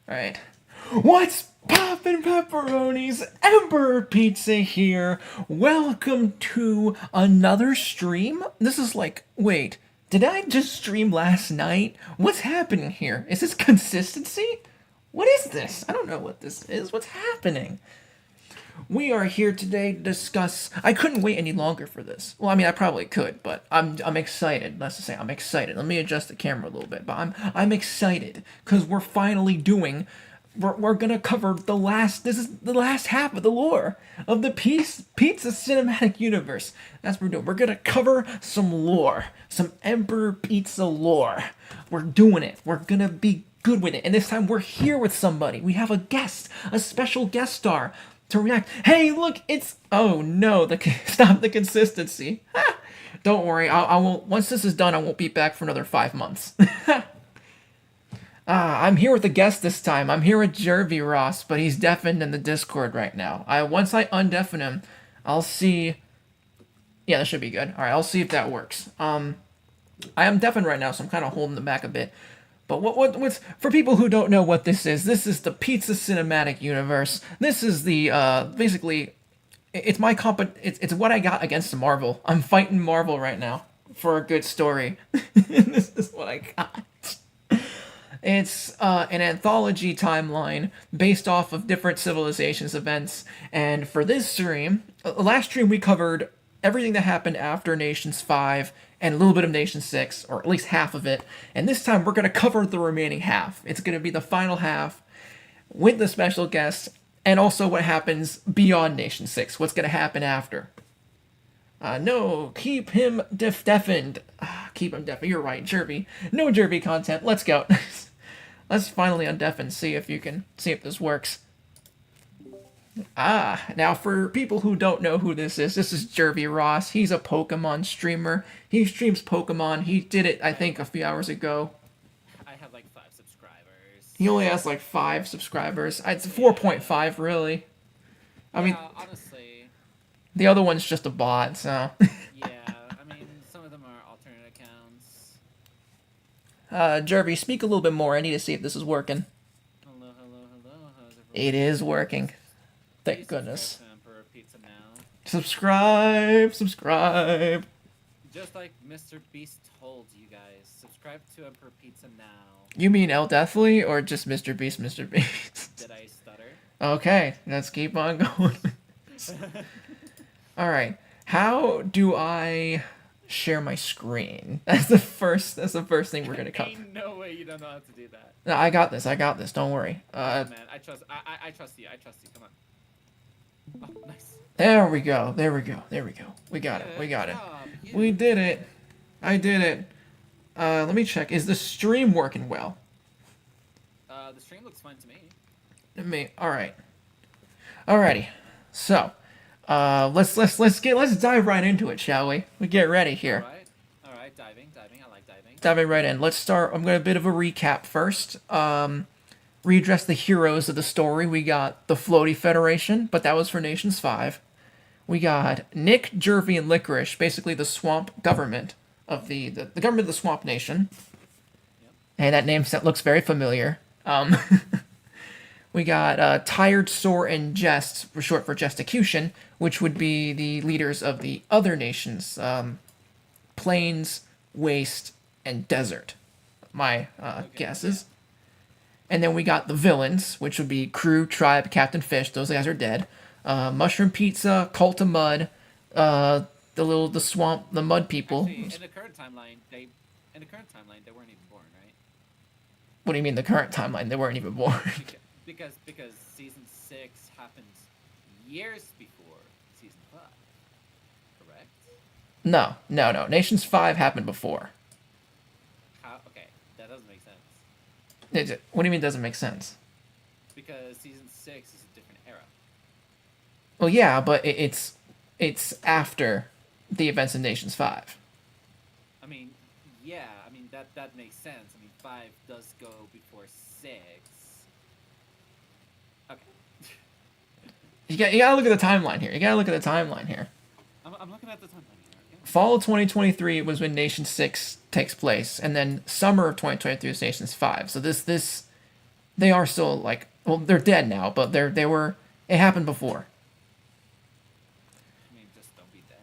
Alright. What's poppin' pepperonis? Emperor Pizza here. Welcome to another stream. This is like, wait, did I just stream last night? What's happening here? Is this consistency? What is this? I don't know what this is. What's happening? We are here today to discuss. I couldn't wait any longer for this. Well, I mean, I probably could, but I'm excited. Let's just say I'm excited. Let me adjust the camera a little bit, but I'm excited because we're finally doing. We're gonna cover the last. This is the last half of the lore of the Pizza Cinematic Universe. That's what we're doing. We're gonna cover some lore, some Emperor Pizza lore. We're doing it. We're gonna be good with it. And this time we're here with somebody. We have a guest, a special guest star to react. Hey, look, it's oh no, stop the consistency. Don't worry, I won't. Once this is done, I won't be back for another 5 months. I'm here with a guest this time. I'm here with Jervy Ross, but he's deafened in the Discord right now. Once I undeafen him, I'll see. Yeah, that should be good. All right, I'll see if that works. I am deafened right now, so I'm kind of holding them back a bit. But what's for people who don't know what this is the Pizza Cinematic Universe. This is the basically it's my it's what I got against Marvel. I'm fighting Marvel right now for a good story. This is what I got. It's an anthology timeline based off of different civilizations events. And for this stream, last stream we covered everything that happened after Nations 5 and a little bit of Nation 6, or at least half of it. And this time we're going to cover the remaining half. It's going to be the final half with the special guest and also what happens beyond Nation 6, what's going to happen after. No, keep him deafened. Keep him deafened. You're right, Jervy. No Jervy content. Let's go. Let's finally undeafen, see if this works. Now for people who don't know who this is Jervy Ross. He's a Pokemon streamer. He streams Pokemon. He did it, I think, a few hours ago. I have like 5 subscribers. He only has like 5 subscribers. It's 4.5, really. I mean, honestly. The other one's just a bot, so. Yeah, I mean, some of them are alternate accounts. Jervy, speak a little bit more. I need to see if this is working. Hello. How's everyone? It is working. Thank Please goodness. Emperor Pizza now. Subscribe. Just like Mr. Beast told you guys, subscribe to Emperor Pizza now. You mean El Deathly or just Mr. Beast, Mr. Beast? Did I stutter? Okay, let's keep on going. Alright, how do I share my screen? That's the first thing we're gonna cover. Ain't no way you don't know how to do that. No, I got this, don't worry. Man, I trust you, come on. Oh, nice. There we go. We got it. We did it. I did it. Let me check. Is the stream working well? The stream looks fine to me. Alright. Alrighty. So, let's dive right into it, shall we? We get ready here. Alright, diving, I like diving. Diving right in. Let's start, I'm going to a bit of a recap first. Readdress the heroes of the story. We got the Floaty Federation, but that was for Nations 5. We got Nick, Jervy, and Licorice, basically the swamp government of the government of the Swamp Nation. Yep. And that name set looks very familiar. We got Tired, Sore, and Jest, for short for Jesticution, which would be the leaders of the other nations. Plains, Waste, and Desert. My guesses. And then we got the villains, which would be Crew, Tribe, Captain Fish. Those guys are dead. Mushroom Pizza, Cult of Mud, the swamp, the mud people. Actually, in the current timeline, they weren't even born, right? What do you mean the current timeline? They weren't even born. Because season 6 happened years before season 5. Correct? No. Nations 5 happened before. Okay, that doesn't make sense. What do you mean doesn't make sense? Because season 6 is a different era. Well, yeah, but it's after the events in Nations 5. I mean, yeah, that makes sense. I mean, 5 does go before 6. Okay. You gotta look at the timeline here. I'm looking at the timeline here. Okay? Fall of 2023 was when Nation 6 takes place, and then summer of 2023 is Nations 5. So this They are still like, well, they're dead now, but they were. It happened before. I mean, just don't be dead.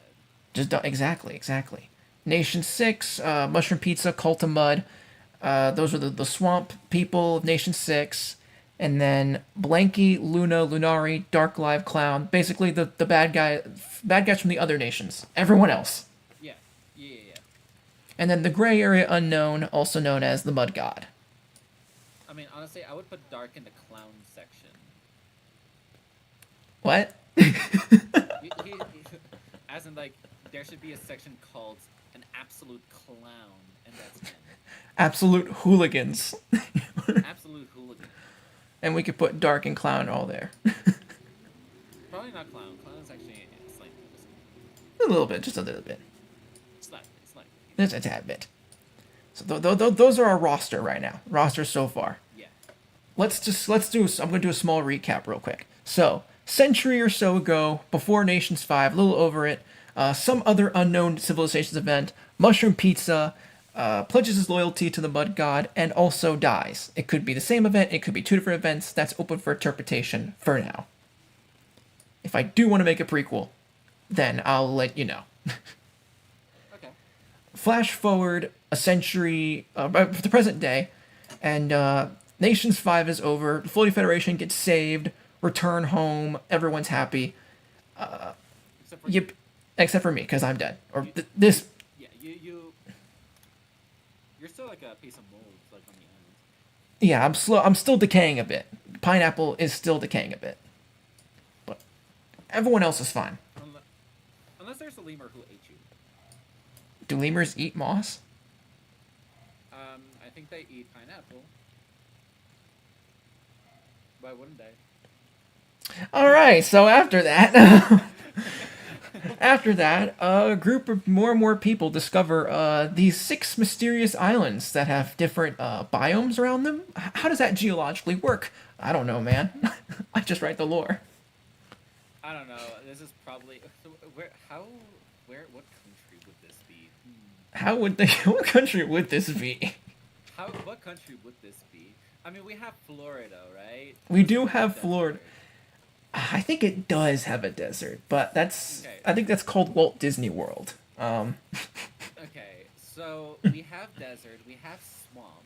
Just don't, exactly. Nation Six, Mushroom Pizza, Cult of Mud. Those are the swamp people of Nation Six, and then Blanky, Luna, Lunari, Dark Live Clown. Basically, the bad guys from the other nations. Everyone else. Yeah, yeah. And then the gray area unknown, also known as the Mud God. I mean, honestly, I would put Dark in the clown section. What? As in, like, there should be a section called an absolute clown, and that's him. Absolute hooligans. Absolute hooligan. And we could put Dark and Clown all there. Probably not clown. Clown is actually slightly. A little bit, just a little bit. Slightly. Just a tad bit. So those are our roster right now. Roster so far. Yeah. I'm gonna do a small recap real quick. So, century or so ago, before Nations 5, a little over it, some other unknown civilizations event, Mushroom Pizza pledges his loyalty to the Mud God and also dies. It could be the same event, it could be two different events. That's open for interpretation for now. If I do want to make a prequel, then I'll let you know. Okay. Flash forward a century, the present day, and Nations 5 is over. The Floating Federation gets saved, return home, everyone's happy. Except for Yep, except for me, because I'm dead. Or You- this. Yeah, you're still like a piece of mold, like on the end. Yeah, I'm slow. I'm still decaying a bit. Pineapple is still decaying a bit, but everyone else is fine. Unless there's a lemur who ate you. Do lemurs eat moss? I think they eat pineapple. Why wouldn't they? All right. So after that, a group of more and more people discover these 6 mysterious islands that have different biomes around them. How does that geologically work? I don't know, man. I just write the lore. I don't know. This is probably what country would this be? How would they? What country would this be? What country would this be? I mean, we have Florida, right? We do have Florida. I think it does have a desert, but Okay. I think that's called Walt Disney World. Okay, so we have desert, we have swamp.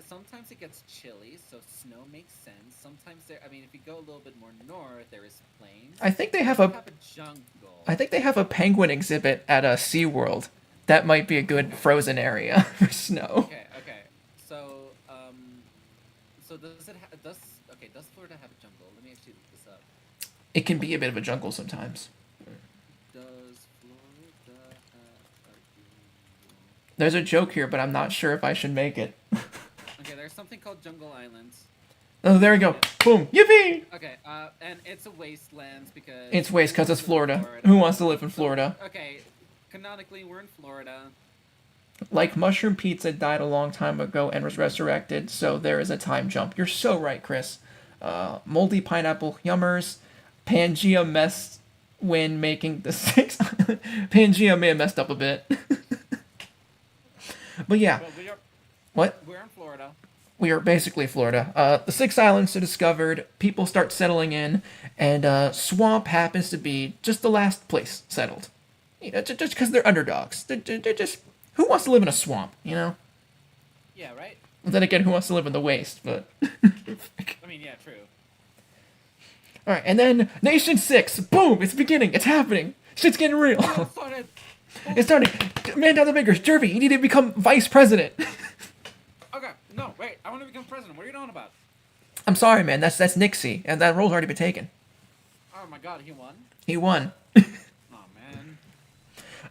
Sometimes it gets chilly, so snow makes sense. Sometimes I mean, if you go a little bit more north, there is plains. I think they have We a have a jungle. I think they have a penguin exhibit at a SeaWorld. That might be a good frozen area for snow. Okay. So does Florida have a jungle? Let me actually look this up. It can be a bit of a jungle sometimes. Does Florida have a jungle? There's a joke here, but I'm not sure if I should make it. Okay, there's something called Jungle Islands. Oh, there we go. Boom. Yippee! Okay, and it's a wasteland because... It's waste because it's Florida. Who wants to live in Florida? Okay, canonically, we're in Florida. Like Mushroom Pizza died a long time ago and was resurrected, so there is a time jump. You're so right, Chris. Moldy Pineapple Yummers. Pangea messed when making the 6... Pangea may have messed up a bit. But yeah. But What? we're in Florida. We are basically Florida. The 6 islands are discovered, people start settling in, and Swamp happens to be just the last place settled. You know, just because they're underdogs. They're just... Who wants to live in a swamp, you know? Yeah, right? Then again, who wants to live in the waste, but... I mean, yeah, true. Alright, and then Nation 6, boom, it's beginning, it's happening. Shit's getting real. Oh, started. It's starting. Man down the fingers, Jervy, you need to become vice president. Okay, no, wait, I want to become president. What are you talking about? I'm sorry, man, that's Nixie, and that role's already been taken. Oh my god, he won? He won. Oh, man.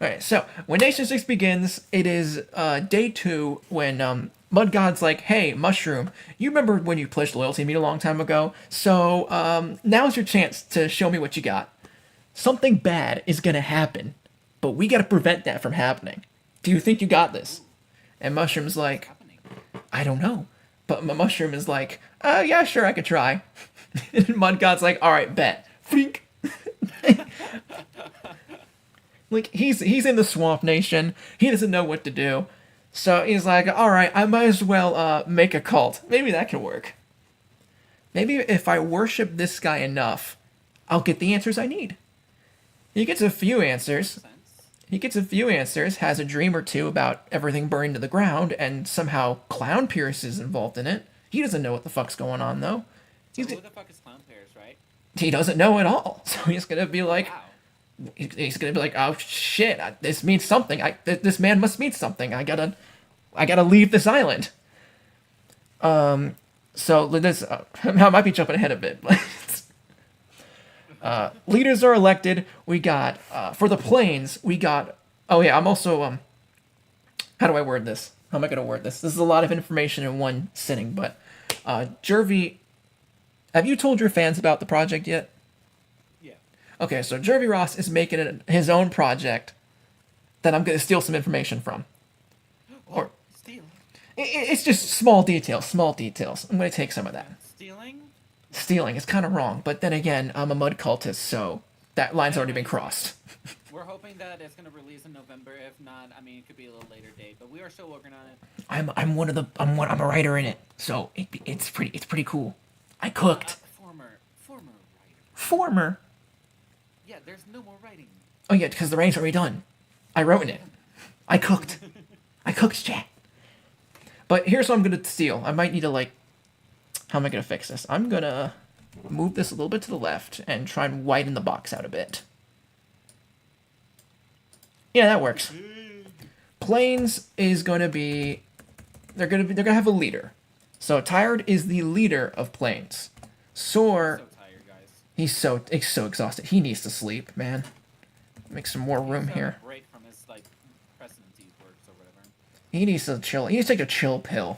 Alright, so when Nation 6 begins, it is day 2 when Mud God's like, hey, Mushroom, you remember when you pledged loyalty to me a long time ago? So now's your chance to show me what you got. Something bad is gonna happen, but we gotta prevent that from happening. Do you think you got this? And Mushroom's like, Happening. I don't know. But Mushroom is like, yeah, sure, I could try. And Mud God's like, alright, bet. Freak. Like, he's in the Swamp Nation. He doesn't know what to do. So he's like, all right, I might as well make a cult. Maybe that can work. Maybe if I worship this guy enough, I'll get the answers I need. He gets a few Makes answers. sense. He gets a few answers, has a dream or two about everything burning to the ground, and somehow Clown Pierce is involved in it. He doesn't know what the fuck's going on, though. So He's, who the fuck is Clown Paris, right? he doesn't know at all. So he's gonna be like, Wow. he's gonna be like, oh shit, this means something. This man must mean something. I gotta leave this island. So this, I might be jumping ahead a bit, but leaders are elected. We got for the plains. We got. Oh yeah, I'm also How do I word this? How am I gonna word this? This is a lot of information in one sitting, but Jervy, have you told your fans about the project yet? Yeah. Okay, so Jervy Ross is making his own project that I'm gonna steal some information from. Or Stealing. it's just small details, small details. I'm gonna take some of that. Stealing? Stealing is kind of wrong, but then again, I'm a mud cultist, so that line's already been crossed. We're hoping that it's gonna release in November. If not, I mean, it could be a little later date, but we are still working on it. I'm a writer in it, so it's pretty cool. I cooked. Former writer. Former. Yeah, there's no more writing. Oh yeah, because the writing's already done. I wrote in it. I cooked. I cooked, chat. But here's what I'm gonna steal. I might need to like. How am I gonna fix this? I'm gonna move this a little bit to the left and try and widen the box out a bit. Yeah, that works. Plains is gonna be. They're gonna have a leader. So Tired is the leader of Plains. Soar, So tired, guys. he's so exhausted. He needs to sleep, man. Make some more room He's on here. a break from his like presidency works or whatever. He needs to chill. He needs to take a chill pill.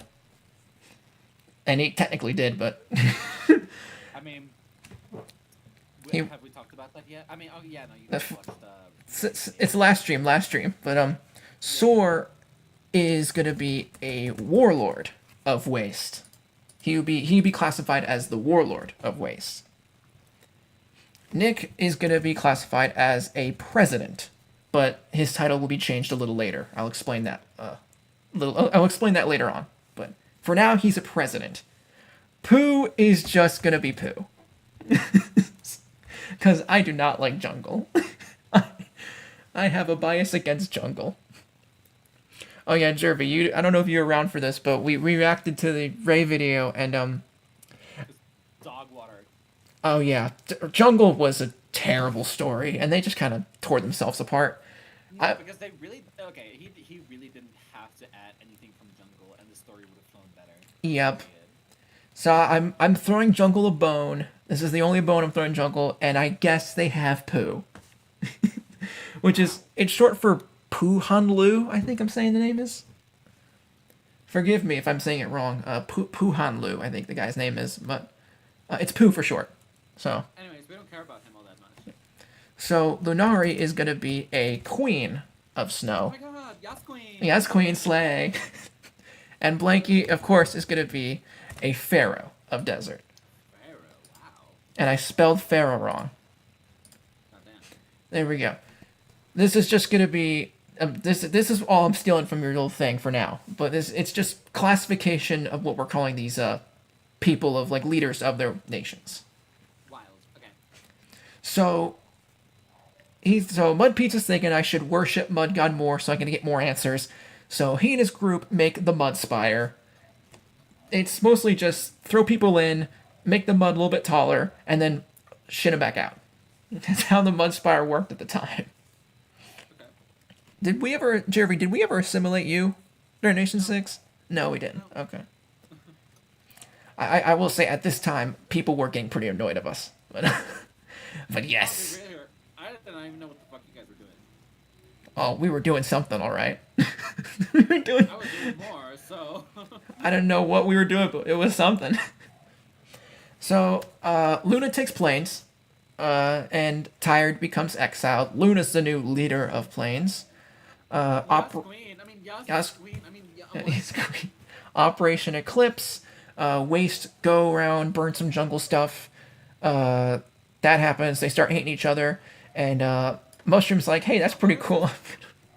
And he technically did, but I mean, He- have we talked about that yet? I mean, oh yeah, no, you guys watched. it's last stream. But Soar is gonna be a warlord of Waste. He'd be classified as the warlord of Waste. Nick is gonna be classified as a president, but his title will be changed a little later. I'll explain that. I'll explain that later on. But for now, he's a president. Pooh is just gonna be Pooh. Because I do not like jungle. I have a bias against jungle. Oh yeah, Jervy, I don't know if you were around for this, but we reacted to the Ray video and Dog water. oh yeah, jungle was a terrible story, and they just kind of tore themselves apart. No, I- because they really okay. He really didn't have to add anything from jungle, and the story would have flown better. Yep. Period. So I'm throwing jungle a bone. This is the only bone I'm throwing jungle, and I guess they have Pooh, which is it's short for Pooh Hanlu. I think I'm saying the name is. Forgive me if I'm saying it wrong. Pooh Hanlu, I think the guy's name is, but it's Pooh for short. So Anyways, we don't care about him all that much. Lunari is gonna be a queen of Oh snow. my god, Yas Queen. Yes, Queen Slay. And Blanky, of course, is gonna be a pharaoh of desert. Pharaoh, wow. And I spelled pharaoh wrong. Goddamn. There we go. This is just gonna be this is all I'm stealing from your little thing for now. But it's just classification of what we're calling these people of like leaders of their nations. Wild. Okay. So Mud Pizza's thinking I should worship Mud God more so I can get more answers. So he and his group make the Mud Spire. It's mostly just throw people in, make the mud a little bit taller, and then shit them back out. That's how the Mud Spire worked at the time. Okay. Jervy, did we ever assimilate you during Nation 6? No, we didn't. Okay. I will say at this time, people were getting pretty annoyed of us. But yes. They really were- I didn't even know what the fuck you guys were doing. Oh, we were doing something, all right. We were doing. I was doing more, so. I don't know what we were doing, but it was something. So, Luna takes Plains, and Tired becomes exiled. Luna's the new leader of Plains. Yas Queen. I mean, Yas- Yas Queen. I mean, He's great. Operation Eclipse. Waste go around, burn some jungle stuff. That happens. They start hating each other, and Mushroom's like, "Hey, that's pretty cool."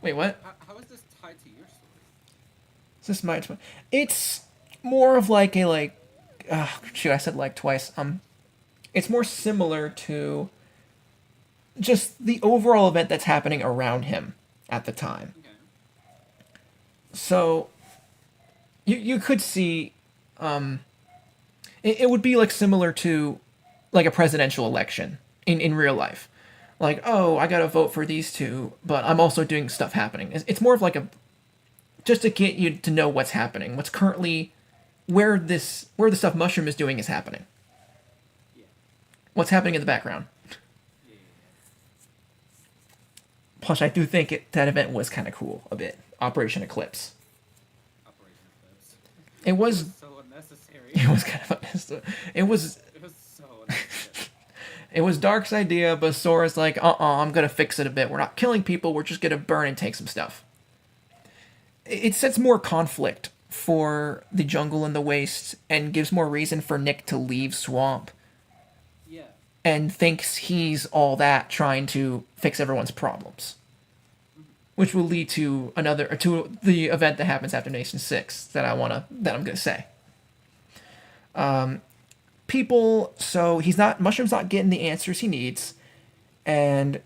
Wait, what? how is this tied to your story? This might. It's more of like a like. Shoot, I said like twice. It's more similar to just the overall event that's happening around him at the time. Okay. So you could see it would be like similar to like a presidential election in real life. Like, oh, I gotta vote for these two, but I'm also doing stuff happening. It's more of like a just to get you to know what's happening, what's currently where the stuff Mushroom is doing is happening. Yeah. What's happening in the background. Yeah. Plus, I do think that event was kind of cool a bit. Operation Eclipse. Operation Eclipse. It was. So unnecessary. It was kind of. It was. It was so unnecessary. It was Dark's idea, but Sora's like, I'm gonna fix it a bit. We're not killing people. We're just gonna burn and take some stuff. It sets more conflict for the jungle and the waste, and gives more reason for Nick to leave Swamp. Yeah. And thinks he's all that trying to fix everyone's problems, which will lead to the event that happens after Nation 6 that I'm gonna say. So Mushroom's not getting the answers he needs, and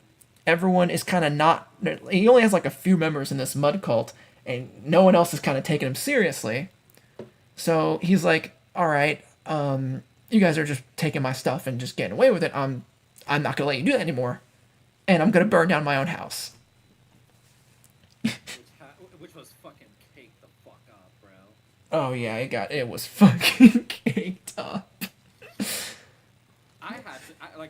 everyone is kind of not. He only has like a few members in this mud cult, and no one else is kind of taking him seriously. So he's like, all right, you guys are just taking my stuff and just getting away with it. I'm not gonna let you do that anymore, and I'm gonna burn down my own house. Which was fucking caked the fuck up, bro. Oh yeah, it was fucking caked up.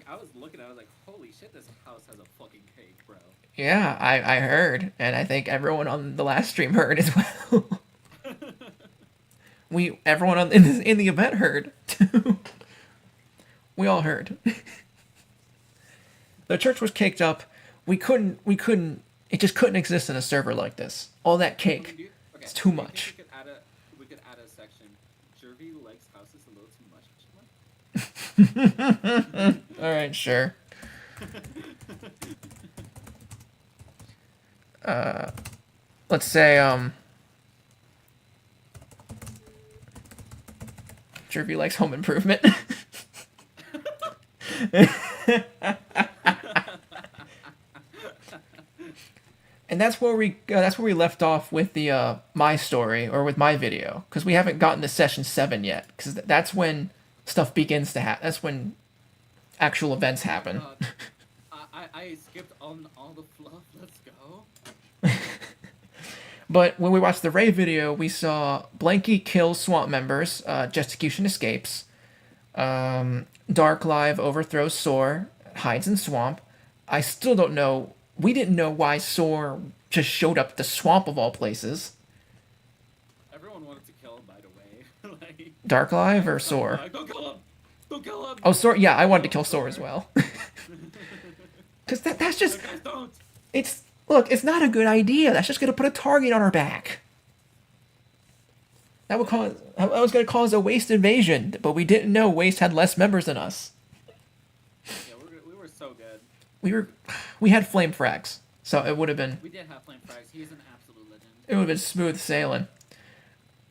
I was looking at it, I was like, holy shit, this house has a fucking cake, bro. Yeah, I heard, and I think everyone on the last stream heard as well. Everyone in the event heard too. We all heard. The church was caked up. We couldn't. It just couldn't exist in a server like this. All that cake. It's too much. We could add a section. Jervy likes houses a little too much. All right, sure. Let's say Jervy likes Home Improvement. And that's where we left off with the my story, or with my video, because we haven't gotten to session 7 yet, because that's when stuff begins to happen. That's when actual events happen. I skipped on all the fluff. Let's go. But when we watched the Ray video, we saw Blanky kill Swamp members, Gesticution escapes, Dark Live overthrows Soar, hides in Swamp. I still don't know. We didn't know why Soar just showed up at the Swamp of all places. Everyone wanted to kill him, by the way. Like, Dark Live or Soar? Don't kill him! Don't kill him! Oh, Soar. Yeah, I wanted to kill Soar as well. Because that's just. Don't. It's not a good idea. That's just gonna put a target on our back. That was gonna cause a Waste invasion, but we didn't know Waste had less members than us. Yeah, we were so good. We had flame frags, so it would have been. We did have flame frags. He's an absolute legend. It would have been smooth sailing.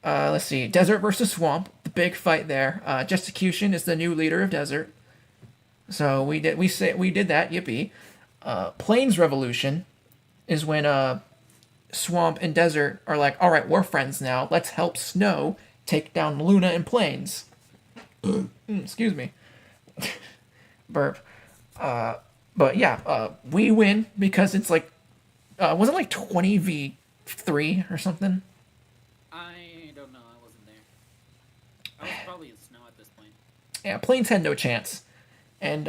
Let's see. Desert versus Swamp. The big fight there. Gesticution is the new leader of Desert. So we did that. Yippee. Plains Revolution is when Swamp and Desert are like, all right, we're friends now. Let's help Snow take down Luna and Plains. Excuse me. Burp. But yeah, we win because it's like, was it like 20v3 or something? I don't know. I wasn't there. I was probably in Snow at this point. Yeah, Plains had no chance. And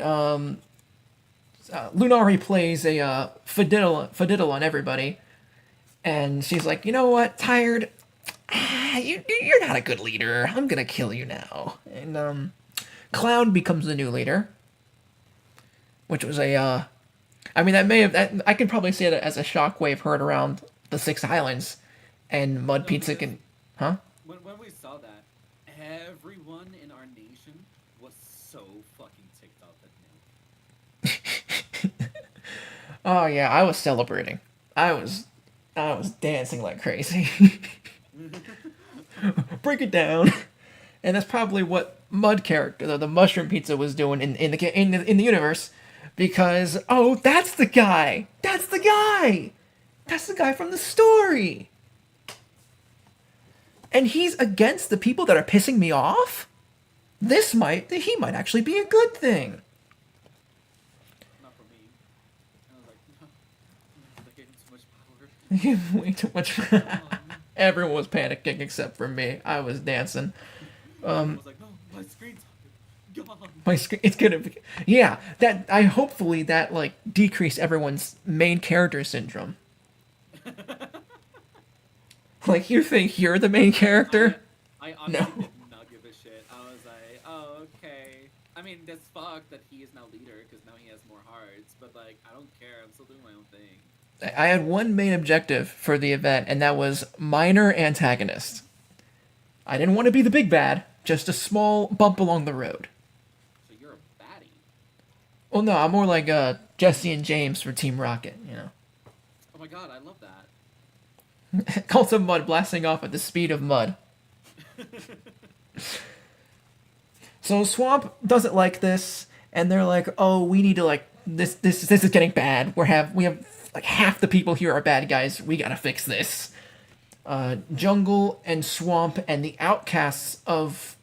Lunari plays a Fiddle on everybody. And she's like, you know what? Tired. You're not a good leader. I'm going to kill you now. And Cloud becomes the new leader. Which was I mean, I could probably say that as a shockwave heard around the 6 islands. And Mud Pizza can... Huh? When we saw that, everyone in our nation was so fucking ticked off at me. Oh yeah, I was celebrating. I was dancing like crazy. Break it down. And that's probably what Mud character, the mushroom pizza, was doing in the universe, because oh, that's the guy. That's the guy. That's the guy from the story. And he's against the people that are pissing me off. He might actually be a good thing. Not for me. I was like, no, they're getting too much power. Way too much. Everyone was panicking except for me. I was dancing. I was like, no, my screen's gone. My screen, it's gonna be, yeah. That I hopefully that like decreased everyone's main character syndrome. Like you think you're the main character? I honestly No. did not give a shit. I was like, oh, okay. I mean, that's fucked that he is now leader because now he has more hearts. But like, I don't care. I'm still doing my own thing. I had one main objective for the event, and that was minor antagonist. I didn't want to be the big bad, just a small bump along the road. So you're a baddie. Well, no, I'm more like Jesse and James for Team Rocket, you know. Oh my god, I love that. Cult of Mud blasting off at the speed of mud. So Swamp doesn't like this, and they're like, "Oh, we need to like this is getting bad. We have like half the people here are bad guys. We gotta fix this." Jungle and Swamp and the outcasts of,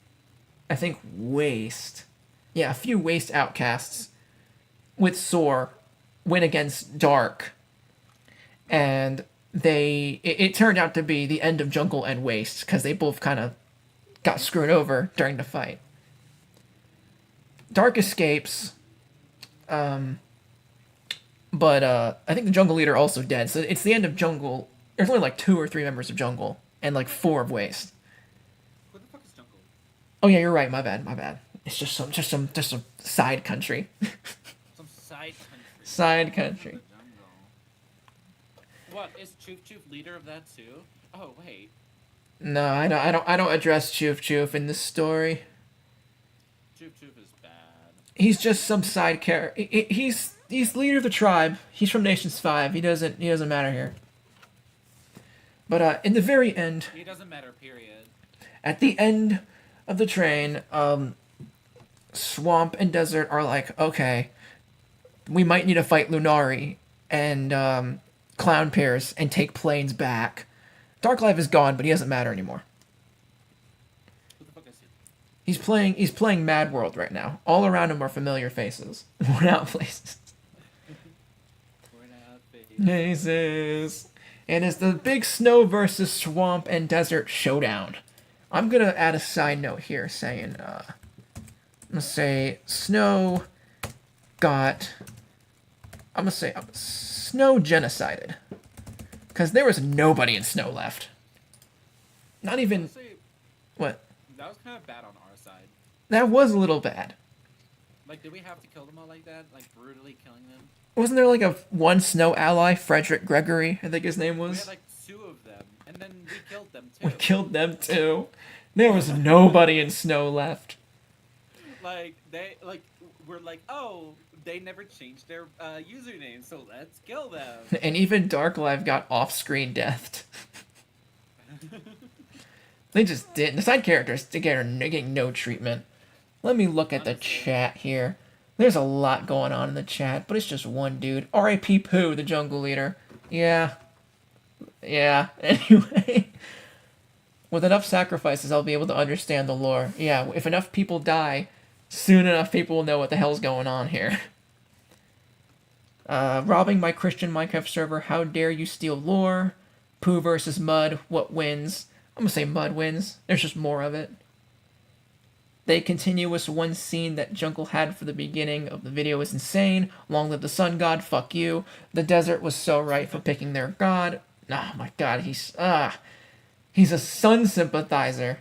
I think, Waste. Yeah, a few Waste outcasts with Soar win against Dark, and it turned out to be the end of Jungle and Waste because they both kind of got screwed over during the fight. Dark escapes, but I think the Jungle leader also dead. So it's the end of Jungle. There's only like 2 or 3 members of Jungle and like 4 of Waste. What the fuck is Jungle? Oh yeah, you're right. My bad. My bad. It's just some side country. Some side country. Side country. The jungle. What is Choof Choof leader of that too? Oh wait. No, I don't address Choof Choof in this story. Choof Choof is bad. He's just some side character. He's leader of the tribe. He's from Nations 5. He doesn't matter here. But in the very end, He doesn't matter. Period. at the end of the train, Swamp and Desert are like, okay, we might need to fight Lunari and Clown Pierce and take planes back. Darklife is gone, but he doesn't matter anymore. Who the fuck is he? He's playing Mad World right now. All around him are familiar faces. Worn out places. We're not big. Faces. And it's the big Snow versus Swamp and Desert showdown. I'm gonna add a side note here saying, let's say Snow got, I'm gonna say Snow genocided. Because there was nobody in Snow left. Not even, Honestly, what? that was kind of bad on our side. That was a little bad. Like, did we have to kill them all like that? Like, brutally killing them? Wasn't there like a one Snow ally, Frederick Gregory, I think his name We was? had like 2 of them, and then we killed them We too. killed them too. There was nobody in Snow left. Like, we're like, oh, they never changed their username, so let's kill them. And even Darklife got off-screen deathed. They just didn't. The side characters are getting no treatment. Let me look at the chat here. There's a lot going on in the chat, but it's just one dude. R.I.P. Pooh, the jungle leader. Yeah. Yeah. Anyway. With enough sacrifices, I'll be able to understand the lore. Yeah, if enough people die, soon enough people will know what the hell's going on here. Robbing my Christian Minecraft server, how dare you steal lore? Pooh versus Mud, what wins? I'm gonna say Mud wins. There's just more of it. The continuous one scene that Jungle had for the beginning of the video is insane. Long live the sun god, fuck you. The desert was so right for picking their god. Oh my god, he's a sun sympathizer.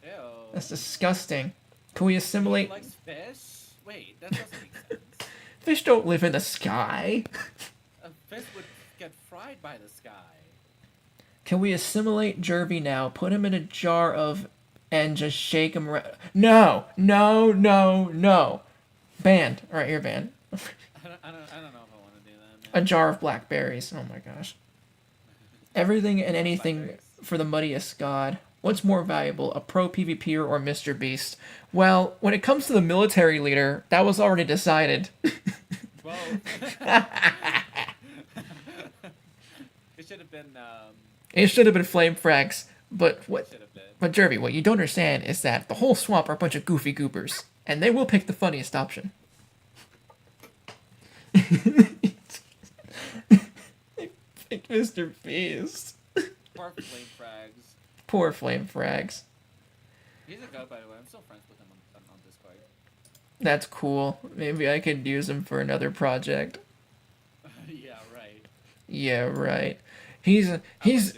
Ew. That's disgusting. Can we He assimilate? likes fish? Wait, that doesn't make sense. Fish don't live in the sky. A fish would get fried by the sky. Can we assimilate Jervy now? Put him in a jar of and just shake him around. No, no, no, no. Banned. All right, you're banned. I don't know if I want to do that, A man. jar of blackberries. Oh my gosh. Everything and anything Blackberries. for the muddiest god. What's more valuable, a pro PvPer or Mr. Beast? Well, when it comes to the military leader, that was already decided. Well, it should have been. It should have been Flame Frags, but what? Should have been. But Jervy, what you don't understand is that the whole swamp are a bunch of goofy goopers, and they will pick the funniest option. Pick Mr. Beast. Poor Flame Frags. Poor Flame Frags. He's a goat, by the way. I'm still friends with him on Discord. That's cool. Maybe I could use him for another project. Yeah, right. Yeah, right. He's he's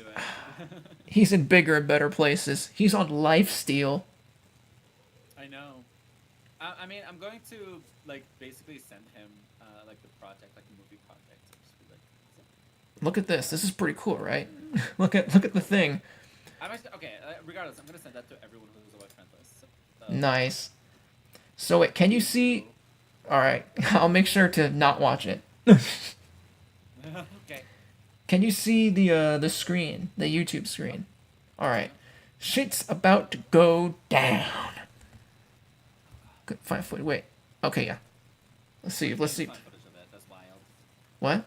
in bigger and better places. He's on Lifesteal. I know. I mean, I'm going to like basically send him like the project, like the movie project. So just be like, Look at this. This is pretty cool, right? look at the thing. I'm actually, okay. Regardless, I'm gonna send that to everyone who's a web friend list. So, Nice. So wait, can you see? All right, I'll make sure to not watch it. Okay. Can you see the screen, the YouTube screen? All right, shit's about to go down. Good, 5 foot. Wait. Okay, yeah. Let's see. Let's see. Find footage of it. That's wild. What?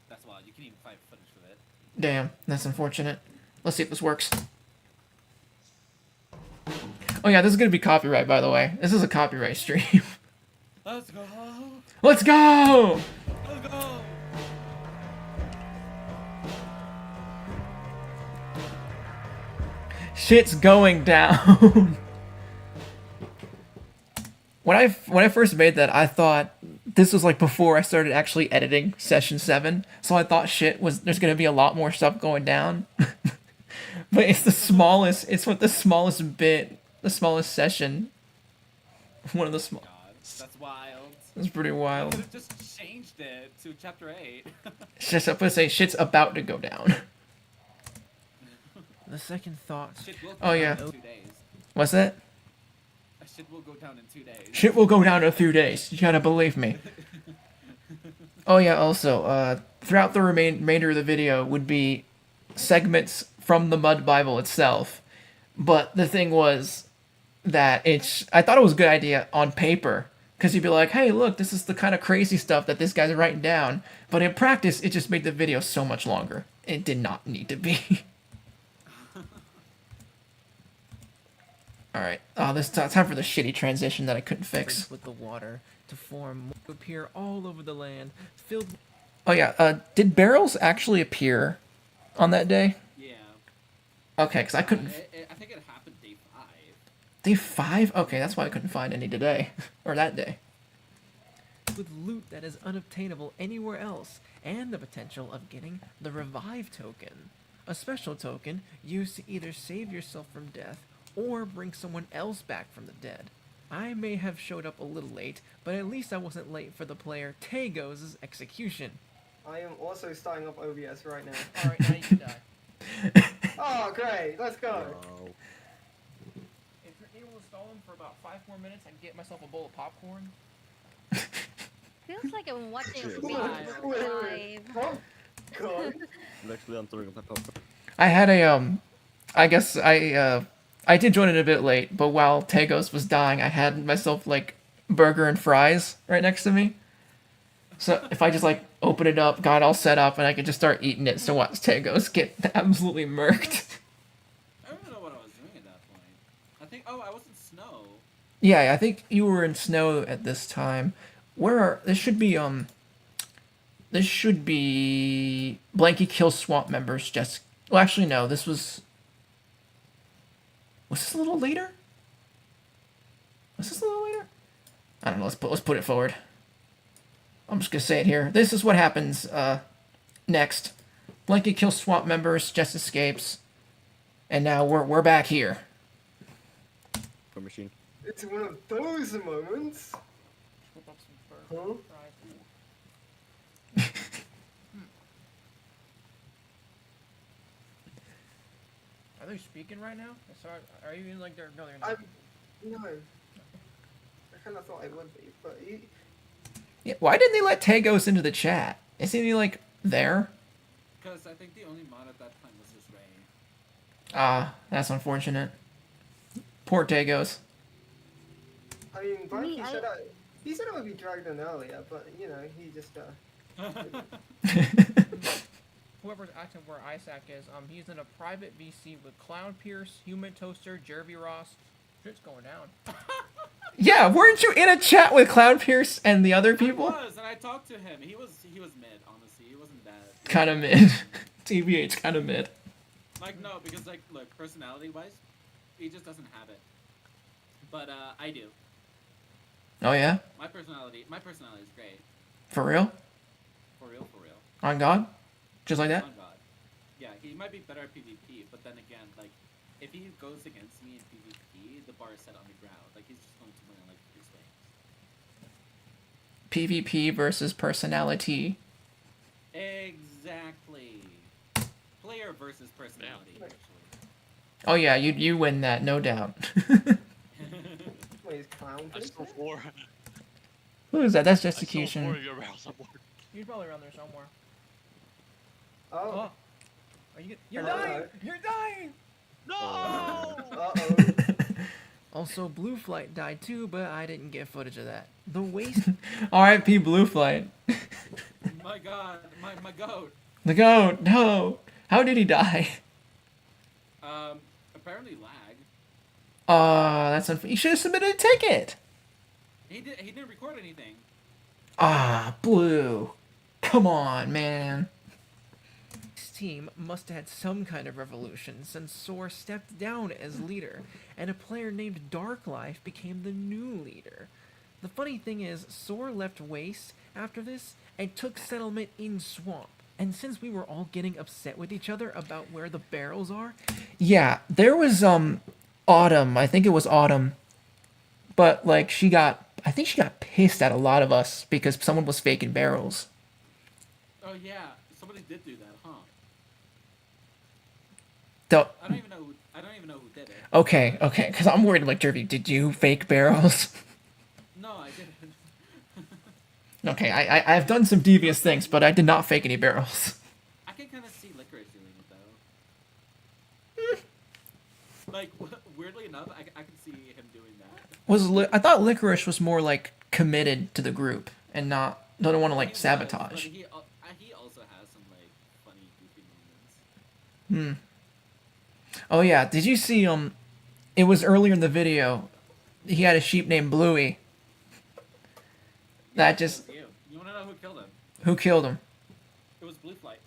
That's wild. You can even find footage of it. Damn, that's unfortunate. Let's see if this works. Oh yeah, this is gonna be copyright, by the way. This is a copyright stream. Let's go. Let's go! Let's go. Shit's going down. When I first made that, I thought this was like before I started actually editing session 7, so I thought there's gonna be a lot more stuff going down. But it's the smallest. It's what the smallest bit, the smallest session. One of the small. God, that's wild. It's pretty I wild. could have just changed it to chapter 8. It's just I'm gonna say shit's about to go down. The second thought. Shit will go Oh, down yeah. in 2 days. What's that? Shit will go down in 2 days. Shit will go down in a few days. You gotta believe me. Oh yeah. Also, throughout the remainder of the video would be segments from the Mud Bible itself. But the thing was that I thought it was a good idea on paper. Because you'd be like, hey, look, this is the kind of crazy stuff that this guy's writing down. But in practice, it just made the video so much longer. It did not need to be. Alright. Oh, this time for the shitty transition that I couldn't fix. With the water to form appear all over the land, filled. Oh yeah, did barrels actually appear on that day? Yeah. Okay, because I couldn't... I think it happened day 5. Day 5? Okay, that's why I couldn't find any today. Or that day. with loot that is unobtainable anywhere else, and the potential of getting the revive token, a special token used to either save yourself from death or bring someone else back from the dead. I may have showed up a little late, but at least I wasn't late for the player Tagos' execution. I am also starting up OBS right now. Alright, now you can die. Oh, great! Let's go! If you're able to stall him for about 5 more minutes, I can get myself a bowl of popcorn. Feels like I'm watching a Cheers. Facebook live. Oh, God. Actually, I'm throwing up my popcorn. I had a, I guess I did join it a bit late, but while Tagos was dying, I had myself, like, burger and fries right next to me. So if I just, like, open it up, got all set up, and I could just start eating it, so watch Tagos get absolutely murked. I don't know what I was doing at that point. I think, I was in snow. Yeah, I think you were in snow at this time. This should be Blanky kills swamp members, just... Well, actually, no, this was... Was this a little later? Was this a little later? I don't know, let's put it forward. I'm just gonna say it here. This is what happens, next. Blanky kills swamp members, Jess escapes, and now we're back here. For machine. It's one of those moments. Huh? Are they speaking right now? Sorry, are you in like they're no, they're not. No. I kind of thought I would be, but Yeah, why didn't they let Tagos into the chat? Isn't he like there? Because I think the only mod at that time was just Ray. Ah, that's unfortunate. Poor Tagos. I mean, Bunky I- said he said it would be Dragon earlier, but you know, he just Whoever's acting where Isaac is, he's in a private VC with Cloud Pierce, Human Toaster, Jervy Ross. Shit's going down. Yeah, weren't you in a chat with Cloud Pierce and the other people? I was, and I talked to him. He was mid, honestly. He wasn't bad. Kind of mid. TBH, kind of mid. Like, no, because, like, look, personality-wise, he just doesn't have it. But, I do. Oh yeah? My personality is great. For real? For real, for real. On God? Just like that? On God. Yeah, he might be better at PvP, but then again, like, if he goes against me in PvP, the bar is set on the ground. Like, he's just going to win in, like, 3 swings. PvP versus personality. Exactly. Player versus personality, actually. Oh yeah, you win that, no doubt. wait, is Clown I Pierce stole there? 4. Who is that? That's I stole 4 Justification. of your rounds somewhere. He's probably around there somewhere. Oh. Are you? You're Hello. dying! You're dying! No! Uh-oh. Also, Blue Flight died too, but I didn't get footage of that. The waste. R.I.P. Blue Flight. My God, my goat. The goat, no. How did he die? Apparently lag. That's unfair. You should have submitted a ticket. He didn't record anything. Ah, Blue. Come on, man. This team must have had some kind of revolution since Soar stepped down as leader, and a player named Darklife became the new leader. The funny thing is, Soar left Waste after this and took settlement in Swamp. And since we were all getting upset with each other about where the barrels are, Yeah, there was Autumn. I think it was Autumn. But like I think she got pissed at a lot of us because someone was faking barrels. Oh yeah, somebody did do that, huh? So, I don't even know who did it. okay, because I'm worried like Jervy, did you fake barrels? No, I didn't. Okay, I've done some devious things, but I did not fake any barrels. I can kind of see Licorice doing it though. Like weirdly enough, I can see him doing that. I thought Licorice was more like committed to the group and not don't want to like He was, sabotage. but he also has some like funny, goofy moments. Oh yeah, did you see it was earlier in the video. He had a sheep named Bluey. That just You wanna know who killed him? who killed him? It was Blue Flight.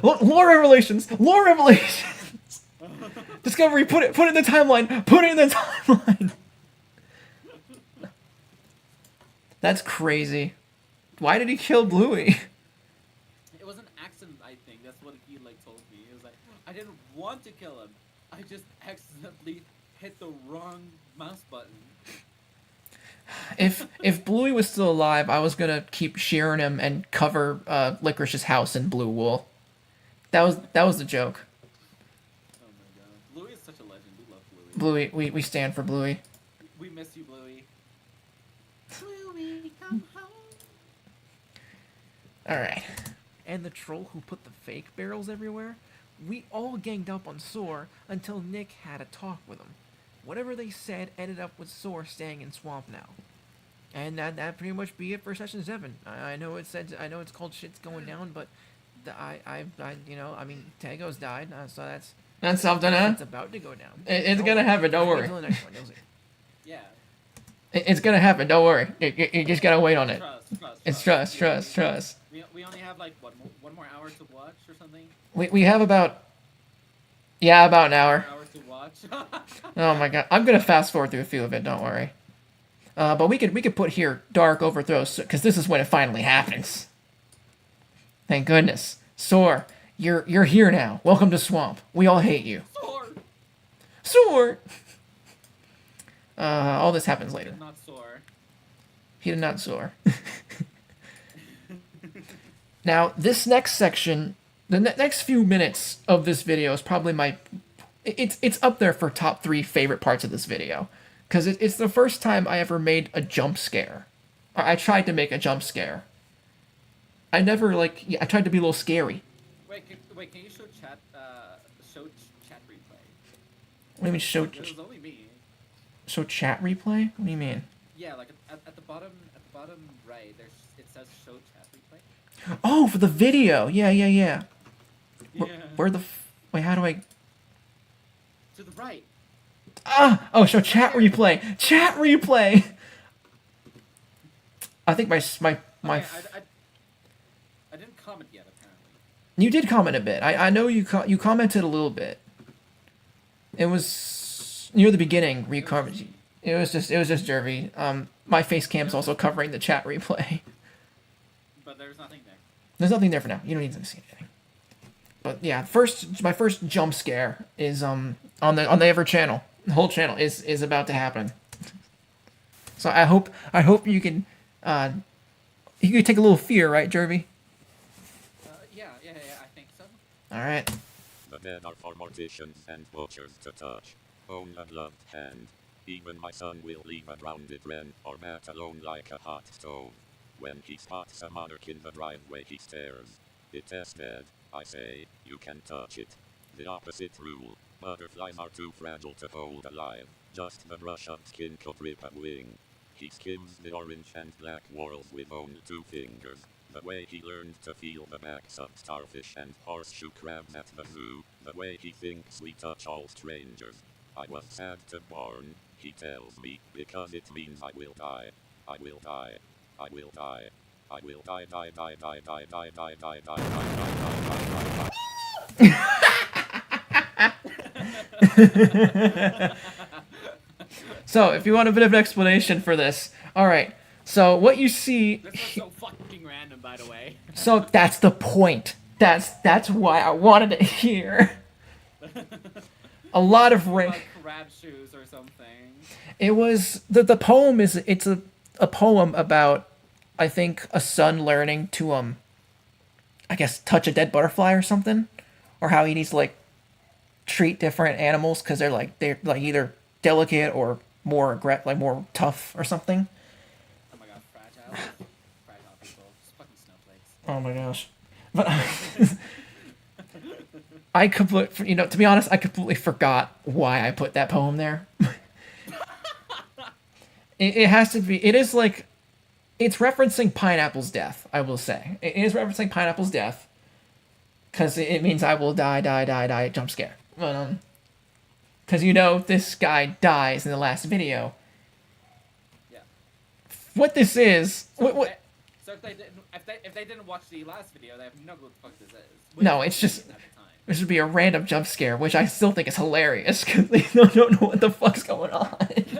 Lore revelations! Lore revelations! Discovery, put it in the timeline! Put it in the timeline! That's crazy. Why did he kill Bluey? It was an accident, I think. That's what he like told me. He was like, I didn't want to kill him. I just accidentally hit the wrong mouse button. If Bluey was still alive, I was gonna keep shearing him and cover Licorice's house in blue wool. That was the joke. Oh my god. Bluey is such a legend. We love Bluey. Bluey, we stand for Bluey. We miss you, Bluey. Bluey, come home. Alright. and the troll who put the fake barrels everywhere, we all ganged up on Soar until Nick had a talk with him. Whatever they said ended up with Soar staying in Swamp now. And that pretty much be it for session 7. I know it's called Shit's Going Down, but Tago's died, so That's something, huh? it's about to go down. It's gonna happen, don't Wait worry. till the next one, you'll see. Yeah. It's gonna happen, don't worry. You just gotta wait on it. Trust. It's trust. We only have like what, one more hour to watch or something. We have about an hour. Hours to watch. Oh my god, I'm gonna fast forward through a few of it. Don't worry. But we could put here Dark Overthrows because this is when it finally happens. Thank goodness. Soar, you're here now. Welcome to Swamp. We all hate you. Sword. Soar. All this happens later. Did not soar. He did not soar. Now, this next section, the next few minutes of this video is probably it's up there for top 3 favorite parts of this video. Because it's the first time I ever made a jump scare. Or I tried to make a jump scare. I tried to be a little scary. Wait, can you show chat? Chat replay. What do you mean It was only me. show chat replay? What do you mean? Yeah, like at the bottom right, it says show chat replay. Oh, for the video. Yeah. Yeah. Where the wait? How do I? To the right. Ah! Oh, show chat replay. Chat replay. I think my Okay, I didn't comment yet apparently. You did comment a bit. I know you commented a little bit. It was near the beginning where you commented. It was just Jervy. My face cam's also covering the chat replay. But there's nothing there. There's nothing there for now. You don't need to see anything. But yeah, my first jump scare is on the Ever channel. The whole channel is about to happen. So I hope you can take a little fear, right, Jervy? Yeah, I think so. All right. The dead are for morticians and butchers to touch. Own a gloved hand. Even my son will leave a grounded wren or bat alone like a hot stove. When he spots a monarch in the driveway he stares. It is dead, I say, you can touch it. The opposite rule, butterflies are too fragile to hold alive. Just the brush up skin could rip a wing. He skims the orange and black whorls with only 2 fingers. The way he learned to feel the backs of starfish and horseshoe crabs at the zoo. The way he thinks we touch all strangers. I was sad to born, he tells me, because it means I will die. I will die. I will die. I will die, die, die, die, die, die, die, die, die, die, die, die. So, if you want a bit of an explanation for this, all right. So what you see. This was so fucking random, by the way. So that's the point. That's why I wanted it here. A lot of like crab shoes or something. It was the poem it's a poem about, I think, a son learning to I guess touch a dead butterfly or something, or how he needs to like treat different animals because they're like either delicate or more more tough or something. Oh my god, fragile people, just fucking snowflakes. Oh my gosh, but to be honest, I completely forgot why I put that poem there. It has to be. It is like, it's referencing Pineapple's death. I will say it is referencing Pineapple's death, because it means I will die, die, die, die. Jump scare. But because this guy dies in the last video. Yeah. What this is? What? So if they didn't watch the last video, they have no clue what the fuck this is. No, it's just. This would be a random jump scare, which I still think is hilarious because they don't know what the fuck's going on. I think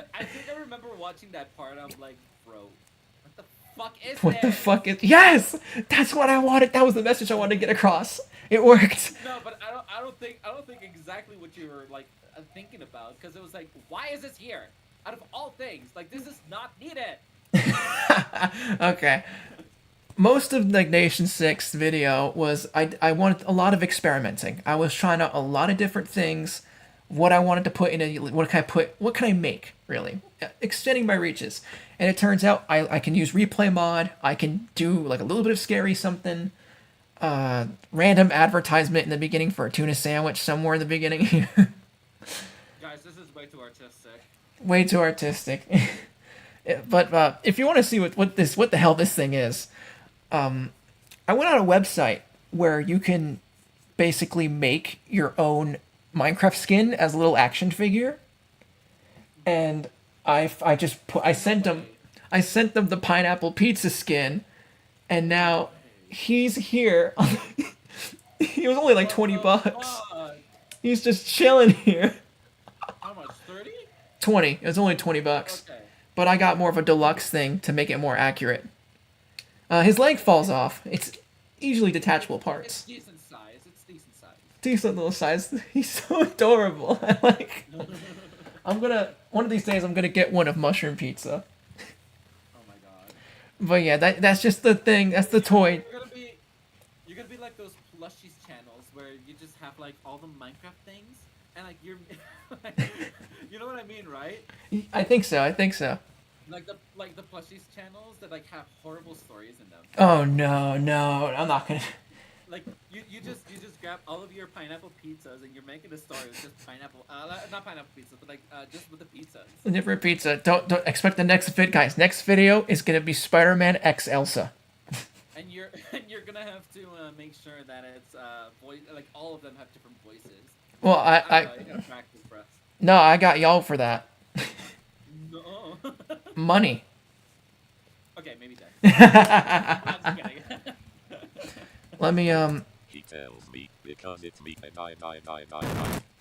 I remember watching that part. I'm like, bro, what the fuck is this? What the fuck is? Yes, that's what I wanted. That was the message I wanted to get across. It worked. No, but I don't think exactly what you were like thinking about, because it was like, why is this here? Out of all things, like, this is not needed. Okay. Most of like Nation 6 video was I wanted a lot of experimenting. I was trying out a lot of different things. What I wanted to put in what can I make, really? Extending my reaches. And it turns out I can use replay mod. I can do like a little bit of scary something. Random advertisement in the beginning for a tuna sandwich somewhere in the beginning here. Guys, this is way too artistic. Way too artistic. But if you want to see what the hell this thing is, I went on a website where you can basically make your own Minecraft skin as a little action figure, and I sent them the pineapple pizza skin, and now he's here. He was only like $20. He's just chilling here. How much? 30? 20. It was only $20. Okay. But I got more of a deluxe thing to make it more accurate. His leg falls off. It's easily detachable parts. It's decent size. Decent little size. He's so adorable. I like. One of these days I'm gonna get one of mushroom pizza. Oh my god. But yeah, that's just the thing. That's the toy. You're gonna be like those plushies channels where you just have like all the Minecraft things, and like you're, you know what I mean, right? I think so. Like the plushies channels that like have horrible stories in them. Oh no, I'm not gonna. like you just grab all of your pineapple pizzas and you're making a story with just pineapple, not pineapple pizzas, but like just with the pizzas. Different pizza. Don't expect the next guys. Next video is gonna be Spider-Man X Elsa. And you're and you're gonna have to make sure that it's voice, like all of them have different voices. Well, I don't know, you gotta practice for us. no, I got y'all for that. No. Money. Okay, maybe that. I'm just kidding. Let me He tells me because it's me and I.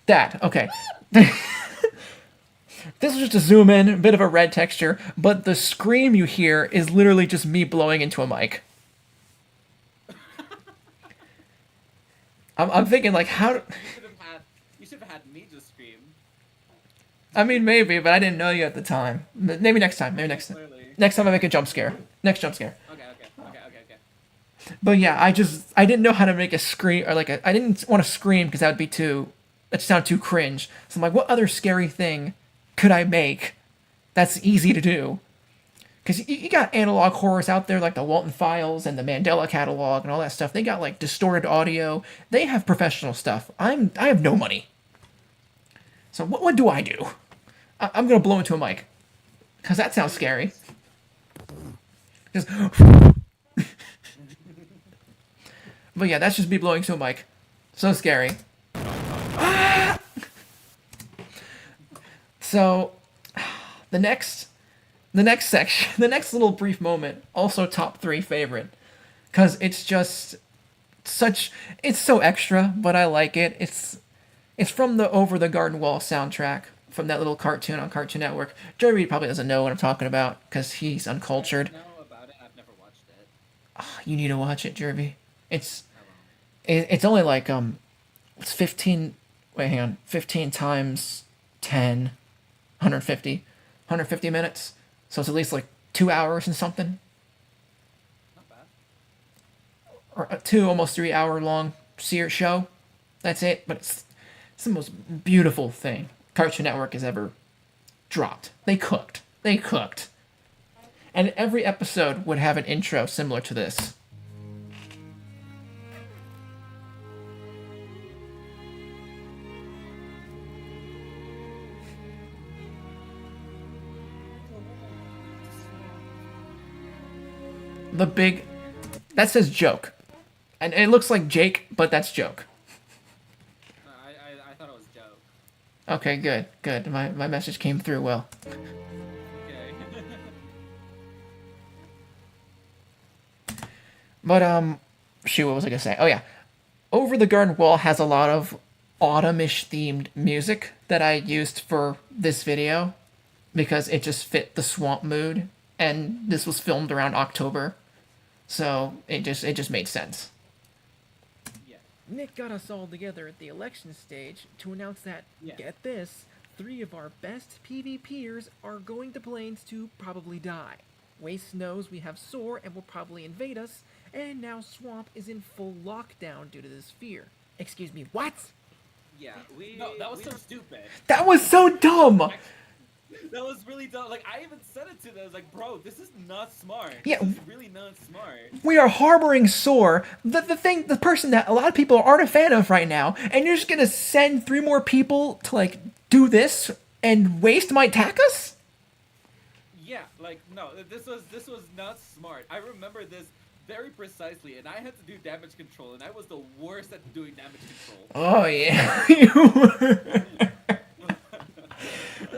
that. Okay. This is just a zoom in, a bit of a red texture, but the scream you hear is literally just me blowing into a mic. I'm thinking like how. You should have had me just scream. I mean maybe, but I didn't know you at the time. Maybe next time. Maybe next time. Clearly. Next time I make a jump scare. Next jump scare. Okay. But yeah, I didn't know how to make a scream or I didn't want to scream because that'd sound too cringe. So I'm like, what other scary thing could I make that's easy to do? Because you got analog horrors out there like the Walton Files and the Mandela Catalog and all that stuff. They got like distorted audio. They have professional stuff. I have no money. So what do I do? I'm gonna blow into a mic because that sounds scary. Just. But yeah, that's just me blowing to a mic. So scary. Ah! So, the next section, the next little brief moment, also top 3 favorite, because it's just it's so extra, but I like it. It's from the Over the Garden Wall soundtrack from that little cartoon on Cartoon Network. Jervy probably doesn't know what I'm talking about because he's uncultured. I know about it. I've never watched it. You need to watch it, Jervy. It's only like it's 15. Wait, hang on. 15 times 10, 150 minutes. So it's at least like 2 hours and something, Not bad. or a 2 almost 3 hour long show. That's it. But it's the most beautiful thing Cartoon Network has ever dropped. They cooked. And every episode would have an intro similar to this. The big, that says joke, and it looks like Jake, but that's joke. I thought it was joke. Okay, good. My message came through well. Okay. But shoot, what was I gonna say? Oh yeah, Over the Garden Wall has a lot of autumnish themed music that I used for this video because it just fit the swamp mood, and this was filmed around October, so it just made sense. Yeah. Nick got us all together at the election stage to announce that, Yeah. get this, 3 of our best PvPers are going to Plains to probably die. Waste knows we have Soar and will probably invade us, and now Swamp is in full lockdown due to this fear. Excuse me, what? Yeah. No, that was so stupid. That was so dumb. That was really dumb. Like, I even said it to them. I was like, bro, this is not smart. Yeah. This is really not smart. We are harboring Soar, the person that a lot of people aren't a fan of right now, and you're just gonna send 3 more people to like do this, and Waste might attack us? Yeah, like, no, this was not smart. I remember this very precisely, and I had to do damage control, and I was the worst at doing damage control. Oh yeah, you were.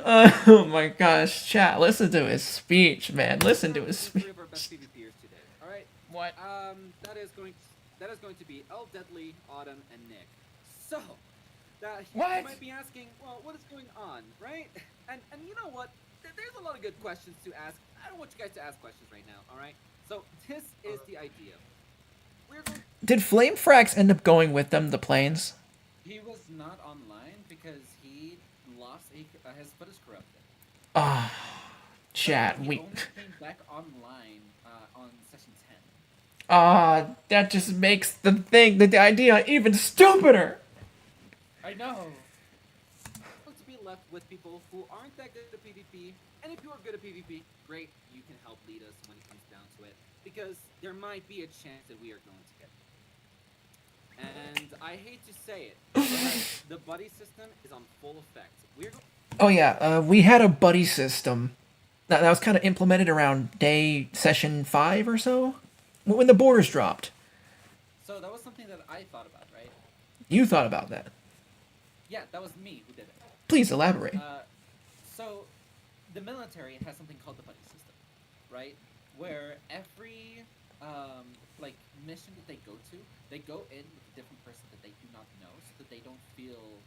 Oh my gosh, chat! Listen to his speech, man. Listen to his Three speech. of our best PvPers today. All right. What? That is going to be El Deadly, Autumn, and Nick. So, What? you might be asking, well, what is going on, right? And you know what? There's a lot of good questions to ask. I don't want you guys to ask questions right now. All right. So this is the idea. We're going. Did Flame Frax end up going with them, the planes? He was not online because he lost his foot is corrupted. Ah, chat. He We. only came back online on session 10. That just makes the idea even stupider. I know. Going to be left with people who aren't that good at PvP, and if you are good at PvP, great, you can help lead us when it comes down to it, because there might be a chance that we are going to get. And I hate to say it, but the buddy system is on full effect. We're Oh yeah, we had a buddy system that was kind of implemented around day session 5 or so, when the borders dropped. So that was something that I thought about, right? You thought about that. Yeah, that was me who did it. Please elaborate. So the military has something called the buddy system, right? Where every like mission that they go in with a different person that they do not know, so that they don't feel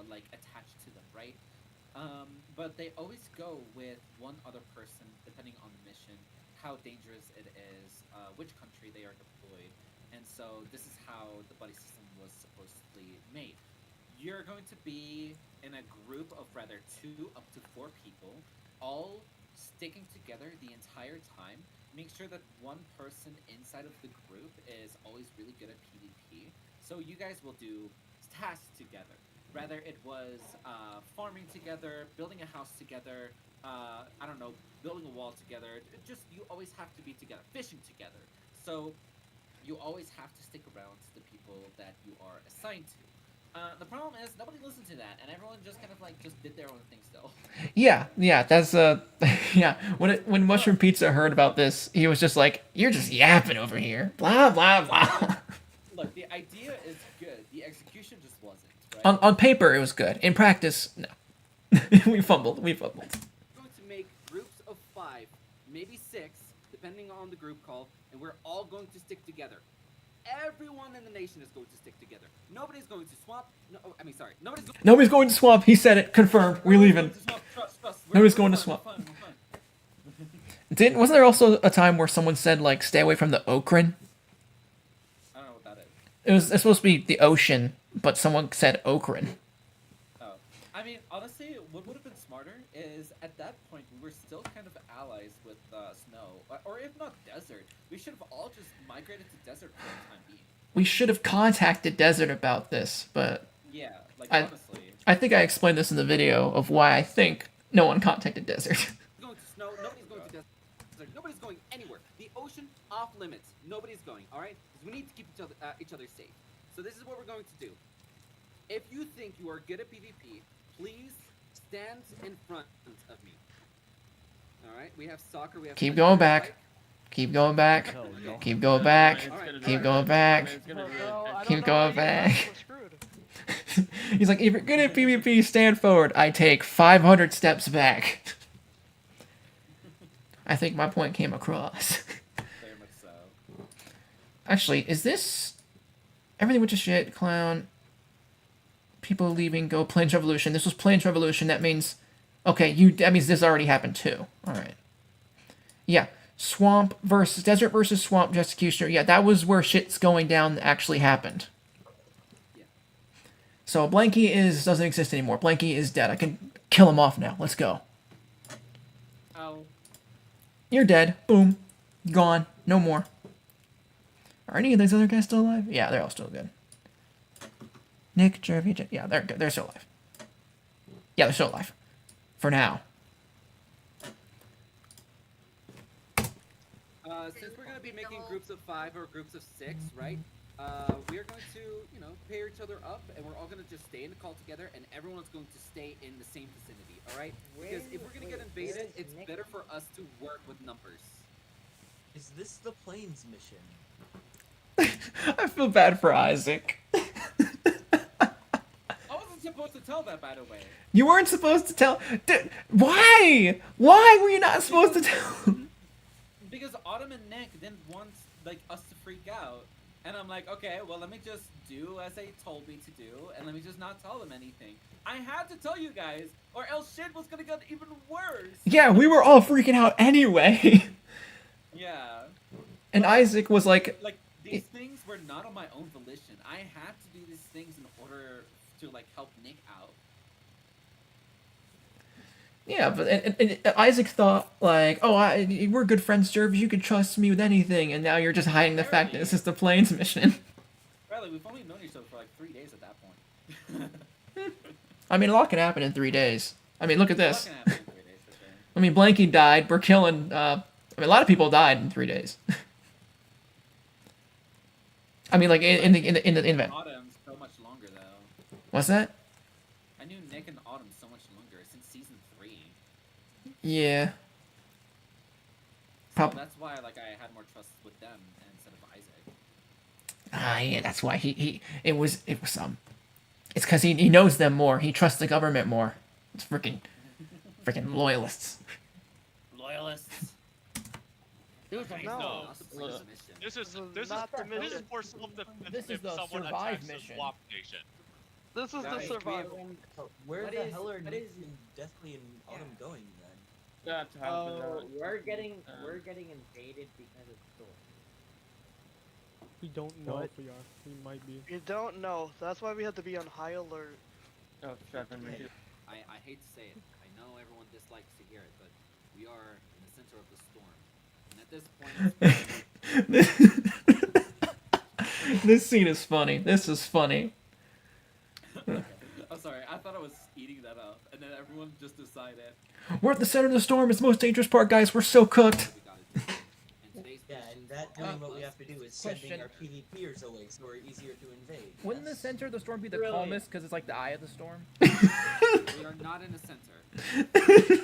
like attached to them, right? But they always go with one other person depending on the mission, how dangerous it is, which country they are deployed, and so this is how the buddy system was supposedly made. You're going to be in a group of rather 2 up to 4 people, all sticking together the entire time. Make sure that one person inside of the group is always really good at PvP. So you guys will do tasks together. Rather it was farming together, building a house together, I don't know, building a wall together. Just you always have to be together, fishing together. So you always have to stick around to the people that you are assigned to. The problem is nobody listened to that, and everyone just kind of like just did their own thing still. Yeah, that's yeah. When Mushroom Pizza heard about this, he was just like, "You're just yapping over here, blah blah blah." Look, the idea is good. The execution just wasn't. Right? On paper, it was good. In practice, no. we fumbled. We fumbled. We're going to make groups of 5, maybe 6, depending on the group call, and we're all going to stick together. Everyone in the nation is going to stick together. Nobody's going to swap. No, I mean, sorry. Nobody's going to swap. He said it. Confirmed. We're leaving. Trust. Nobody's going to swap. We're fine. Wasn't there also a time where someone said like, "Stay away from the Okran"? I don't know what that is. It's supposed to be the ocean, but someone said Okran. Oh. I mean, honestly, what would have been smarter is at that point we were still kind of allies with snow, or if not desert. We should have all just migrated to desert for the time being. We should have contacted Desert about this, but Yeah, like honestly. I think I explained this in the video of why I think no one contacted Desert. Going to snow, nobody's going to desert, nobody's going anywhere. The ocean off limits. Nobody's going, alright? Because we need to keep each other safe. So this is what we're going to do. If you think you are good at PvP, please stand in front of me. Alright, we have soccer, we have Keep going back. Keep going back. Keep going back. Keep going back. Keep going back. He's like, if you're good at PvP, stand forward. I take 500 steps back. I think my point came across. Very much so. Actually, is this everything went to shit? Clown. People leaving. Go Plains Revolution. This was Plains Revolution. That means, okay, that means this already happened too. All right. Yeah. Desert versus swamp executioner. Yeah, that was where shit's going down that actually happened. Yeah. So Blanky doesn't exist anymore. Blanky is dead. I can kill him off now. Let's go. Oh. You're dead. Boom. Gone. No more. Are any of these other guys still alive? Yeah, they're all still good. Nick, Jervy, yeah, they're good. They're still alive. Yeah, they're still alive. For now. Since we're going to be making groups of 5 or groups of 6, right? We are going to, pair each other up, and we're all going to just stay in the call together, and everyone's going to stay in the same vicinity, all right? Because if we're going to get invaded, it's better for us to work with numbers. Is this the plains mission? I feel bad for Isaac. I wasn't supposed to tell that, by the way. You weren't supposed to tell. Why? Why were you not supposed to tell? Because Autumn and Nick didn't want us to freak out, and I'm like, okay, well, let me just do as they told me to do, and let me just not tell them anything. I had to tell you guys, or else shit was gonna get even worse. Yeah, we were all freaking out anyway. Yeah. And Isaac was like, these things were not on my own volition. I had to do these things in order to help Nick out. yeah, but and Isaac thought we're good friends, Jervy. You can trust me with anything, and now you're just hiding the fact that this is the Plains mission. Riley, we've only known each other for 3 days at that point. I mean, a lot can happen in 3 days. I mean, look at this. A lot can happen in 3 days, for sure. I mean, Blanky died. We're killing. A lot of people died in 3 days. I mean, like in the event. Autumn so much longer though. What's that? I knew Nick and Autumn so much longer since season 3. Yeah. So Prob- that's why like I had more trust with them instead of Isaac. Yeah, that's why it was it's because he knows them more. He trusts the government more. It's freaking loyalists. Loyalists. Dude, No. This is not the this is mission. for self-defense This is if the someone survive attacks the mission. swamp nation. This is the Guys, survival. Where What the is- hell are what Nick is- and Deathly and Autumn going then? That's happened. we're getting invaded because of Thor. We don't know if we are. We might be. You don't know. That's why we have to be on high alert. Oh, Trevor, we do. I hate to say it. I know everyone dislikes to hear it, but we are in the center of the storm. And at this point, This scene is funny. This is funny. I'm sorry. I thought I was eating that up, and then everyone just decided We're at the center of the storm. It's the most dangerous part, guys. We're so cooked. we gotta do it. And today's Yeah, mission and that for doing all what of we us have to do is Question. sending our PvPers away so we're easier to invade. Wouldn't the Yes. center of the storm be the Brilliant. calmest because it's like the eye of the storm? We are not in the center.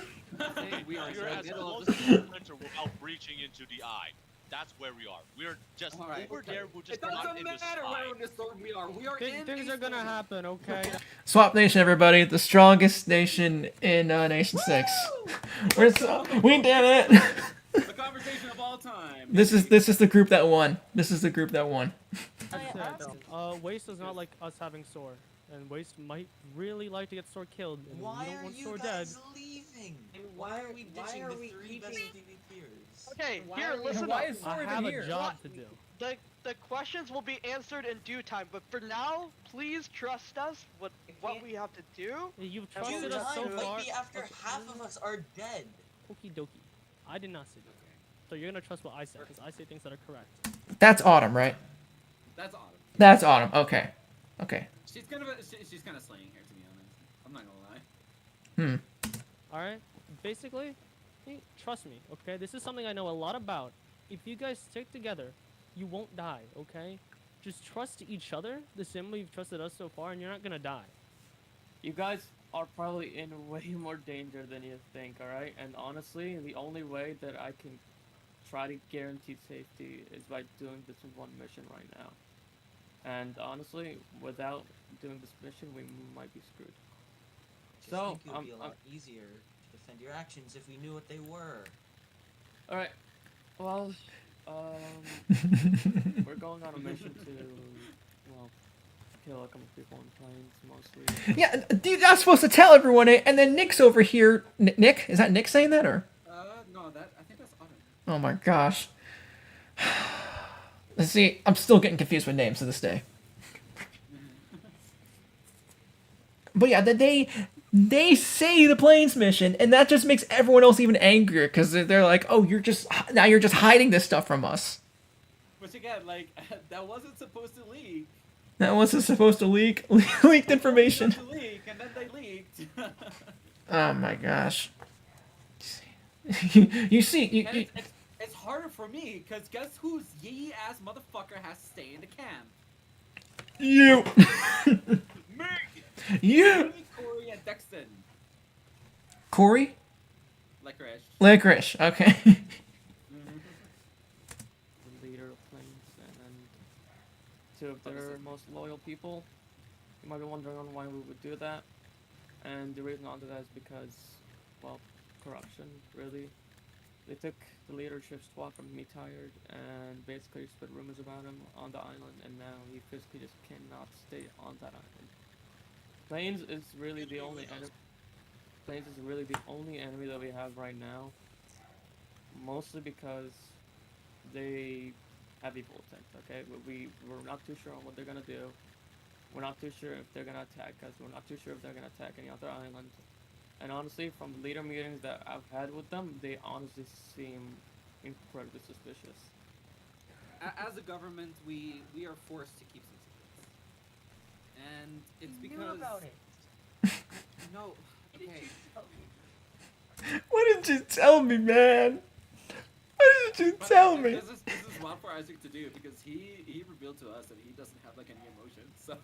We are We're in as the middle of close the to the center without breaching into the eye. That's where we are. We're just Alright, over there. We're just It not doesn't in the matter sky. where in the storm we are. We are in Things a are gonna storm. happen, okay? Swap Nation, everybody. The strongest nation in Nation 6. We did it. The conversation of all time. This is the group that won. This is the group that won. That's it. Waste does not like us having Sor, and Waste might really like to get Sor killed, and we Why don't are want you Sor dead. guys leaving? And why are we why ditching are the we three best keeping- PvPers? Okay, Why here, are we- listen Why up. is I Sor have even a here? job to do. The questions will be answered in due time, but for now, please trust us with what we have to do. You've And trusted we'll us so just- far. Might be after half of us are dead. Okie dokie. I did not say that. So you're gonna trust what I say, because I say things that are correct. That's Autumn, right? That's Autumn. That's Autumn. Okay. Okay. She's kind of slaying here, to be honest. I'm not gonna lie. Alright? Basically, trust me, okay? This is something I know a lot about. If you guys stick together, you won't die, okay? Just trust each other the same way you've trusted us so far, and you're not gonna die. You guys are probably in way more danger than you think, alright? And honestly, the only way that I can try to guarantee safety is by doing this in one mission right now. And honestly, without doing this mission, we might be screwed. Just So, think it would be a lot easier to defend your actions if we knew what they were. Alright, well, we're going on a mission to, well, kill a couple people in planes, mostly. Yeah, you're not supposed to tell everyone it, and then Nick's over here. Nick? Is that Nick saying that, or? No, I think that's Autumn. Oh my gosh. Let's see, I'm still getting confused with names to this day. But yeah, they say the planes mission, and that just makes everyone else even angrier because they're like, "Oh, you're just hiding this stuff from us." Which again, like, that wasn't supposed to leak. That wasn't supposed to leak leaked information. Supposed to leak, and then they leaked. Oh my gosh. You see, And it's harder for me, because guess whose yee ass motherfucker has to stay in the camp? you, Me! you, Me, Corey, and Dexton. Corey, Licorice. Okay. The leader of planes, and then two of their most loyal people. You might be wondering on why we would do that. And the reason onto that is because, well, corruption, really. They took the leadership spot from me tired and basically spread rumors about him on the island, and now he physically just cannot stay on that island. Planes is really the only enemy. Planes is really the only enemy that we have right now. Mostly because they have evil intent, okay? We're not too sure on what they're gonna do. We're not too sure if they're gonna attack us. We're not too sure if they're gonna attack any other island. And honestly, from the leader meetings that I've had with them, they honestly seem incredibly suspicious. As a government, we are forced to keep some secrets. And it's You because... knew about it. No, okay. What did you tell me, man? What did you But tell me? This is wild for Isaac to do because he revealed to us that he doesn't have like any emotions. So.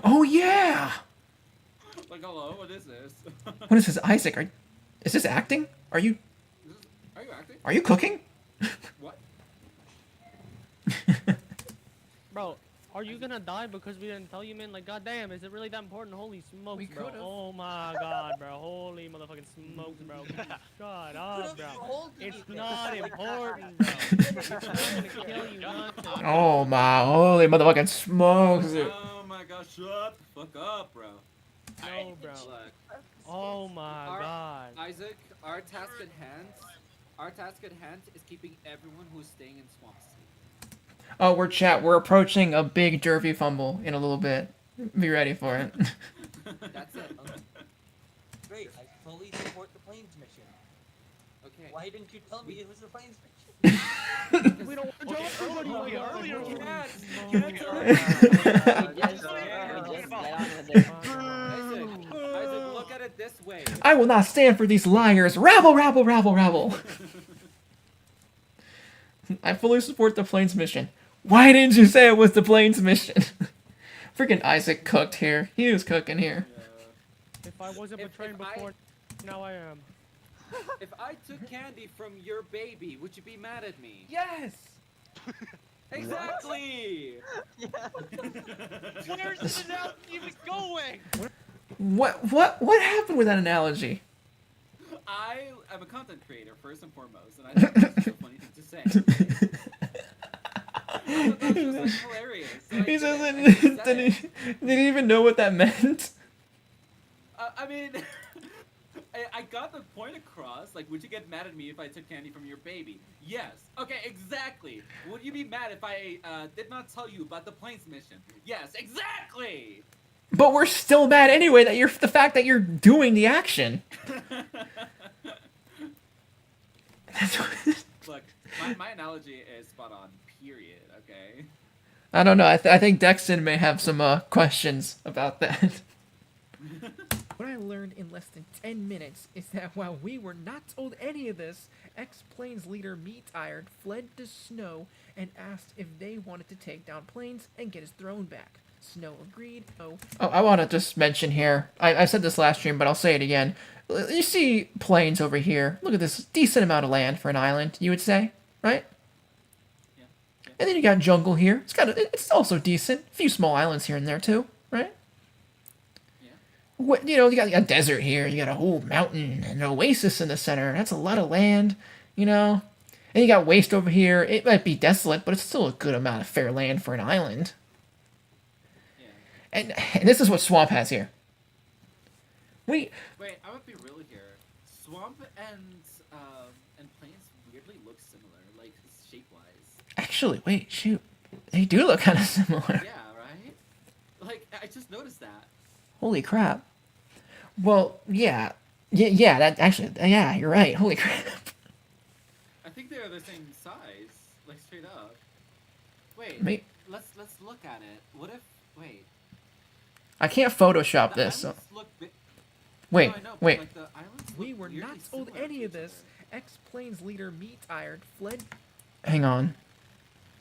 Oh yeah. Like, hello, what is this? What is this, Isaac? Is this acting? Are you Are you acting? Are you cooking? What? Bro, are you gonna die because we didn't tell you, man? Like, goddamn, is it really that important? Holy smokes, We bro. could've. Oh my god, bro. Holy motherfucking smokes, bro. Shut up, bro. It's not important, bro. It's not gonna kill you, nothing. Oh my holy motherfucking smokes. Oh my gosh, shut the fuck up, bro. No, bro. Look, Oh my god. Isaac, our task at hand is keeping everyone who's staying in swamps safe. Oh, we're approaching a big Jervy fumble in a little bit. Be ready for it. That's it. Great, I fully support the planes mission. Okay. Why didn't you tell me it was a planes mission? We don't want to tell everybody earlier. Isaac, look at it this way. I will not stand for these liars. Rabble, rabble, rabble, rabble. I fully support the planes mission. Why didn't you say it was the planes mission? Freaking Isaac cooked here. He was cooking here. If I wasn't betrayed before, now I am. If I took candy from your baby, would you be mad at me? Yes. Exactly. Where's this now even going? What happened with that analogy? I am a content creator first and foremost, and I think that's a funny thing to say. I thought that was like hilarious. So He doesn't. Did he even know what that meant? I mean, I got the point across. Like, would you get mad at me if I took candy from your baby? Yes. Okay, exactly. Would you be mad if I did not tell you about the planes mission? Yes, exactly. But we're still mad anyway that the fact that you're doing the action. Look, my analogy is spot on. Period. Okay. I don't know. I think Dexton may have some questions about that. What I learned in less than 10 minutes is that while we were not told any of this, X-Planes leader Meat-Iron fled to Snow and asked if they wanted to take down Planes and get his throne back. Snow agreed. Oh, I want to just mention here. I said this last stream, but I'll say it again. You see plains over here. Look at this decent amount of land for an island, you would say, right? Yeah. And then you got jungle here. It's also decent. A few small islands here and there too, right? What, you got a desert here. You got a whole mountain and an oasis in the center. That's a lot of land, And you got waste over here. It might be desolate, but it's still a good amount of fair land for an island. And this is what Swamp has here. Wait, I would be real here. Swamp and plains weirdly look similar, like shape-wise. Actually, wait, shoot. They do look kind of similar. Yeah, right? Like, I just noticed that. Holy crap. Well, yeah. Yeah, that actually, yeah, you're right. Holy crap. I think they're the same size, like straight up. Wait, let's look at it. What if, wait. I can't Photoshop The this. islands look Wait, no, I know, but, wait. like, the islands we look were weirdly not told similar any to of each this. X-Planes leader Meat-Iron fled. Hang on.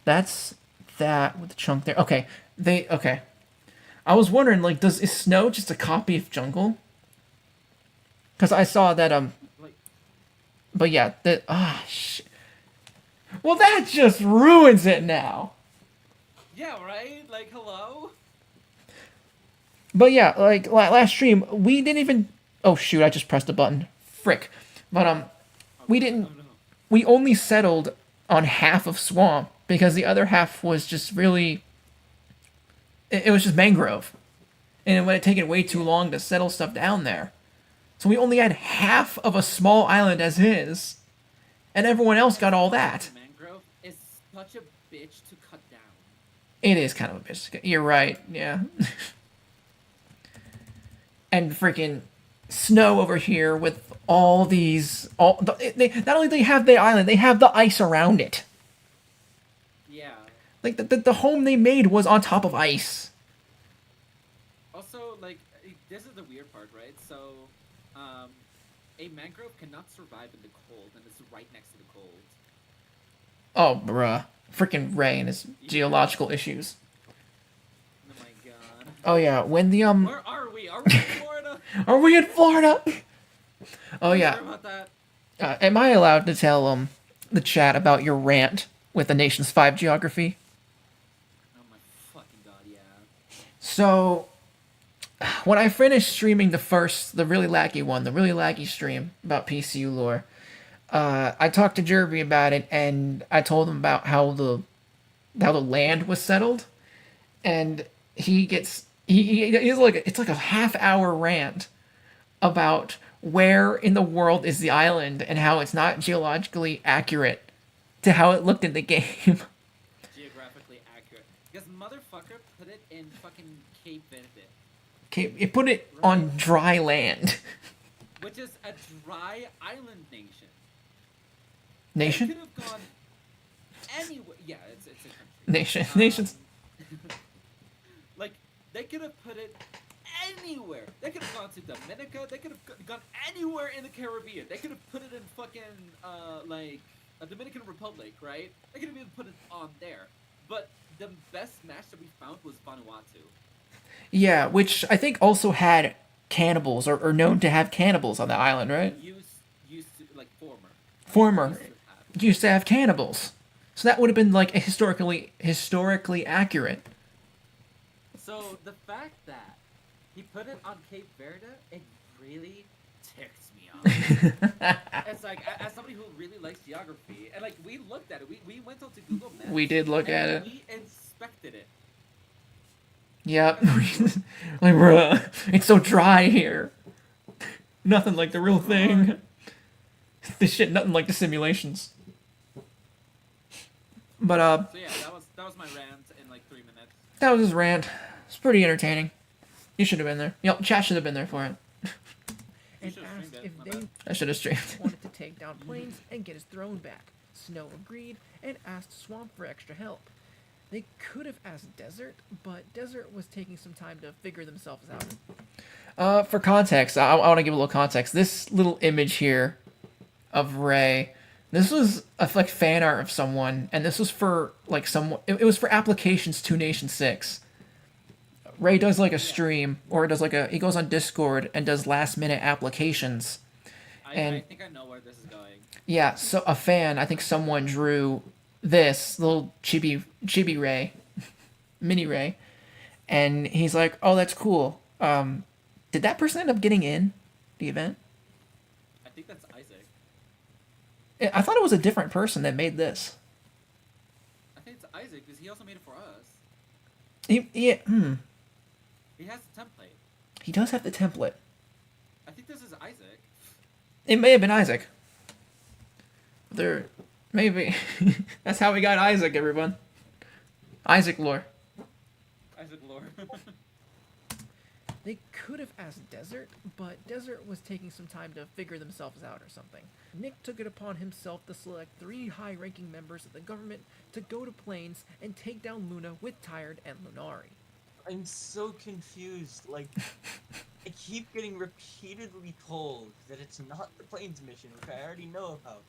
That's that with the chunk there. Okay. Okay. I was wondering, like, is Snow just a copy of Jungle? Because I saw that, but yeah, shit. Well, that just ruins it now. Yeah, right? Like, hello? But yeah, like, last stream, we didn't even... Oh, shoot, I just pressed a button. Frick. But, we didn't... We only settled on half of Swamp, because the other half was just really... It was just mangrove. And it would have taken way too long to settle stuff down there. So we only had half of a small island as is. And everyone else got all that. Mangrove is such a bitch to cut down. It is kind of a bitch. You're right, yeah. And freaking Snow over here with all these... Not only do they have the island, they have the ice around it. Yeah. Like, the home they made was on top of ice. Also, like, this is the weird part, right? So, a mangrove cannot survive in the cold, and it's right next to the cold. Oh, bruh. Freaking Ray and his geological issues. Oh my god. Oh yeah, when the Where are we? Are we in Florida? Are we in Florida? Oh Are you yeah. sure about that? Am I allowed to tell the chat about your rant with the nation's 5 geography? Oh my fucking god, yeah. So when I finished streaming the really laggy stream about PCU lore, I talked to Jervy about it, and I told him about how the land was settled, and he's like it's like a half-hour rant about where in the world is the island and how it's not geologically accurate to how it looked in the game. Geographically accurate. Because motherfucker put it in fucking Cape Verde. It put it on dry land. Which is a dry island nation. Nation? It could have gone anywhere. Yeah, it's a country. Nation. Nations. Like, they could have put it anywhere. They could have gone to Dominica. They could have gone anywhere in the Caribbean. They could have put it in fucking, like, a Dominican Republic, right? They could have even put it on there. But the best match that we found was Vanuatu. Yeah, which I think also had cannibals, or known to have cannibals on the island, right? Used to, like, Former. Used to have cannibals. So that would have been, like, historically accurate. So the fact that he put it on Cape Verde, it really ticks me off. It's like, as somebody who really likes geography, and like we looked at it, we went onto Google Maps. We did look at it. We inspected it. Yep. Like, bruh, it's so dry here. Nothing like the real thing. This shit, nothing like the simulations. But So yeah, that was my rant in like 3 minutes. that was his rant. It's pretty entertaining. You should have been there. Yep, chat should have been there for it. And asked if they I should have streamed. wanted to take down Plains and get his throne back. Snow agreed and asked Swamp for extra help. They could have asked Desert, but Desert was taking some time to figure themselves out. For context, I want to give a little context. This little image here of Ray, this was a like fan art of someone, and this was for like someone. It was for applications 2 Nation 6. Ray does like a stream, or does like he goes on Discord and does last minute applications. I think I know where this is going. Yeah, so a fan, I think someone drew this little chibi Ray, mini Ray, and he's like, "Oh, that's cool." Did that person end up getting in the event? I think that's Isaac. I thought it was a different person that made this. I think it's Isaac because he also made it for us. He has the template. He does have the template. I think this is Isaac. It may have been Isaac. Maybe. That's how we got Isaac, everyone. Isaac lore. Isaac lore. They could have asked Desert, but Desert was taking some time to figure themselves out or something. Nick took it upon himself to select 3 high-ranking members of the government to go to Plains and take down Luna with Tired and Lunari. I'm so confused. Like, I keep getting repeatedly told that it's not the Plains mission, which I already know about.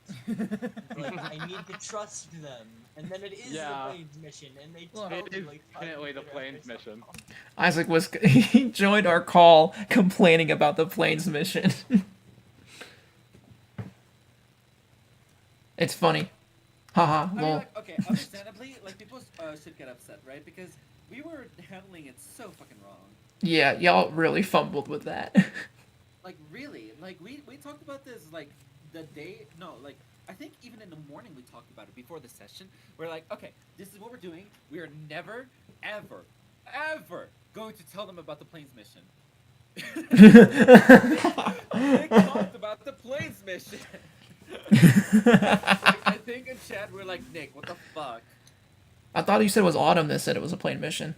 Like, I need to trust them, and then it is the Plains mission, and they tell me like definitely the Plains mission. Isaac he joined our call complaining about the Plains mission. It's funny. Haha. I mean, Lol. like, okay, understandably, like people should get upset, right? Because we were handling it so fucking wrong. Yeah, y'all really fumbled with that. Like really, like we talked about this like the day. No, like I think even in the morning we talked about it before the session. We're like, okay, this is what we're doing. We are never, ever, ever going to tell them about the Plains mission. Nick talked about the Plains mission. I think in chat we're like, Nick, what the fuck? I thought you said it was Autumn that said it was a plain mission.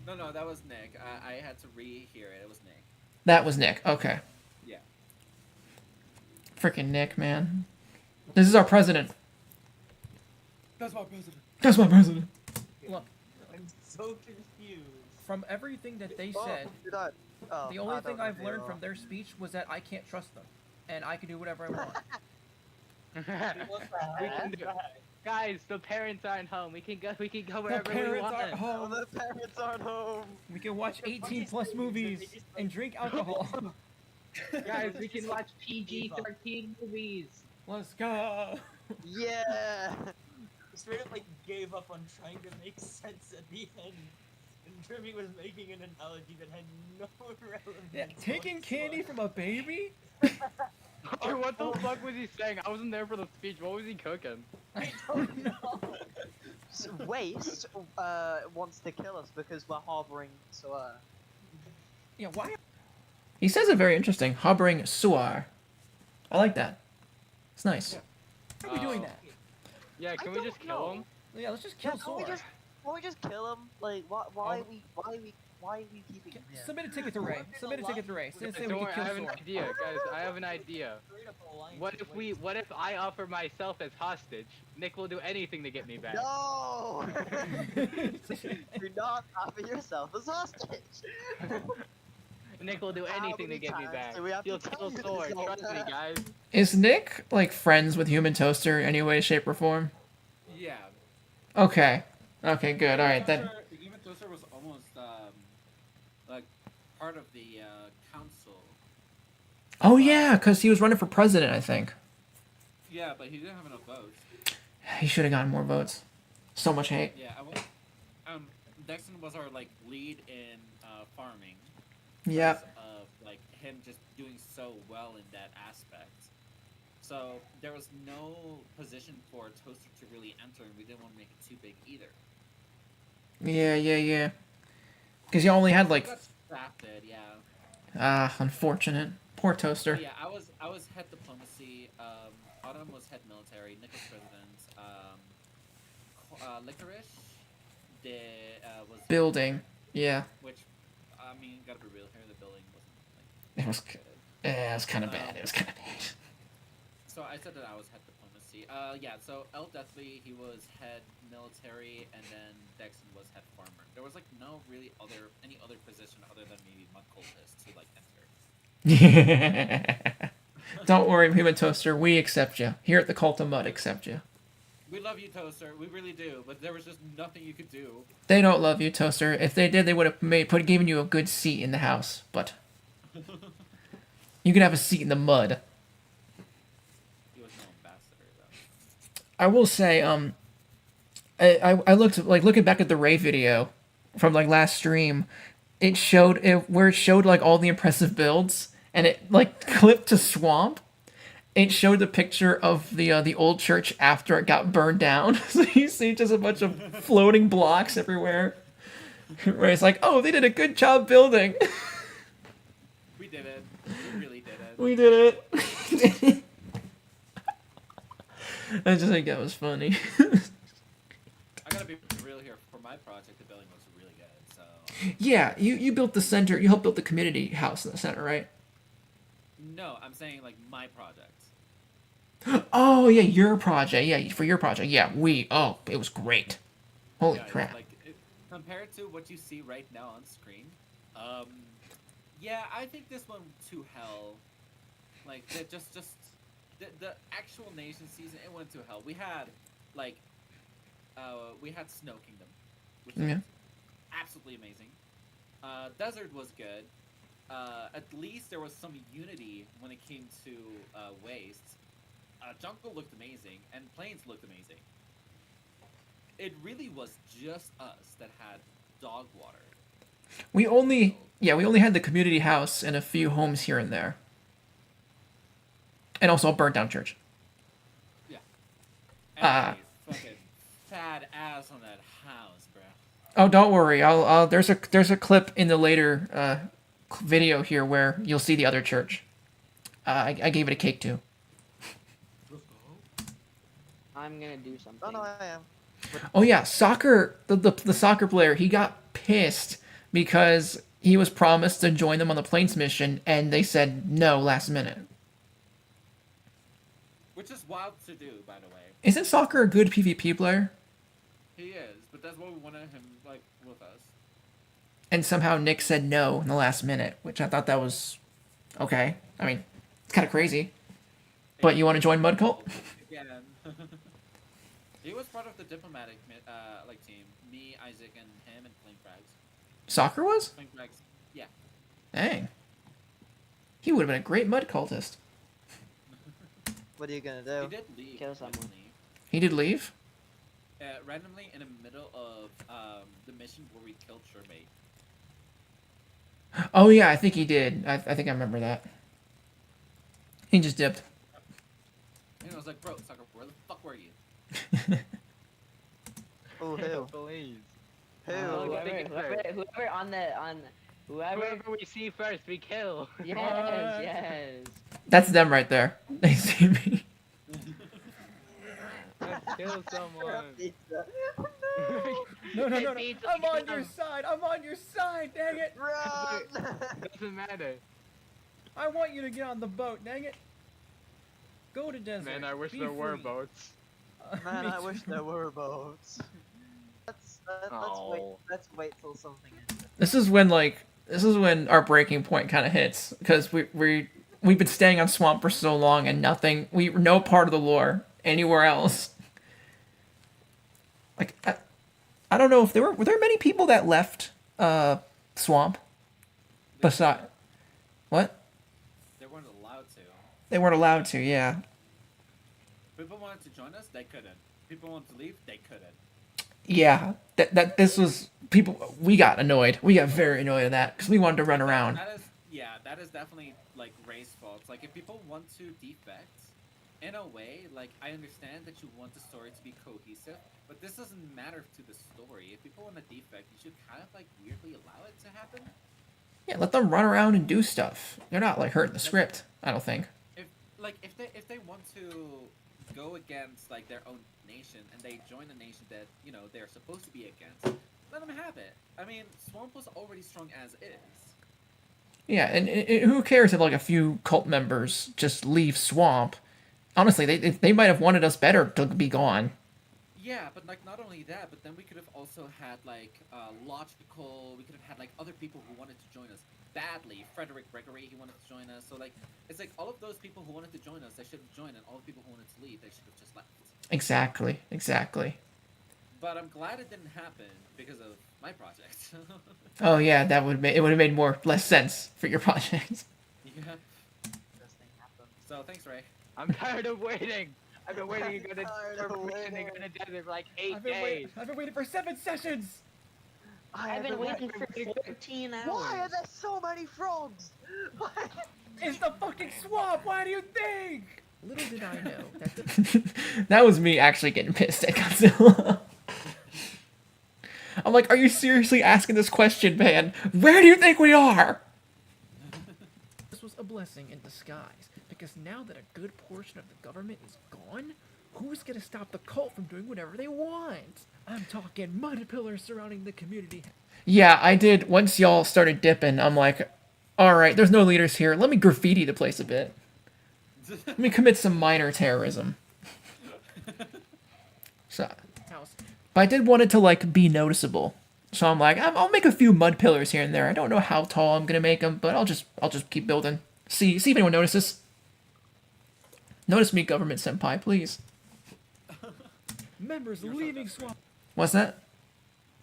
No, that was Nick. I had to rehear it. It was Nick. That was Nick. Okay. Yeah. Freaking Nick, man. This is our president. That's my president. That's my president. Look, I'm so confused. from everything that they said, the only thing I've learned from their speech was that I can't trust them, and I can do whatever I want. What We can the do- heck? Guys, the parents aren't home. We can go. We can go wherever we parents want. aren't home. Oh, the parents aren't home. We can watch The 18 funniest plus thing is that they movies just, and drink alcohol. Guys, we Just can like watch PG-13 movies. Let's go. Yeah. straight up like gave up on trying to make sense at the end. And Jervy was making an analogy that had no relevance. Yeah, taking candy from a baby? Dude, what the fuck was he saying? I wasn't there for the speech. What was he cooking? I don't know. Waste wants to kill us because we're harboring so Yeah, why? He says it very interesting. Harboring Suar. I like that. It's nice. Why are we doing that? Yeah, can we just kill him? Yeah, let's just kill Suar. Can we just kill him? Like, why are we keeping him here? Submit a ticket to Ray. Submit a ticket to Ray. Say we Don't can worry, kill I have an Suar. idea, guys. I have an idea. What if I offer myself as hostage? Nick will do anything to get me back. No! Do not offer yourself as hostage. Nick will do How anything to many get me times back. do we have to He'll tell kill you this Sword. all Trust me, time? guys. Is Nick, like, friends with Human Toaster in any way, shape, or form? Yeah. Okay. Okay, good. Alright, then. The Human Toaster was almost like part of the council. Oh, yeah, because he was running for president, I think. Yeah, but he didn't have enough votes. He should have gotten more votes. So much hate. Yeah, Dexton was our like lead in farming. Yeah. Because of like him just doing so well in that aspect. So there was no position for Toaster to really enter, and we didn't want to make it too big either. Yeah. Because you only had, like... Got drafted, yeah. Unfortunate. Poor Toaster. Yeah, I was head diplomacy. Autumn was head military. Nick was president. Licorice was Building. Yeah. Which, I mean, gotta be real here. The building wasn't like. It was kind of bad. It was kind of bad. So I said that I was head diplomacy. Yeah. So L Deathly, he was head military, and then Dexton was head farmer. There was like no really any other position other than maybe mud cultist to like enter. Don't worry, Human Toaster. We accept you. Here at the Cult of Mud, accept you. We love you, Toaster. We really do. But there was just nothing you could do. They don't love you, Toaster. If they did, they would have given you a good seat in the house. But you could have a seat in the mud. He was no ambassador, though. I will say, I looked, like, looking back at the Ray video from, like, last stream, where it showed, like, all the impressive builds, and it, like, clipped to swamp. It showed the picture of the old church after it got burned down. So you see just a bunch of floating blocks everywhere. Where it's like, oh, they did a good job building. We did it. We really did it. We did it. I just think that was funny. I gotta be real here. For my project, the building was really good. So. Yeah, you built the center. You helped build the community house in the center, right? No, I'm saying like my project. Oh yeah, your project. Yeah, for your project. Yeah, it was great. Holy crap. Like compared to what you see right now on screen, yeah, I think this went to hell. Like the actual nation season, it went to hell. We had like we had Snow Kingdom, which was absolutely amazing. Desert was good. At least there was some unity when it came to Waste. Jungle looked amazing, and Plains looked amazing. It really was just us that had dog water. We only had the community house and a few homes here and there. And also a burnt down church. Yeah. Anyways, fucking fat ass on that house, bro. Oh, don't worry. There's a clip in the later video here where you'll see the other church. I gave it a cake too. I'm gonna do something. Oh no, I am. Oh yeah, the soccer player, he got pissed because he was promised to join them on the Plains mission, and they said no last minute. Which is wild to do, by the way. Isn't Soccer a good PvP player? He is, but that's why we wanted him like with us. And somehow Nick said no in the last minute, which I thought that was okay. I mean, it's kind of crazy. But you want to join Mud Cult? again. He was part of the diplomatic like team. Me, Isaac, and him, and Flame Frags. Soccer was? Flame Frags. Yeah. Dang. He would have been a great mud cultist. What are you gonna do? He did leave. Kill someone. randomly. He did leave? Randomly in the middle of the mission where we killed Jervy. Oh yeah, I think he did. I think I remember that. He just dipped. And I was like, bro, Soccer, where the fuck were you? Oh, who? Please. Who? Whoever on Whoever we see first, we kill. yes. That's them right there. They see me. Let's kill someone. No. I'm on your side. I'm on your side. Dang it. Run! Doesn't matter. I want you to get on the boat. Dang it. Go to desert. Man, I wish Be there were free. boats. Man, Me I wish too. there were boats. Let's wait till something is. This is when our breaking point kind of hits, because we've been staying on Swamp for so long and no part of the lore anywhere else. Like I don't know if were there many people that left Swamp. Besides, what? They weren't allowed to. They weren't allowed to. Yeah. People wanted to join us, they couldn't. People wanted to leave, they couldn't. Yeah. That this was people. We got annoyed. We got very annoyed at that because we wanted to run around. That is definitely like Ray's fault. Like if people want to defect, in a way, like I understand that you want the story to be cohesive, but this doesn't matter to the story. If people want to defect, you should kind of like weirdly allow it to happen. Yeah, let them run around and do stuff. They're not like hurting the script. I don't think. If they want to go against like their own nation and they join a nation that they're supposed to be against, let them have it. I mean, Swamp was already strong as is. Yeah, and who cares if like a few cult members just leave Swamp? Honestly, they might have wanted us better to be gone. Yeah, but like not only that, but then we could have also had like logical. We could have had like other people who wanted to join us badly. Frederick Gregory, he wanted to join us. So like it's like all of those people who wanted to join us, they should have joined, and all the people who wanted to leave, they should have just left. Exactly. But I'm glad it didn't happen because of my project. Oh yeah, it would have made less sense for your project. Yeah. So thanks, Ray. I'm tired of waiting. I've been waiting to go to desert for like 8 days. I've been waiting for 7 sessions. I've been waiting for 14 hours. Why are there so many frogs? It's the fucking swamp. Why do you think? Little did I know that That was me actually getting pissed at Godzilla. I'm like, are you seriously asking this question, man? Where do you think we are? this was a blessing in disguise, because now that a good portion of the government is gone, who's gonna stop the cult from doing whatever they want? I'm talking mud pillars surrounding the community. Yeah, I did. Once y'all started dipping, I'm like, alright, there's no leaders here. Let me graffiti the place a bit. Let me commit some minor terrorism. So, but I did want it to like be noticeable. So I'm like, I'll make a few mud pillars here and there. I don't know how tall I'm gonna make them, but I'll just keep building. See if anyone notices. Notice me, government senpai, please. Members leaving swamp. What's that?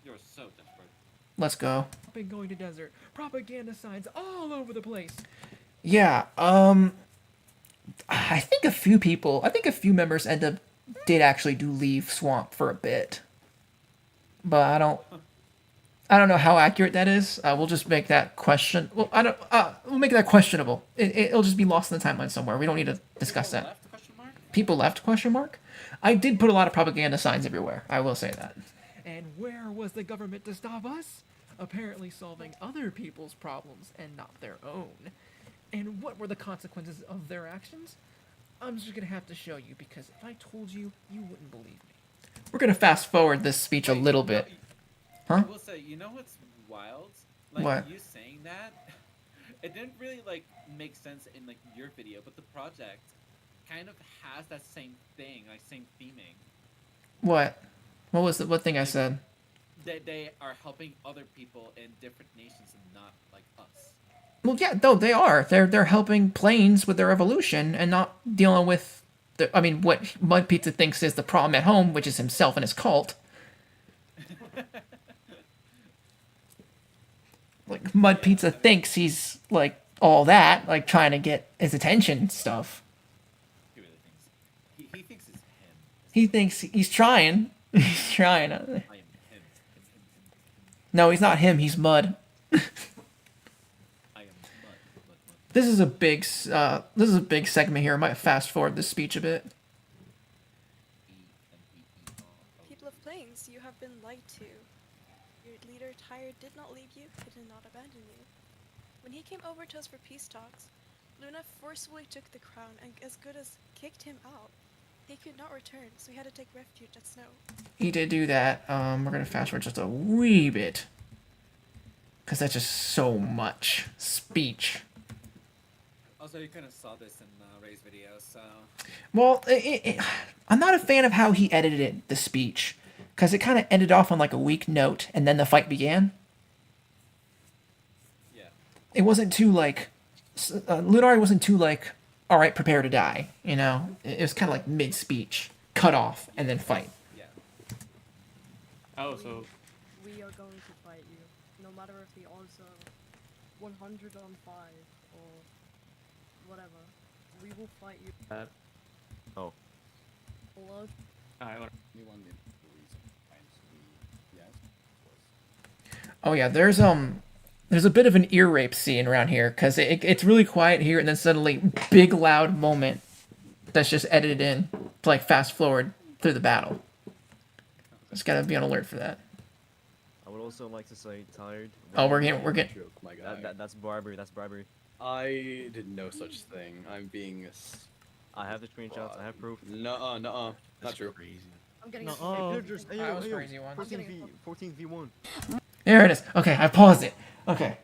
You're so desperate. Let's go. Been going to desert. Propaganda signs all over the place. Yeah, I think a few members did actually leave Swamp for a bit. But I don't know how accurate that is. We'll just make that we'll make that questionable. It'll just be lost in the timeline somewhere. We don't need to discuss that. People left, question mark? I did put a lot of propaganda signs everywhere. I will say that. And where was the government to stop us? Apparently solving other people's problems and not their own. And what were the consequences of their actions? I'm just gonna have to show you, because if I told you, you wouldn't believe me. We're gonna fast forward this speech a little bit. I Huh? will say, you know what's wild? Like What? you saying that, it didn't really like make sense in like your video, but the project kind of has that same thing, like same theming. What? What thing I said? They are helping other people in different nations and not like us. Well, yeah, though they are. They're helping planes with their evolution and not dealing with I mean, what Mud Pizza thinks is the problem at home, which is himself and his cult. Like, Mud Pizza thinks he's, like, all that, like, trying to get his attention and stuff. He really thinks. He thinks it's him. He thinks he's trying. He's trying. I am him. No, he's not him, he's Mud. I am mud. This is a big segment here. I might fast forward this speech a bit. People of Plains, you have been lied to. Your leader, Tyre, did not leave you, he did not abandon you. When he came over to us for peace talks, Luna forcefully took the crown and as good as kicked him out. He could not return, so he had to take refuge at Snow. He did do that. We're gonna fast forward just a wee bit. Because that's just so much speech. Also, you kind of saw this in Ray's video, so... Well, I'm not a fan of how he edited it, the speech. Because it kind of ended off on like a weak note, and then the fight began. Yeah. It wasn't too like... Lunari wasn't too like, alright, prepare to die, you know? It was kind of like mid-speech. Cut off, and then fight. Yeah. Oh, so We are going to fight you, no matter if the odds are 100 on 5 or whatever. We will fight you. oh. Hello? Alright, what? Oh yeah, there's a bit of an ear rape scene around here, because it's really quiet here, and then suddenly, big loud moment that's just edited in to like fast forward through the battle. Just gotta be on alert for that. I would also like to say tired. Oh, we're getting. Joke, my guy. That's bribery. That's bribery. I did no such thing. I'm being. I have the screenshots. I have proof. Nuh-uh, nuh-uh. Not true. Crazy. I'm getting No, a I was crazy once. 14 v1. There it is. Okay, I paused it. Okay.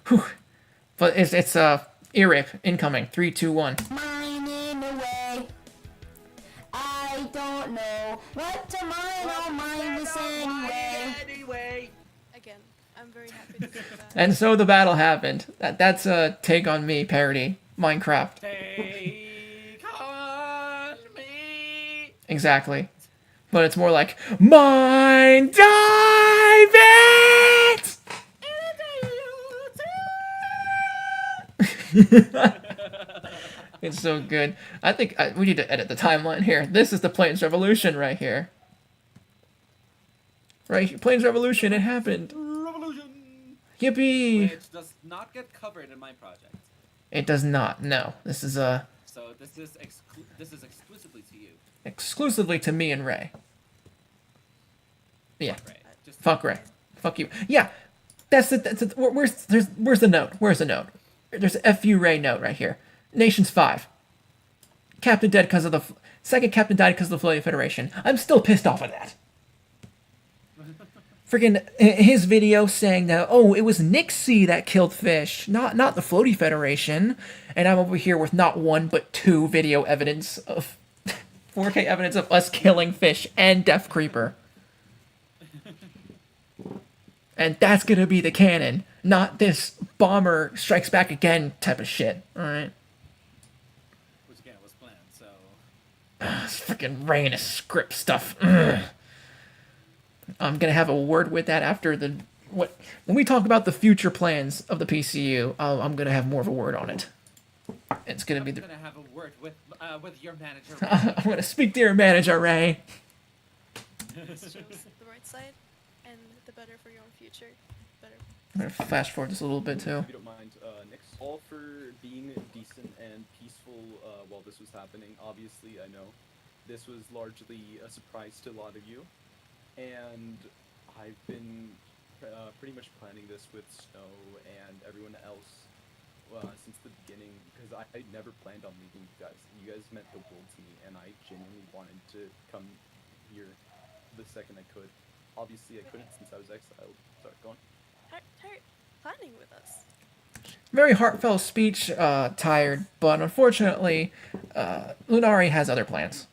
Whew. But it's ear rape incoming. 3, 2, 1. Mine in a way. I don't know what to mine. I'll mine this anyway. Again, I'm very happy to see that. And so the battle happened. That's a Take on Me parody. Minecraft. Take on me. Exactly. But it's more like, Mine Dive It! It's so good. I think we need to edit the timeline here. This is the Plains Revolution right here. Right, Plains Revolution, it happened. Revolution. Yippee! Which does not get covered in my project. It does not, no. This is So this is exclusively to you. exclusively to me and Ray. Yeah. Fuck Ray. Fuck Ray. Fuck you. Yeah. That's where's the note? Where's the note? There's a F you Ray note right here. Nations 5. Captain dead because of the second captain died because of the Floating Federation. I'm still pissed off at that. Freaking his video saying that, oh, it was Nixie that killed Fish, not the Floaty Federation, and I'm over here with not one but 2 video evidence of 4K evidence of us killing Fish and Death Creeper. And that's gonna be the canon, not this Bomber Strikes Back Again type of shit. Alright? Which again was planned, so... It's freaking Ray script stuff. Ugh. I'm gonna have a word with that after when we talk about the future plans of the PCU. I'm gonna have more of a word on it. It's gonna be I'm gonna have a word with your manager. I'm gonna speak to your manager, Ray. This shows the right side, and the better for your own future. Better. I'm gonna fast forward this a little bit too. If you don't mind, Nick's all for being decent and peaceful while this was happening. Obviously, I know this was largely a surprise to a lot of you, and I've been pretty much planning this with Snow and everyone else since the beginning, because I never planned on leaving you guys. You guys meant the world to me, and I genuinely wanted to come here the second I could. Obviously, I couldn't since I was exiled. Sorry, go on. Planning with us. Very heartfelt speech, tired, but unfortunately, Lunari has other plans.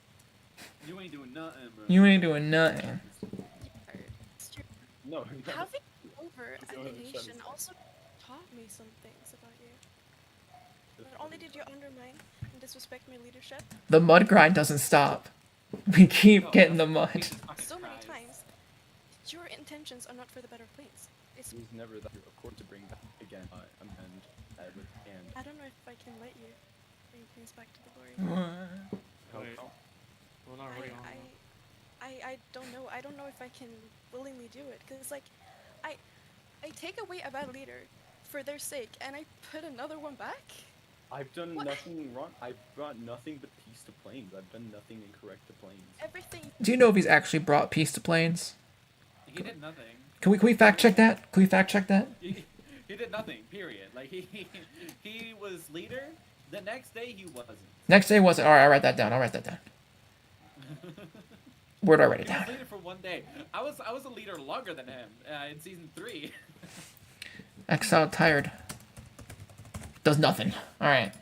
You ain't doing nothing, bro. You ain't doing nothing. No. Having you over at the nation also taught me some things about you. Not only did you undermine and disrespect my leadership The mud grind doesn't stop. We keep getting the mud. so many times, your intentions are not for the better planes. It's It was never that, of course, to bring back again, amend, edit, and... I don't know if I can let you bring things back to the glory. Wait. Well, not really on. I don't know. I don't know if I can willingly do it, because like, I take away a bad leader for their sake, and I put another one back. I've done nothing wrong. I've brought nothing but peace to planes. I've done nothing incorrect to planes. Everything. Do you know if he's actually brought peace to planes? He did nothing. Can we fact check that? Can we fact check that? He did nothing. Period. Like he was leader. The next day he wasn't. Next day wasn't. All right, I'll write that down. Where do I write it He was down? leader for one day. I was a leader longer than him in season 3. Exiled tired. Does nothing. All right.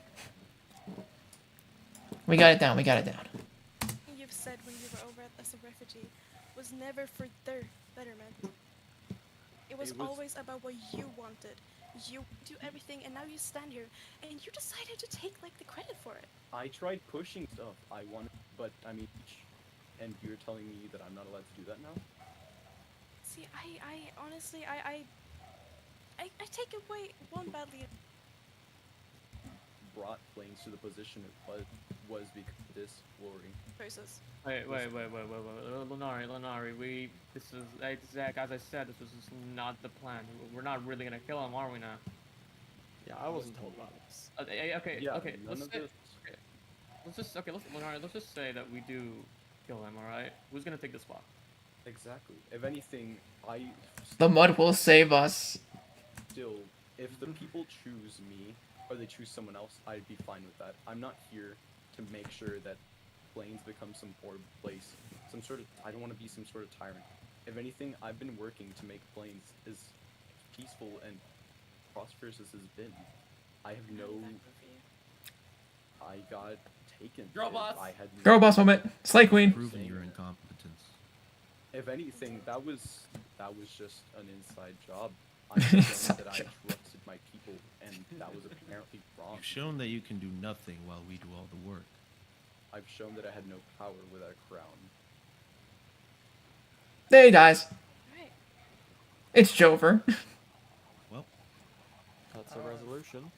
We got it down. You've said when you were over as a refugee was never for their betterment. It was always about what you wanted. You do everything, and now you stand here, and you decided to take like the credit for it. I tried pushing stuff I wanted, but I mean, and you're telling me that I'm not allowed to do that now? See, I honestly, I take away one bad leader. Brought planes to the position it was because of this glory. Process. Wait, Lunari, this is, Zach, as I said, this was just not the plan. We're not really gonna kill him, are we now? Yeah, I wasn't told about this. Okay, Yeah, okay, none of this. Lunari, let's just say that we do kill him, alright? Who's gonna take the spot? Exactly. If anything, The mud will save us. Still, if the people choose me, or they choose someone else, I'd be fine with that. I'm not here to make sure that planes become some horrible place. I don't want to be some sort of tyrant. If anything, I've been working to make planes as peaceful and prosperous as has been. I have no... I got taken. Girl boss! Girl boss moment. Slay queen. Proving your incompetence. If anything, that was just an inside job. I've shown that I trusted my people, and that was apparently wrong. You've shown that you can do nothing while we do all the work. I've shown that I had no power without a crown. There he dies. Right. It's Jover. Well, that's a resolution.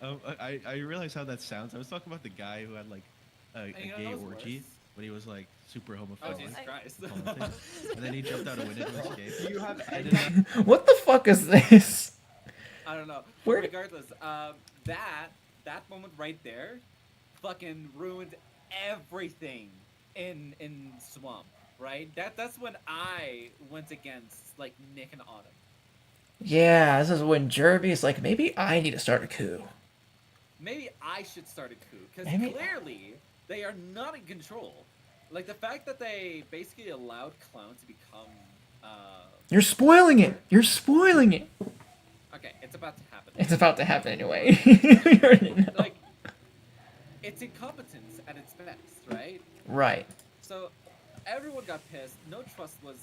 I realize how that sounds. I was talking about the guy who had like a gay orgy, but he was like super homophobic. Oh, Jesus Christ. And then he jumped out a window to escape. Do you have What the fuck is this? I don't know. Where- Regardless, that moment right there, fucking ruined everything in Swamp. Right? That's when I went against like Nick and Autumn. Yeah, this is when Jervy's like, maybe I need to start a coup. Maybe I should start a coup because Maybe- clearly they are not in control. Like the fact that they basically allowed Clown to become. You're spoiling it. Okay, it's about to happen. It's about to happen anyway. You already know. Like, it's incompetence at its best, right? Right. So, everyone got pissed. No trust was,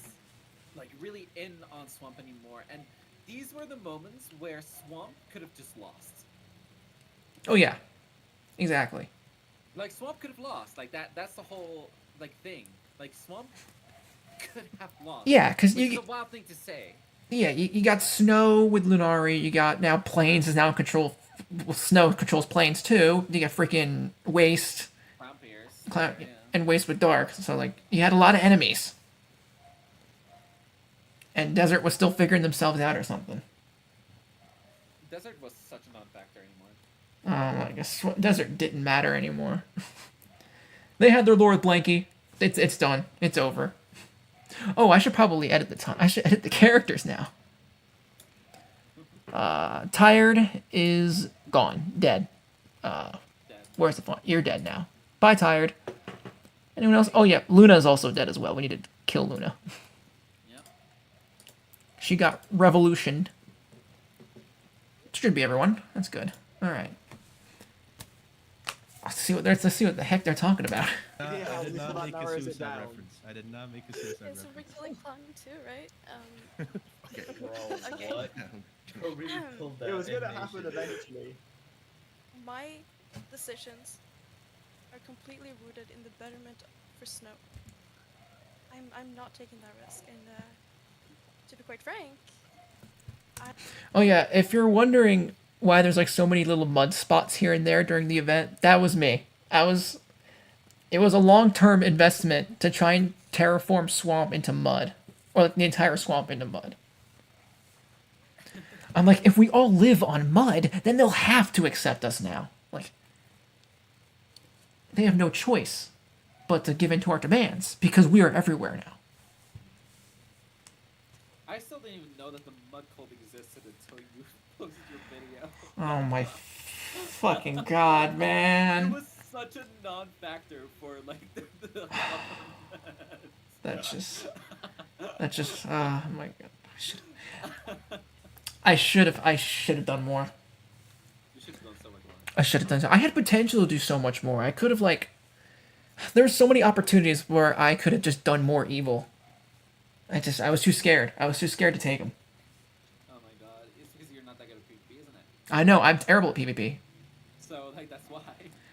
like, really in on Swamp anymore. And these were the moments where Swamp could have just lost. Oh yeah. Exactly. Like, Swamp could have lost. Like, that's the whole, like, thing. Like, Swamp could have lost. Yeah, 'cause which you- is a wild thing to say. Yeah, you got Snow with Lunari, you got now Plains is now in control. Well, Snow controls Plains too. You got freaking Waste. And Waste with Dark. So, like, you had a lot of enemies. And Desert was still figuring themselves out or something. Desert was such a non-factor anymore. I guess Desert didn't matter anymore. They had their Lord Blanky. It's done. It's over. Oh, I should probably edit the time. I should edit the characters now. Tired is gone. Dead. Where's the font? You're dead now. Bye, Tired. Anyone else? Oh, yeah. Luna is also dead as well. We need to kill Luna. She got revolutioned. Should be everyone. That's good. All right. Let's see what the heck they're talking about. I did not make a suicide reference. I did not make a suicide Yeah, so we're reference. killing Clown too, right? Okay. Bro, okay. What? It was gonna happen eventually. My decisions completely rooted in the betterment for Snow. I'm not taking that risk, and to be quite frank, Oh yeah, if you're wondering why there's like so many little mud spots here and there during the event, that was me. It was a long-term investment to try and terraform swamp into mud, or like the entire swamp into mud. I'm like, if we all live on mud, then they'll have to accept us now. Like, they have no choice but to give in to our demands because we are everywhere now. I still didn't even know that the mud cult existed until you posted your video. Oh my fucking god, man. It was such a non-factor for like the government. That's just, oh my god. I should have done more. You should have done so much more. I should have done so. I had potential to do so much more. I could have like, there's so many opportunities where I could have just done more evil. I was too scared. I was too scared to take them. Oh my god, it's because you're not that good at PvP, isn't it? I know, I'm terrible at PvP. So like that's why.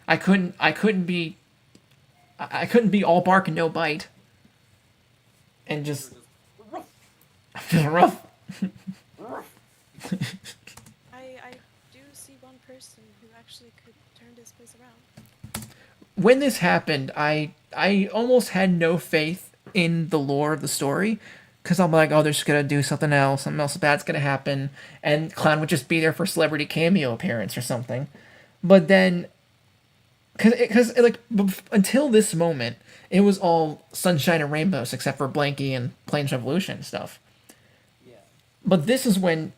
I couldn't be all bark and no bite. And just rough. I do see one person who actually could turn this place around. When this happened, I almost had no faith in the lore of the story, because I'm like, oh, they're just gonna do something else bad's gonna happen, and Clown would just be there for celebrity cameo appearance or something. But then, because until this moment, it was all sunshine and rainbows except for Blanky and Plains Revolution stuff. Yeah. But this is when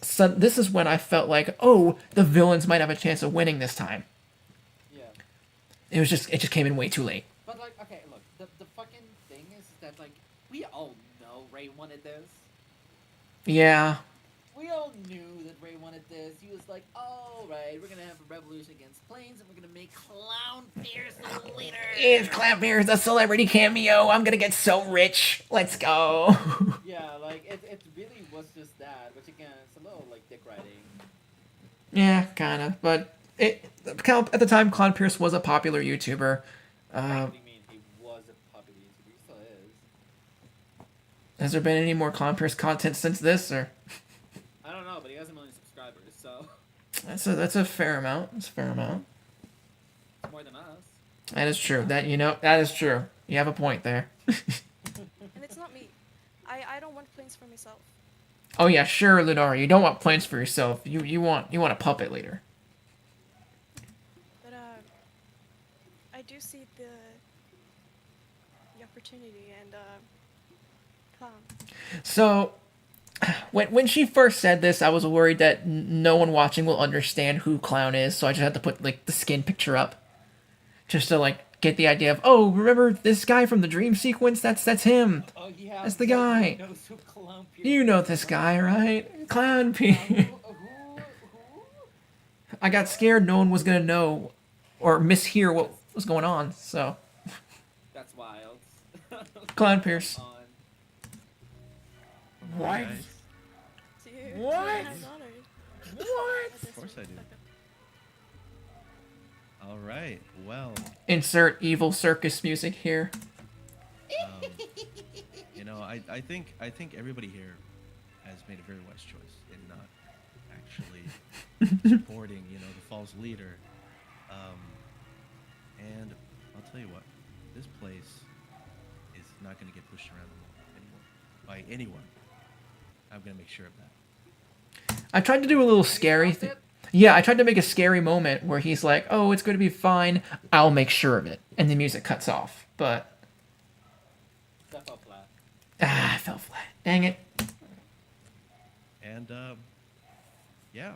I felt like, oh, the villains might have a chance of winning this time. Yeah. It just came in way too late. But like, okay, look, the fucking thing is that like we all know Ray wanted this. Yeah. We all knew that Ray wanted this. He was like, all right, we're gonna have a revolution against Plains, and we're gonna make Clown Pierce the leader. It's Clown Pierce, a celebrity cameo. I'm gonna get so rich. Let's go. Yeah, like it really was just that, which again, it's a little like dick riding. Yeah, kind of. But at the time, Clown Pierce was a popular YouTuber. What do you mean he was a popular YouTuber? He still is. Has there been any more Clown Pierce content since this, or? I don't know, but he has 1 million subscribers, so. That's a fair amount. It's a fair amount. It's more than us. That is true. That is true. You have a point there. And it's not me. I don't want planes for myself. Oh yeah, sure, Lunar. You don't want plans for yourself. You want a puppet leader. But I do see the opportunity and Clown. So, when she first said this, I was worried that no one watching will understand who Clown is. So I just had to put like the skin picture up, just to like get the idea of, oh, remember this guy from the dream sequence? That's him. Oh yeah. That's the guy. Knows who Clown Pierce You know this guy, right? Clown Pierce. I got scared no one was gonna know or mishear what was going on, so. That's wild. Clown Pierce. What? What? I'm honored. What? Of course I do. All right. Well, Insert evil circus music here. you know, I think everybody here has made a very wise choice in not actually supporting, the false leader. And I'll tell you what, this place is not going to get pushed around anymore by anyone. I'm going to make sure of that. I tried to do a little scary thing. Yeah, I tried to make a scary moment where he's like, oh, it's going to be fine. I'll make sure of it. And the music cuts off. But. That fell flat. I fell flat. Dang it. And, yeah.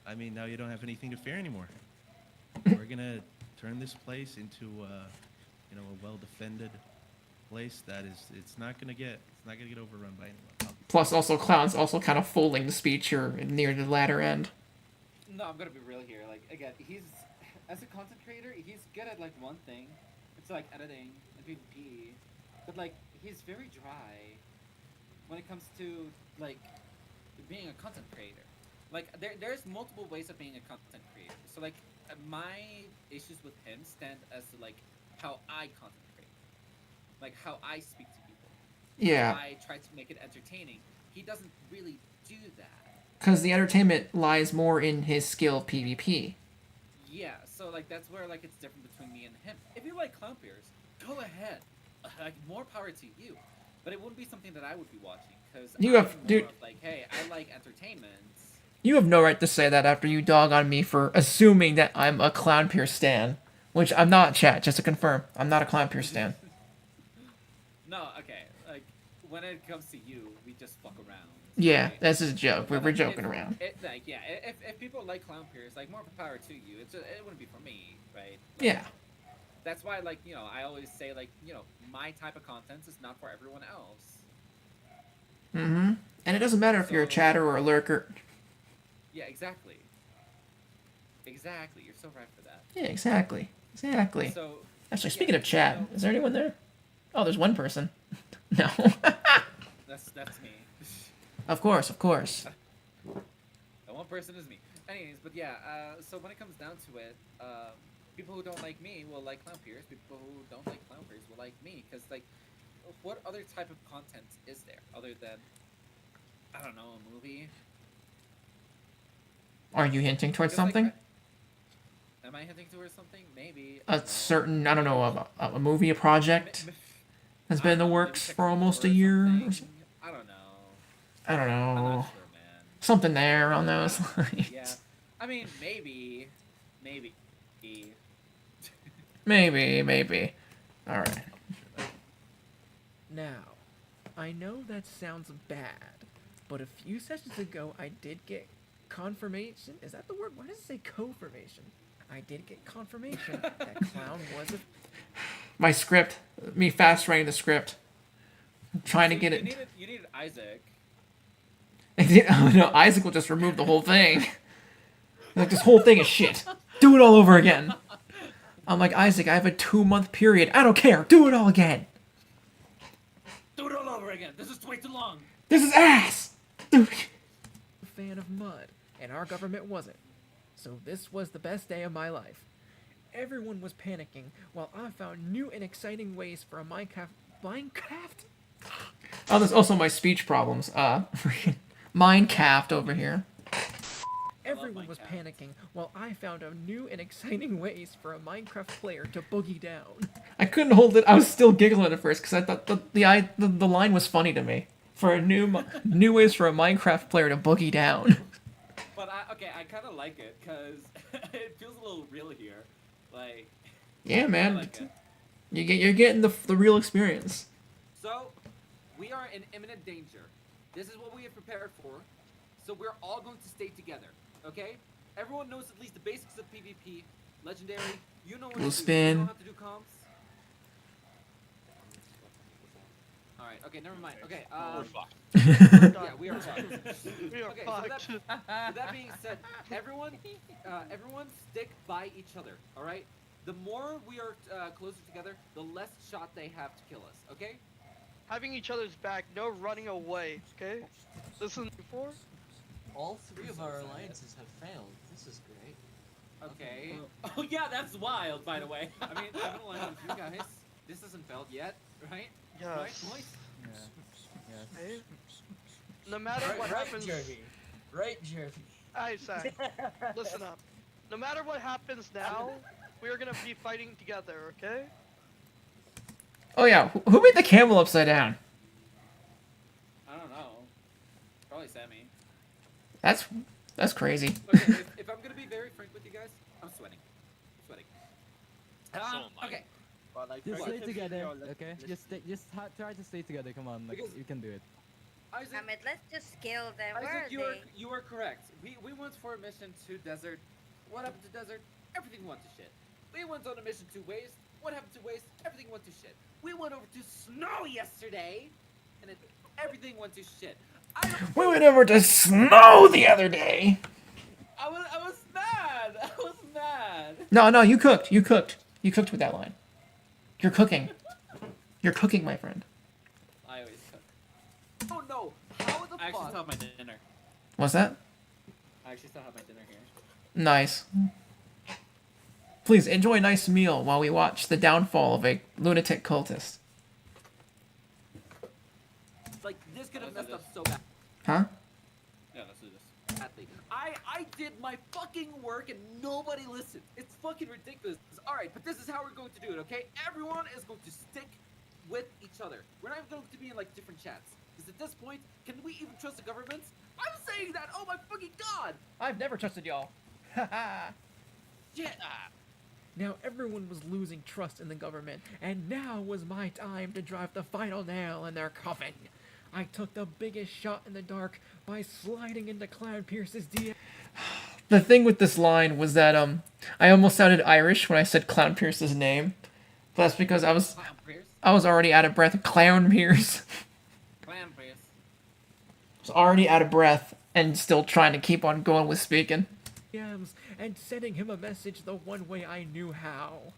I mean, now you don't have anything to fear anymore. We're going to turn this place into, a well-defended place that it's not going to get overrun by anyone. Plus, also, Clown's also kind of folding the speech here near the latter end. No, I'm gonna be real here. Like, again, he's, as a content creator, he's good at, like, one thing. It's, like, editing and PvP. But, like, he's very dry when it comes to, like, being a content creator. Like, there's multiple ways of being a content creator. So, like, my issues with him stand as to like how I concentrate, like how I speak to people. Yeah. I try to make it entertaining. He doesn't really do that. Because the entertainment lies more in his skill of PvP. Yeah, so like that's where like it's different between me and him. If you like clown peers, go ahead. Like more power to you. But it wouldn't be something that I would be watching because You have- more dude- of like, hey, I like entertainment. You have no right to say that after you dog on me for assuming that I'm a Clown Pierce stan. Which I'm not, chat, just to confirm. I'm not a Clown Pierce stan. No, okay. Like when it comes to you, we just fuck around. Yeah, right? this is a joke. We're But, like, joking if- around. Like yeah, if people like clown peers, like more power to you. It wouldn't be for me, right? Yeah. That's why like I always say like my type of content is not for everyone else. Mm-hmm. And it doesn't matter if you're a chatter or a lurker. Yeah, exactly. Exactly. You're so right for that. Yeah, exactly. Exactly. So, Actually, speaking of chat, is there anyone there? Oh, there's one person. No. That's me. Of course, of course. That one person is me. Anyways, but yeah, so when it comes down to it, people who don't like me will like clown peers. People who don't like clown peers will like me. Because, like, what other type of content is there other than, I don't know, a movie? Are you hinting towards Because, like, something? Am I hinting towards something? Maybe. A certain, I don't know, a movie, a project has been in the works for almost a year or something? I don't know. I don't I'm know. not sure, man. Something there on those lines. Yeah. I mean, maybe. Maybe. Maybe. Alright. Now, I know that sounds bad, but a few sessions ago I did get confirmation. Is that the word? Why does it say confirmation? I did get confirmation that Clown was a... My script. Me fast writing the script. I'm trying to So get you it. needed Isaac. Oh no, Isaac will just remove the whole thing. Like, this whole thing is shit. Do it all over again. I'm like, Isaac, I have a 2-month period. I don't care. Do it all again. Do it all over again. This is way too long. This is ass. fan of mud, and our government wasn't. So this was the best day of my life. Everyone was panicking, while I found new and exciting ways for a Minecraft? Oh, there's also my speech problems. Minecraft over here. Everyone was panicking, while I found a new and exciting ways for a Minecraft player to boogie down. I couldn't hold it. I was still giggling at first because I thought the line was funny to me. For a new ways for a Minecraft player to boogie down. But I kind of like it because it feels a little real here. Like. Yeah, I man. like it. You're getting the real experience. So, we are in imminent danger. This is what we have prepared for. So we're all going to stay together, okay? Everyone knows at least the basics of PvP. Legendary, you know what Blue to do. spin. You know how to do comms. Alright, okay, never mind. Okay, We're fucked. yeah, we are fucked. We are okay, fucked. So that being said, everyone stick by each other, alright? The more we are closer together, the less shot they have to kill us, okay? Having each other's back, no running away, okay? Listen before? All three of our alliances have failed. This is great. Okay. Oh yeah, that's wild, by the way. I mean, I don't lie with you guys. This hasn't failed yet, right? Yes. Right, boys? Hey? No matter what happens... Jervy. Right, Jervy. Isaac, listen up. No matter what happens now, we are gonna be fighting together, okay? Oh yeah, who made the camel upside down? I don't know. Probably Sammy. That's crazy. Okay, if I'm gonna be very frank with you guys, I'm sweating. Okay. Just stay What? together, okay? Just try to stay together. Come on, like Because- you can do it. Isaac, Ahmed, let's just kill them. Where Isaac, are they? you are correct. We went for a mission to desert. What happened to desert? Everything went to shit. We went on a mission to waste. What happened to waste? Everything went to shit. We went over to snow yesterday, and everything went to shit. We went over to snow the other day. I was mad. I was mad. No, you cooked. You cooked with that line. You're cooking. You're cooking, my friend. I always cook. Oh no! How the fuck? I actually still have my dinner. What's that? I actually still have my dinner here. Nice. Please enjoy a nice meal while we watch the downfall of a lunatic cultist. Like, this could have messed up so bad. Huh? Yeah, let's do this. Badly. I did my fucking work and nobody listened. It's fucking ridiculous. Alright, but this is how we're going to do it, okay? Everyone is going to stick with each other. We're not going to be in, like, different chats. Because at this point, can we even trust the governments? I'm saying that! Oh my fucking god! I've never trusted y'all. Haha. Yeah. Now everyone was losing trust in the government, and now was my time to drive the final nail in their coffin. I took the biggest shot in the dark by sliding into Clown Pierce's DM. The thing with this line was that I almost sounded Irish when I said Clown Pierce's name. But that's because I was already out of breath. Clown Pierce. Clown Pierce. I was already out of breath and still trying to keep on going with speaking. DMs and sending him a message the one way I knew how.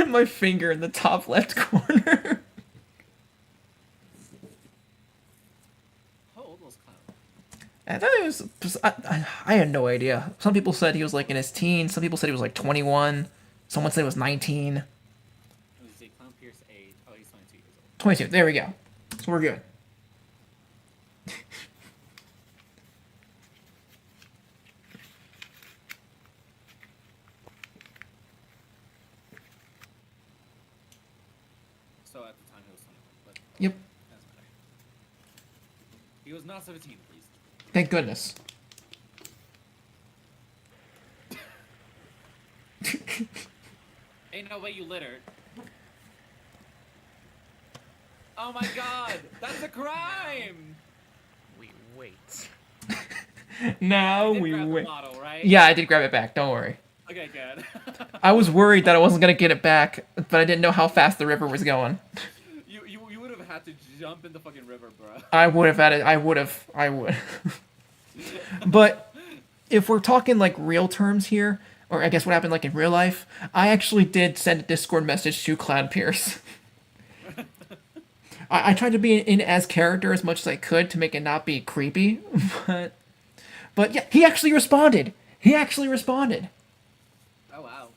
My finger in the top left corner. How old was Clown? I thought it was. I had no idea. Some people said he was like in his teens. Some people said he was like 21. Someone said he was 19. Let me see. Clown Pierce age. Oh, he's 22 years old. 22. There we go. So we're good. So at the time he was 21, but Yep. doesn't matter. He was not 17, at least. Thank goodness. Ain't no way you littered. Oh my god! That's a crime! We wait. Now You did we grab the wait. bottle, right? Yeah, I did grab it back. Don't worry. Okay, good. I was worried that I wasn't gonna get it back, but I didn't know how fast the river was going. You would have had to jump in the fucking river, bro. I would have had it. I would. But if we're talking like real terms here, or I guess what happened like in real life, I actually did send a Discord message to Clown Pierce. I tried to be in as character as much as I could to make it not be creepy, but yeah, he actually responded. Oh wow,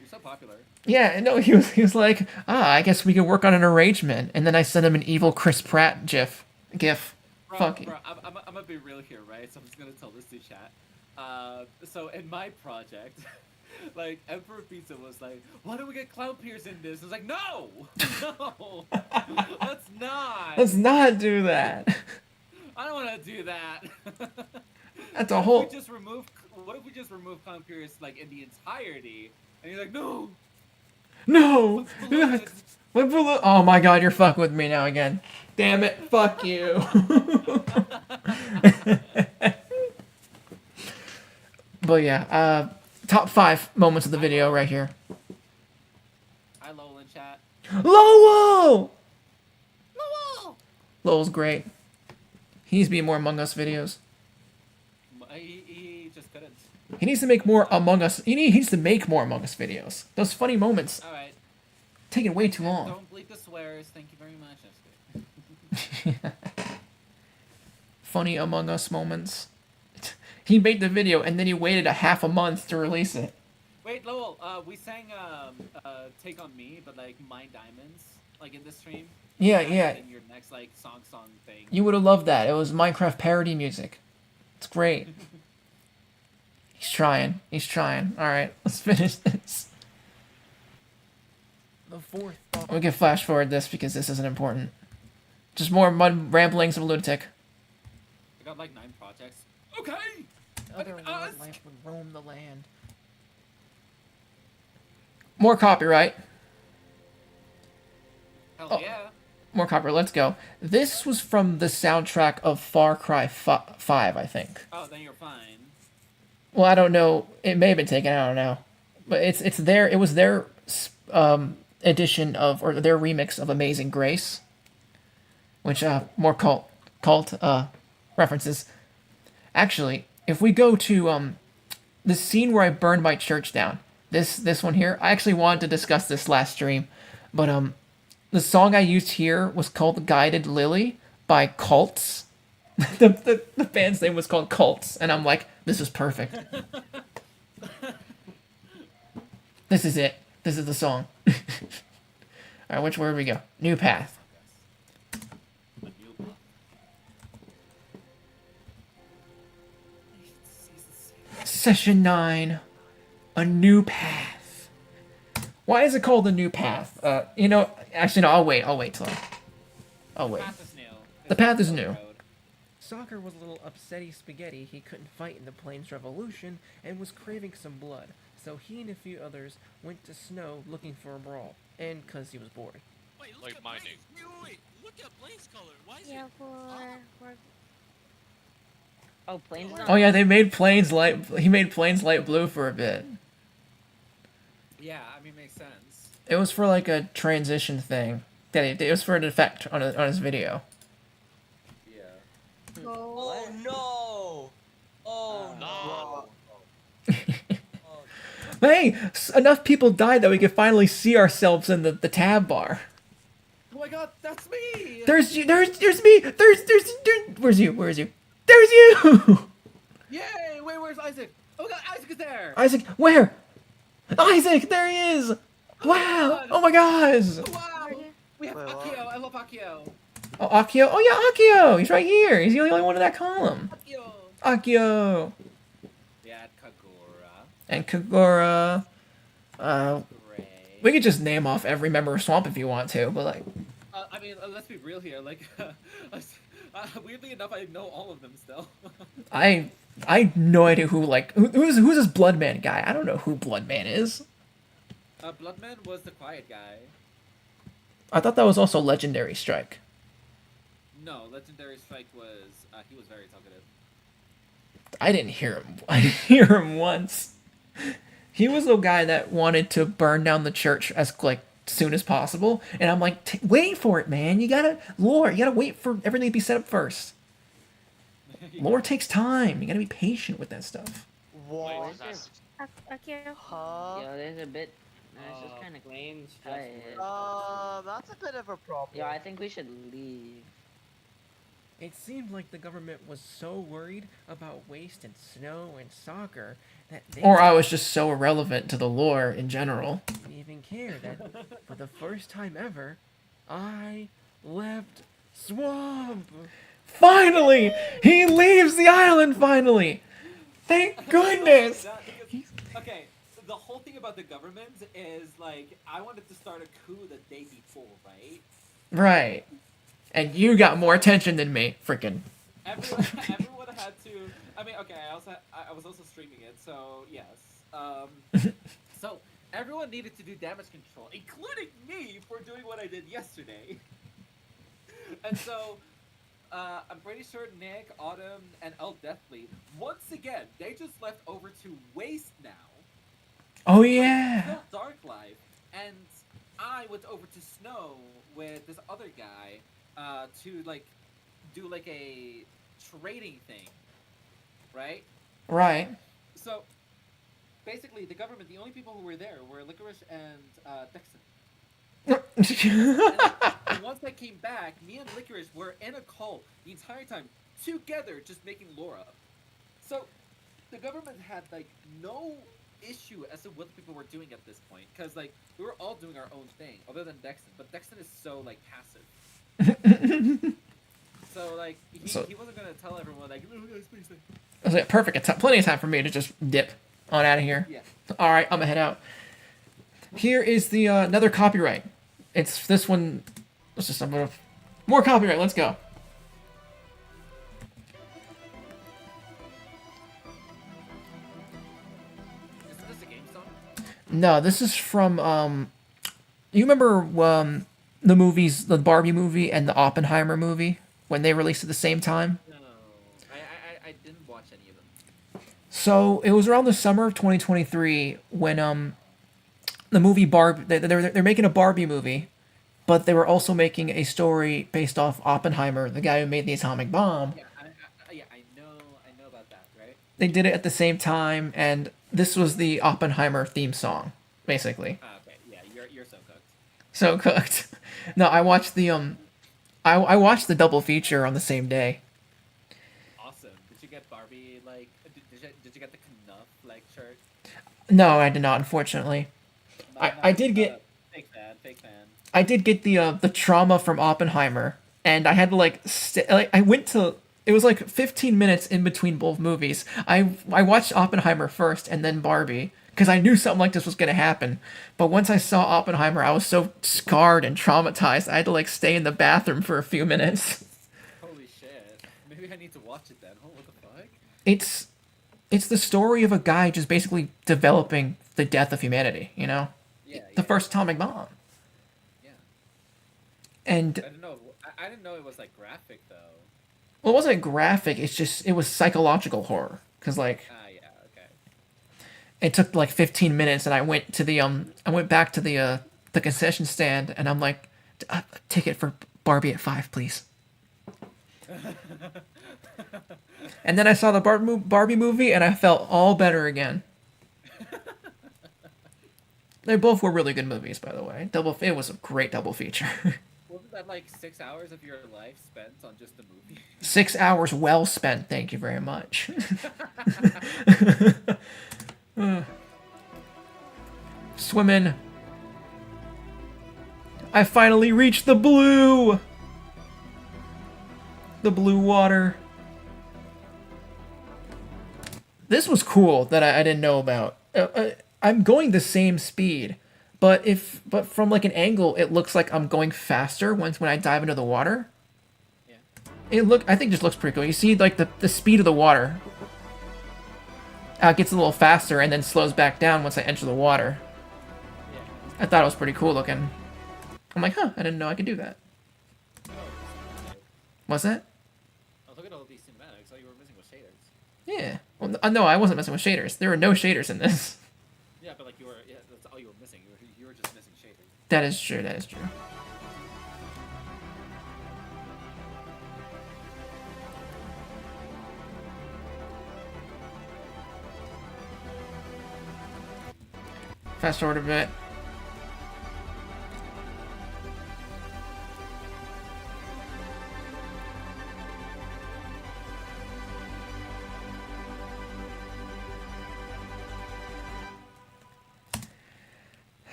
you're so popular. Yeah, no, he was like, I guess we could work on an arrangement, and then I sent him an evil Chris Pratt gif. Fuck you. Bro, I'm gonna be real here, right? So I'm just gonna tell this to chat. So in my project, like Emperor Pizza was like, why don't we get Clown Pierce in this? I was like, no, let's not. Let's not do that. I don't want to do that. That's a whole. What if we just remove Clown Pierce like in the entirety? And he's like, no. No. Oh my god, you're fucking with me now again. Damn it, fuck you. But yeah, top 5 moments of the video right here. Hi, Lowell in chat. Lowell! Lowell! Lowell's great. He needs to be in more Among Us videos. He just couldn't. He needs to make more Among Us. He needs to make more Among Us videos. Those funny moments. All right. Taking way too long. Don't bleep the swears. Thank you very much. That's good. Funny Among Us moments. He made the video and then he waited a half a month to release it. Wait, Lowell. We sang "Take on Me," but like "My Diamonds," like in this stream. Yeah, And yeah. In your next like song thing. You would have loved that. It was Minecraft parody music. It's great. He's trying. Alright, let's finish this. The fourth. We can flash forward this because this isn't important. Just more mud ramblings of a lunatic. I got like 9 projects. Okay. Other wildlife would roam the land. More copyright. Hell yeah. More copyright. Let's go. This was from the soundtrack of Far Cry 5, I think. Oh, then you're fine. Well, I don't know. It may have been taken. I don't know. But it's their. It was their edition of, or their remix of Amazing Grace, which more cult references. Actually, if we go to the scene where I burned my church down, this one here, I actually wanted to discuss this last stream, but the song I used here was called "Guided Lily" by Cults. The band's name was called Cults, and I'm like, this is perfect. This is it. This is the song. Alright, which word we go? New path. Session 9. A new path. Why is it called a new path? You know, actually no, I'll wait till I'll wait. The path is new. Soccer was a little upsetty spaghetti. He couldn't fight in the Plains Revolution and was craving some blood. So he and a few others went to Snow looking for a brawl. And 'cause he was bored. Like my name. Wait, look at Blaze color. Why is Yeah, it? for Oh, planes. Oh yeah, they made Plains light. He made Plains light blue for a bit. Yeah, I mean, makes sense. It was for like a transition thing. It was for an effect on his video. Yeah. Oh no! Oh no! But hey, enough people died that we could finally see ourselves in the tab bar. Oh my god, that's me! There's you. There's me. There's where's you? Where's you? There's you. Yay! Wait, where's Isaac? Oh my god, Isaac is there! Isaac, where? Isaac, there he is. Wow. Oh my gosh. Wow! We have Akio. I love Akio. Oh, Akio. Oh yeah, Akio. He's right here. He's the only one in that column. Akio. Yeah, Kagura. And Kagura. We could just name off every member of Swamp if you want to, but like. I mean, let's be real here. Like, weirdly enough, I know all of them still. I have no idea who's this Bloodman guy. I don't know who Bloodman is. Bloodman was the quiet guy. I thought that was also Legendary Strike. No, Legendary Strike was he was very talkative. I didn't hear him. I didn't hear him once. He was the guy that wanted to burn down the church as soon as possible, and I'm like, wait for it, man. You gotta wait for everything to be set up first. Lore takes time. You gotta be patient with that stuff. What? Akio. Huh? Yeah, there's a bit. It's just kind of Planes just That's a bit of a problem. Yeah, I think we should leave. It seemed like the government was so worried about waste and snow and soccer that they Or I was just so irrelevant to the lore in general. didn't even care that for the first time ever, I left Swamp. Finally! He leaves the island finally! Thank goodness! Okay, so the whole thing about the government is like I wanted to start a coup the day before, right? Right. And you got more attention than me. Freaking. Everyone had to. I mean, okay. I was also streaming it, so yes. So everyone needed to do damage control, including me for doing what I did yesterday. And so, I'm pretty sure Nick, Autumn, and El Deathly, once again, they just left over to Waste now. Oh yeah. Still Dark Life, and I went over to Snow with this other guy. To do a trading thing, right? Right. So basically, the government, the only people who were there were Licorice and Dexon. And once I came back, me and Licorice were in a call the entire time together, just making lore up. So the government had no issue as to what people were doing at this point, because we were all doing our own thing, other than Dexon. But Dexon is so passive. So he wasn't gonna tell everyone please. I was like, perfect. Plenty of time for me to just dip on out of here. Yeah. All right, I'm gonna head out. Here is the another copyright. It's this one. Let's just more copyright. Let's go. Isn't this a game song? No, this is from You remember the movies, the Barbie movie and the Oppenheimer movie, when they released at the same time? No, I didn't watch any of them. So it was around the summer of 2023 when the movie Barbie, they're making a Barbie movie, but they were also making a story based off Oppenheimer, the guy who made the atomic bomb. Yeah, I know about that, right? They did it at the same time, and this was the Oppenheimer theme song, basically. Okay, yeah, you're so cooked. So cooked. No, I watched the I watched the double feature on the same day. Awesome. Did you get Barbie like? Did you get the Knuff like shirt? No, I did not, unfortunately. I did Not get a fake fan. Fake fan. I did get the trauma from Oppenheimer, and I had to like I went to it was like 15 minutes in between both movies. I watched Oppenheimer first and then Barbie because I knew something like this was gonna happen. But once I saw Oppenheimer, I was so scarred and traumatized. I had to like stay in the bathroom for a few minutes. Holy shit. Maybe I need to watch it then. Oh, what the fuck? It's the story of a guy just basically developing the death of humanity. You know, the first atomic bomb. Yeah. And I don't know. I didn't know it was like graphic though. well, it wasn't graphic. It was psychological horror. Cause like Yeah. Okay. it took like 15 minutes, and I went back to the concession stand, and I'm like, a ticket for Barbie at 5, please. And then I saw the Barbie movie, and I felt all better again. They both were really good movies, by the way. It was a great double feature. Wasn't that like 6 hours of your life spent on just the movie? 6 hours well spent. Thank you very much. Swimming. I finally reached the blue water. This was cool that I didn't know about. I'm going the same speed, but from like an angle, it looks like I'm going faster when I dive into the water. Yeah. I think it just looks pretty cool. You see like the speed of the water. It gets a little faster and then slows back down once I enter the water. Yeah. I thought it was pretty cool looking. I'm like, huh, I didn't know I could do that. What's that? I was looking at all these cinematics. All you were missing was shaders. Yeah. Well, no, I wasn't messing with shaders. There were no shaders in this. Yeah, but like that's all you were missing. You were just missing shaders. That is true. That is true. Fast forward a bit.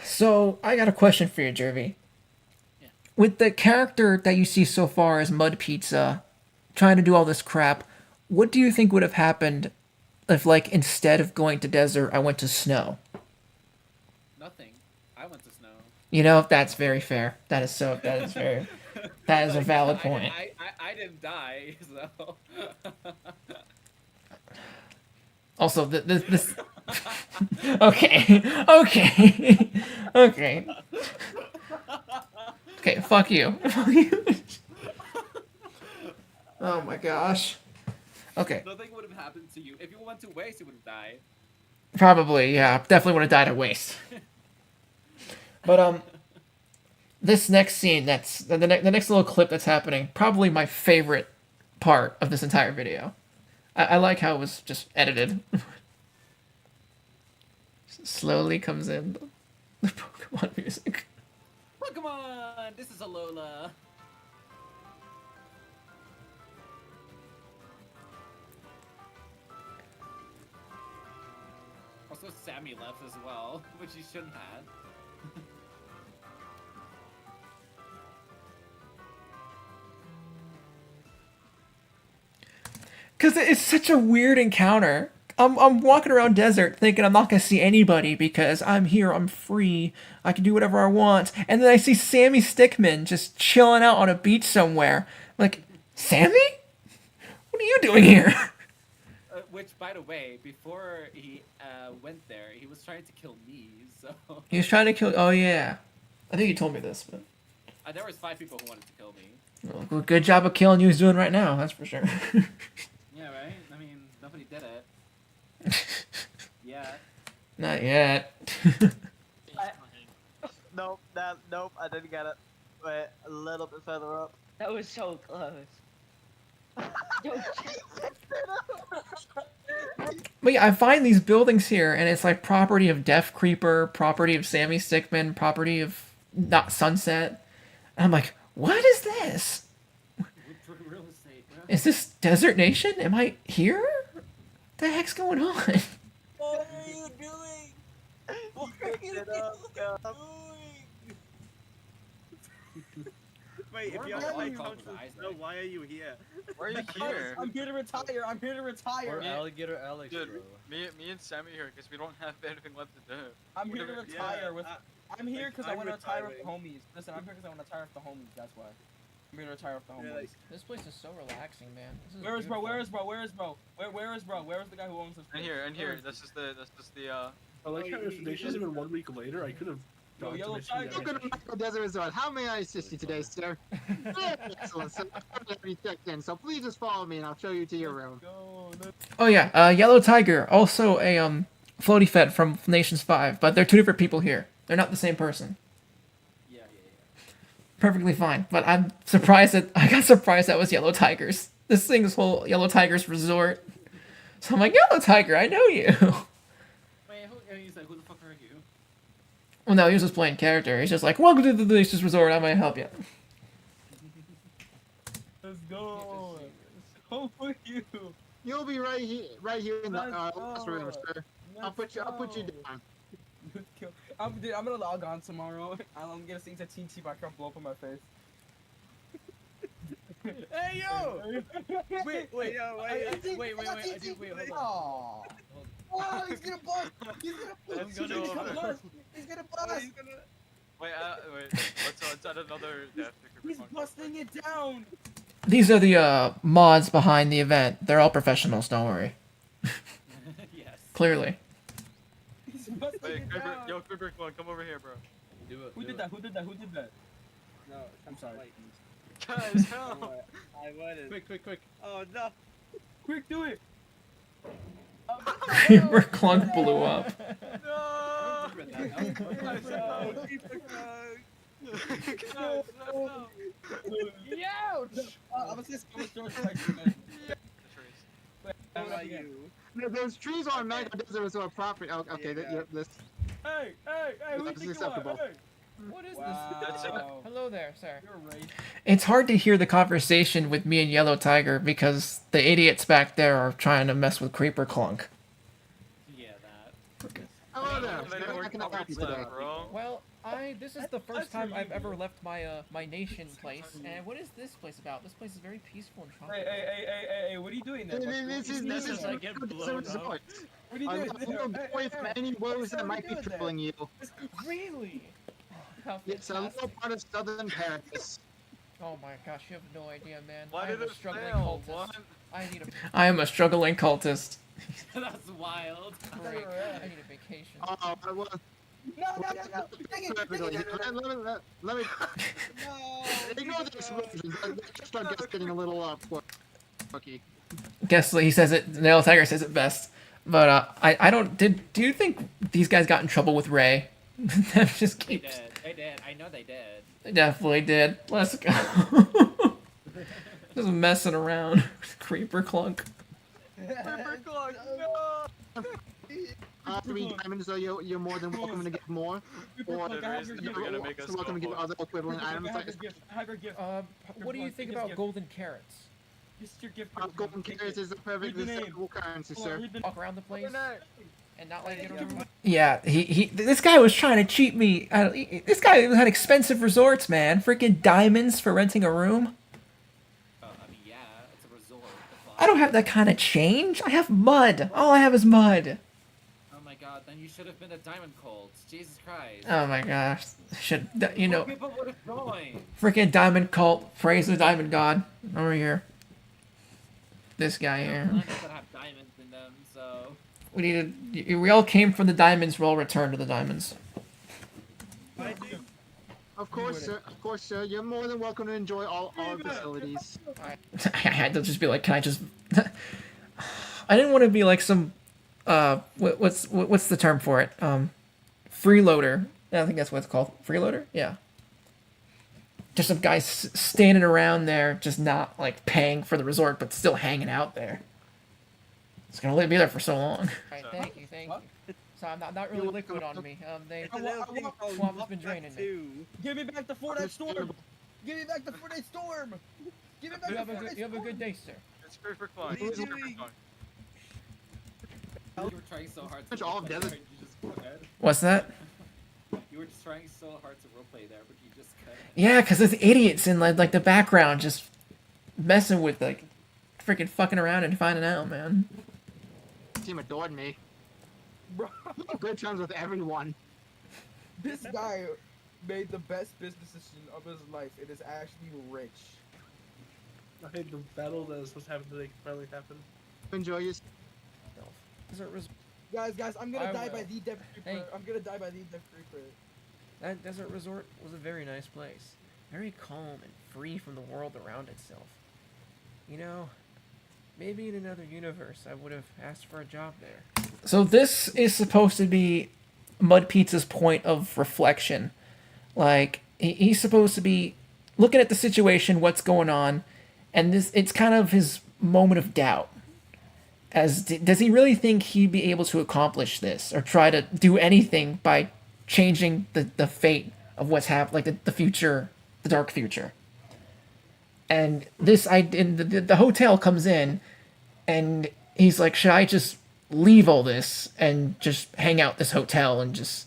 So, I got a question for you, Jervy. Yeah. With the character that you see so far as Mud Pizza, trying to do all this crap, what do you think would have happened if, like, instead of going to desert, I went to snow? Nothing. I went to snow. You know, that's very fair. That is very... That is a valid point. I didn't die, so... Also, this... Okay. Okay, fuck you. Oh my gosh. Okay. Nothing would have happened to you. If you went to waste, you would have died. Probably, yeah. Definitely would have died at waste. But, this next scene, that's... The next little clip that's happening, probably my favorite part of this entire video. I like how it was just edited. Slowly comes in the Pokemon music. Pokemon! This is Alola. Also, Sammy left as well, which he shouldn't have. Because it's such a weird encounter. I'm walking around desert thinking I'm not going to see anybody because I'm here, I'm free, I can do whatever I want. And then I see Sammy Stickmin just chilling out on a beach somewhere. I'm like, Sammy? What are you doing here? Which, by the way, before he went there, he was trying to kill me, so... He was trying to kill... Oh, yeah. I think you told me this, but... there was 5 people who wanted to kill me. Well, good job of killing you he's doing right now, that's for sure. Yeah, right? I mean, nobody did it. Yeah. Not yet. Nope, I didn't get it. Wait, a little bit further up. That was so close. But yeah, I find these buildings here, and it's like property of Death Creeper, property of Sammy Stickmin, property of not Sunset. And I'm like, what is this? Is this Desert Nation? Am I here? What the heck's going on? What are you doing? What are you doing? Wait, if you are my conscience, no, why are you here? Why are you here? I'm here to retire. I'm here to retire. We're alligator Alex, Dude, bro. Me and Sammy here because we don't have anything left to do. I'm here to Whatever- retire with. I'm here because I I'm want to retire with the retiring. homies. Listen, I'm here because I want to retire with the homies. That's why. I'm here to retire with the homies. This place is so relaxing, man. This is Where is bro? beautiful. Where is bro? Where is bro? Where is bro? Where is the guy who owns this And place? here, and Where here. is- This is the. I like how if this has been 1 week later, I could have Yo, gone to Yellow mission Tiger. yet. Welcome to Michael Desert Resort. How may I assist you today, sir? Excellent. So I've already checked in, so please just follow me and I'll show you to your room. Oh yeah, Yellow Tiger, also a floaty fed from Nations 5, but they're two different people here. They're not the same person. Yeah. Perfectly fine, but I got surprised that was Yellow Tigers. This thing's whole Yellow Tigers resort. So I'm like, Yellow Tiger, I know you. Wait, and he's like, who the fuck are you? Well, no, he was just playing character. He's just like, welcome to the Nations Resort, I might help you. Let's go. Home with you. You'll be right here in the last room, sir. I'll put you down. Dude, I'm gonna log on tomorrow. I'm gonna sing to TNT back and blow up in my face. Hey yo! Wait, Wait, hold on. Oh, he's gonna bust! He's gonna bust! He's gonna bust! Wait, let's add another death. He's busting it down! These are the mods behind the event. They're all professionals, don't worry. Yes. Clearly. He's busting Wait, it Creeper, down! yo, Creeper, come over here, bro. Do it. Who did that? Who did that? Who did that? No, I'm sorry. Guys, help! I wanted. Quick. Oh no! Quick, do it! Creeper Clunk blew up. No! Ouch! I'm just gonna throw strikes again. How about you? No, those trees are Michael Desert Resort property. Oh, okay, this. Hey, who That's do you think you acceptable. are? Hey! What is Wow. this? Hello there, sir. You're right. It's hard to hear the conversation with me and Yellow Tiger because the idiots back there are trying to mess with Creeper Clunk. Yeah, that. Hello there. How can I help you today? Well, this is the first time I've ever left my my nation place. And what is this place about? This place is very peaceful and tropical. Hey, what are you doing there? This is What Michael Desert Resort. are you doing there? I'm away from any woes that might be troubling you. Really? How It's a fantastic. little part of southern Paris. Oh my gosh, you have no idea, man. Why I am did a it struggling fail? cultist. What? I need a I am a struggling cultist. That's wild. break. I need a vacation. Oh, well, No! perfectly. Let me. Ignore the explosions. Just our guest getting a little quirky. Guess he says it. Yellow Tiger says it best. But I don't. Do you think these guys got in trouble with Ray? That just They keeps. did. They did. I know they did. They definitely did. Let's go. Just messing around. Creeper Clunk. Creeper Clunk, no! 3 diamonds, so you're more than welcome to get more. Or You're gonna make us you're welcome to give other equivalent items. I have your gift. I have your gift. What do you think about golden carrots? Just your gift. Golden carrots is a perfectly acceptable currency, sir. Walk around the place and not like get around. Yeah, this guy was trying to cheat me. This guy had expensive resorts, man. Freaking diamonds for renting a room. I mean, yeah, it's a resort. I don't have that kind of change. I have mud. All I have is mud. Oh my god, then you should have been a diamond cult. Jesus Christ. Oh my gosh. Should you know? People would have joined. Freaking diamond cult. Praise the diamond god. Over here. This guy here. None that have diamonds in them, so. We all came from the diamonds. We'll all return to the diamonds. Of course, sir. You're more than welcome to enjoy all our facilities. I had to just be like, can I just? I didn't want to be like some. What's the term for it? Freeloader. I think that's what it's called. Freeloader. Yeah. Just some guys standing around there, just not like paying for the resort, but still hanging out there. It's gonna be there for so long. Alright, thank you. So I'm not really liquid on me. Swamp has been draining me. Give me back the Fortnite storm. Give me back the Fortnite storm. Give it You have a good day, sir. It's free for fun. What are you It's free for doing? fun. You were trying so hard to Pretty much all roleplay together. there, you just couldn't. What's that? You were just trying so hard to roleplay there, but you just couldn't. Yeah, because there's idiots in like the background just messing with like freaking fucking around and finding out, man. Team adored me. Bro, Good terms with everyone. this guy made the best business decision of his life. It is actually rich. I think the battle that is supposed to happen today finally happened. Enjoy your. Guys, I'm gonna I die will. by the Death Reaper. Hey. I'm gonna die by the Death Reaper. That desert resort was a very nice place. Very calm and free from the world around itself. You know, maybe in another universe I would have asked for a job there. So this is supposed to be Mud Pizza's point of reflection. Like he's supposed to be looking at the situation, what's going on, and it's kind of his moment of doubt. Does he really think he'd be able to accomplish this or try to do anything by changing the fate of what's happened, like the future, the dark future? And the hotel comes in, and he's like, should I just leave all this and just hang out this hotel and just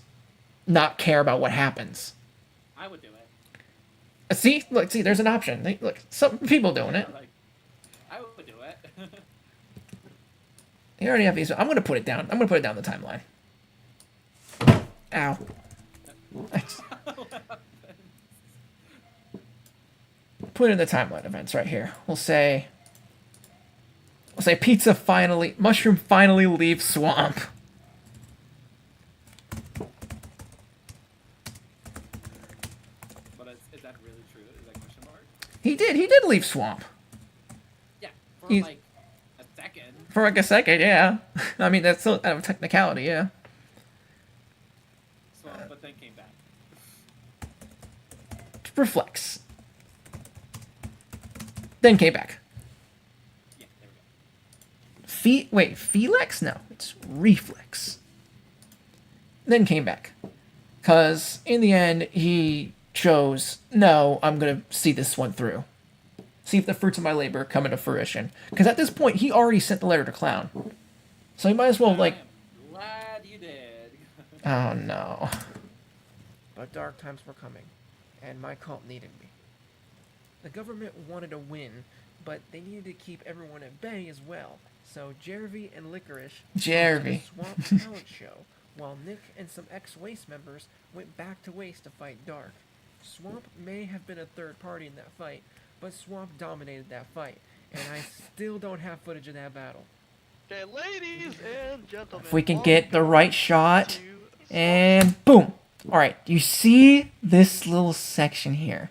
not care about what happens? I would do it. See, there's an option. Look, some people doing it. Like, I would do it. You already have these. I'm gonna put it down. I'm gonna put it down the timeline. Ow. Put it in the timeline events right here. We'll say mushroom finally leaves swamp. But is that really true? Is that question mark? He did leave swamp. Yeah, for He's- like a second. For like a second, yeah. I mean, that's still out of technicality, yeah. So, but then came back. Reflex. Then came back. Yeah, there we go. Wait, Felix? No, it's reflex. Then came back. Because in the end, he chose, no, I'm going to see this one through. See if the fruits of my labor come into fruition. Because at this point, he already sent the letter to Clown. So he might as well, like... Glad you did. Oh, no. But dark times were coming, and my cult needed me. The government wanted to win, but they needed to keep everyone at bay as well. So Jervy and Licorice Jervy. Swamp Talent Show, while Nick and some ex-Waste members went back to Waste to fight Dark. Swamp may have been a third party in that fight, but Swamp dominated that fight, and I still don't have footage of that battle. Okay, ladies and gentlemen. If we can get the right shot, and boom. All right, you see this little section here?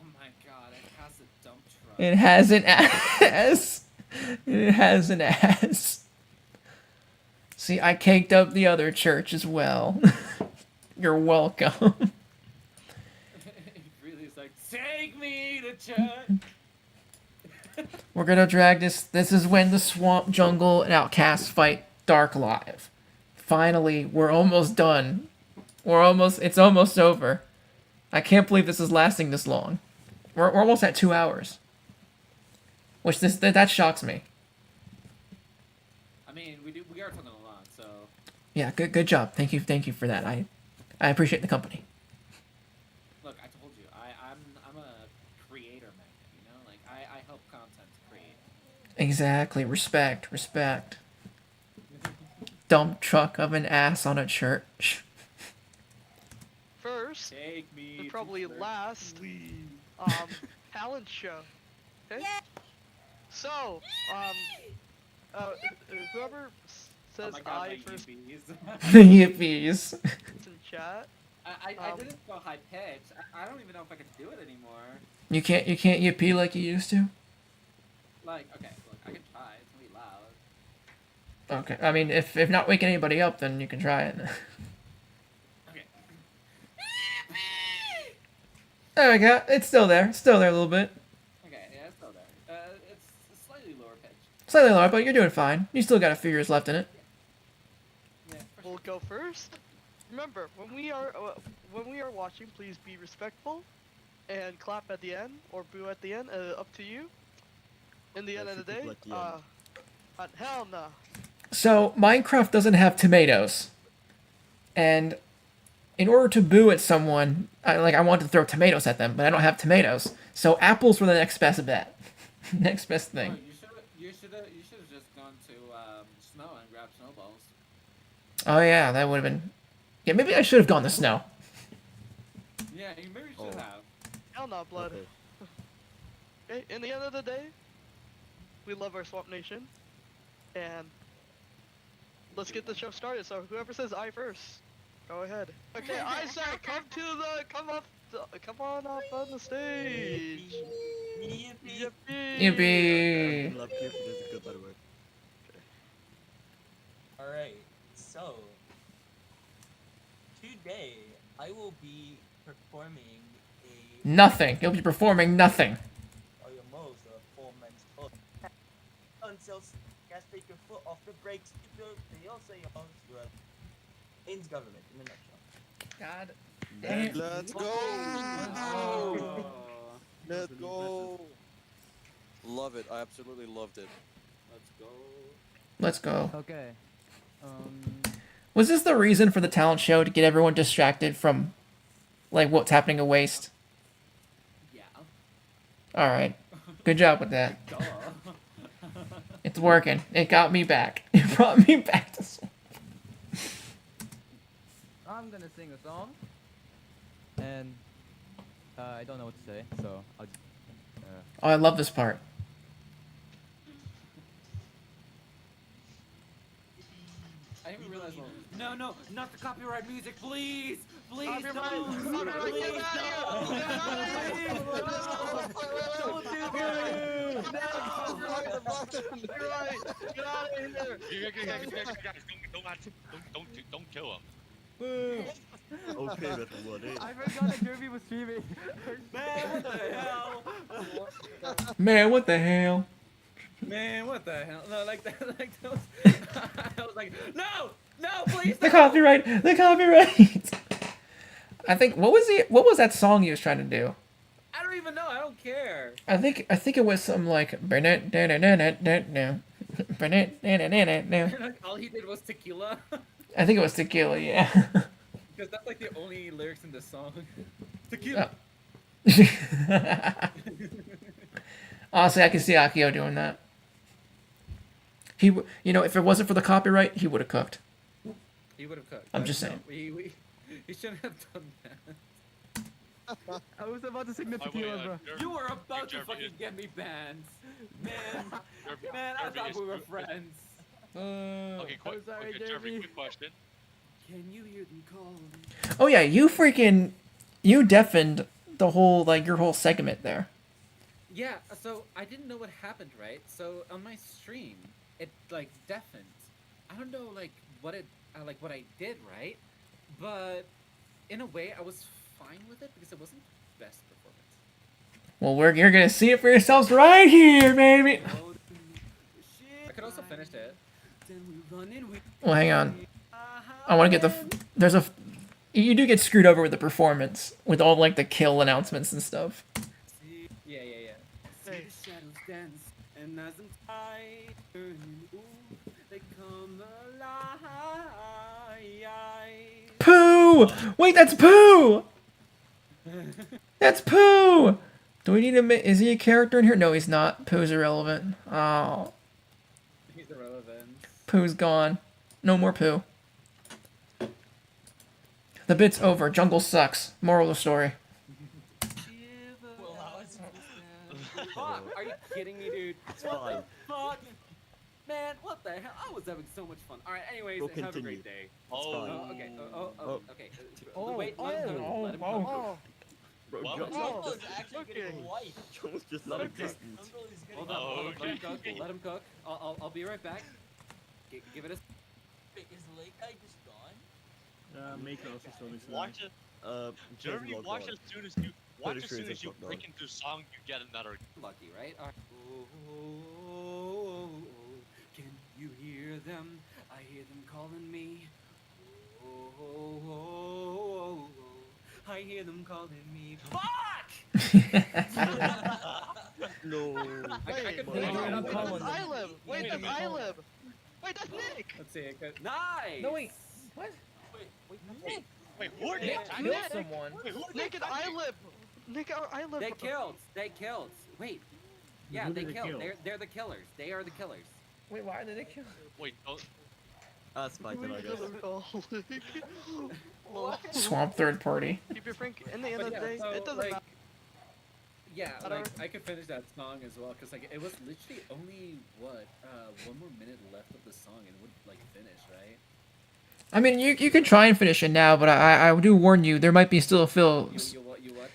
Oh my god, it has a dump truck. It has an ass. It has an ass. See, I caked up the other church as well. You're welcome. It really is like, take me to church. We're gonna drag this. This is when the swamp, jungle, and outcasts fight Dark live. Finally, we're almost done. It's almost over. I can't believe this is lasting this long. We're almost at 2 hours. Which that shocks me. I mean, we are talking a lot, so. Yeah, good job. Thank you for that. I appreciate the company. Look, I told you, I'm a creator magnet, you know? Like, I help content create. Exactly. Respect. Dump truck of an ass on a church. First, Take me and to probably church, last, please. talent show. Okay? So, whoever says Oh my God, I my first yippies. The yippies. in chat. I didn't go high pitched. I don't even know if I can do it anymore. You can't yippee like you used to? Like, okay, look, I can try. It's gonna be loud. Okay. I mean, if not waking anybody up, then you can try it. Okay. There we go. It's still there. Still there a little bit. Okay, yeah, it's still there. It's slightly lower pitched. Slightly lower, but you're doing fine. You still got a few years left in it. We'll go first. Remember, when we are watching, please be respectful. and clap at the end or boo at the end, up to you. In the end of the day, hell no. So Minecraft doesn't have tomatoes, and in order to boo at someone, I want to throw tomatoes at them, but I don't have tomatoes. So apples were the next best bet. Next best No, thing. you should have just gone to snow and grabbed snowballs. Oh yeah, that would have been. Yeah, maybe I should have gone to snow. Yeah, you maybe should have. Hell no, blood. Okay, in the end of the day, we love our Swamp Nation, and let's get the show started. So whoever says I first, go ahead. Okay, Isaac, come on up on the stage. Yippee! Love you for this good, by the way. Alright, so today I will be performing a Nothing. You'll be performing nothing. almost a full man's foot. Until guys take your foot off the brakes, they all say Ains government in a nutshell. God. Let's go! Let's go! Love it. I absolutely loved it. Let's go. Let's go. Okay. Was this the reason for the talent show to get everyone distracted from, like, what's happening at Waste? Yeah. Alright. Good job with that. It's working. It got me back. It brought me back to school. I'm gonna sing a song, and I don't know what to say, so I'll just. Oh, I love this part. I didn't even realize. No, not the copyright music, please, please Copyright, don't, copyright, please get out of here! don't do it. You're right. Get out of here. Guys, don't kill him. Okay, that's what it is. I forgot that Jervy was streaming. Man, what the hell? Man, what the hell? Man, what the hell? No, like that was. I was like, no, please. The copyright! The copyright! I think, what was that song he was trying to do? I don't even know. I don't care. I think it was something like All he did was tequila. I think it was tequila, yeah. Because that's like the only lyrics in the song. Tequila. Honestly, I can see Akio doing that. If it wasn't for the copyright, he would have cooked. He would have cooked. I'm just saying. He shouldn't have done that. I was about to sing the tequila, bro. You were about to fucking get me banned. Man, I thought we were friends. Okay, I'm sorry, Jervy, Jervy. quick question. Can you hear them calling? Oh yeah, you deafened the whole, your whole segment there. Yeah, so I didn't know what happened, right? So on my stream, it deafened. I don't know what I did, right? But in a way, I was fine with it because it wasn't the best performance. Well, you're gonna see it for yourselves right here, baby. I could also finish it. Well, hang on. I want to get you do get screwed over with the performance with all the kill announcements and stuff. Yeah. See the shadows dance, and as I'm tired, ooh, they come alive. Pooh! Wait, that's Pooh! That's Pooh! Do we need is he a character in here? No, he's not. Pooh's irrelevant. Oh. He's irrelevant. Pooh's gone. No more Pooh. The bit's over. Jungle sucks. Moral of the story. Fuck, are you kidding me, dude? What the fuck? Man, what the hell? I was having so much fun. Alright, anyways, We'll have a continue. great day. Okay. Okay. Wait, let him cook. Bro, What? Jungle is actually getting white. Jungle's just Let him cook. Jungle is getting Hold on, let him cook. Let him cook. I'll be right back. Give it a. Wait, is the lake guy just gone? Make also so this Watch it. Jervy, watch as soon as you break into song, you get another. Lucky, right? Oh, can you hear them? I hear them calling me. Oh, I hear them calling me. No. I could Wait, finish no, it. wait, that's Ilib. Wait, that's Ilib. Wait, that's Nick. Let's see. Nice. No, wait. What? Nick. Wait, who are Nick they? killed Nick. someone. Wait, who are Nick and Ilib. Nick or Ilib. They killed. They killed. Wait. Yeah, Who they did they killed. kill? They're the killers. They are the killers. Wait, why did they kill? Wait, don't. That's fighting, I guess. Swamp third party. Keep your frank. In the end But of the yeah, day, so, it doesn't like, matter. Yeah, I don't- like I could finish that song as well, cause like it was literally only what 1 more minute left of the song and it would like finish, right? I mean, you can try and finish it now, but I do warn you, there might be still a few. You what? You what?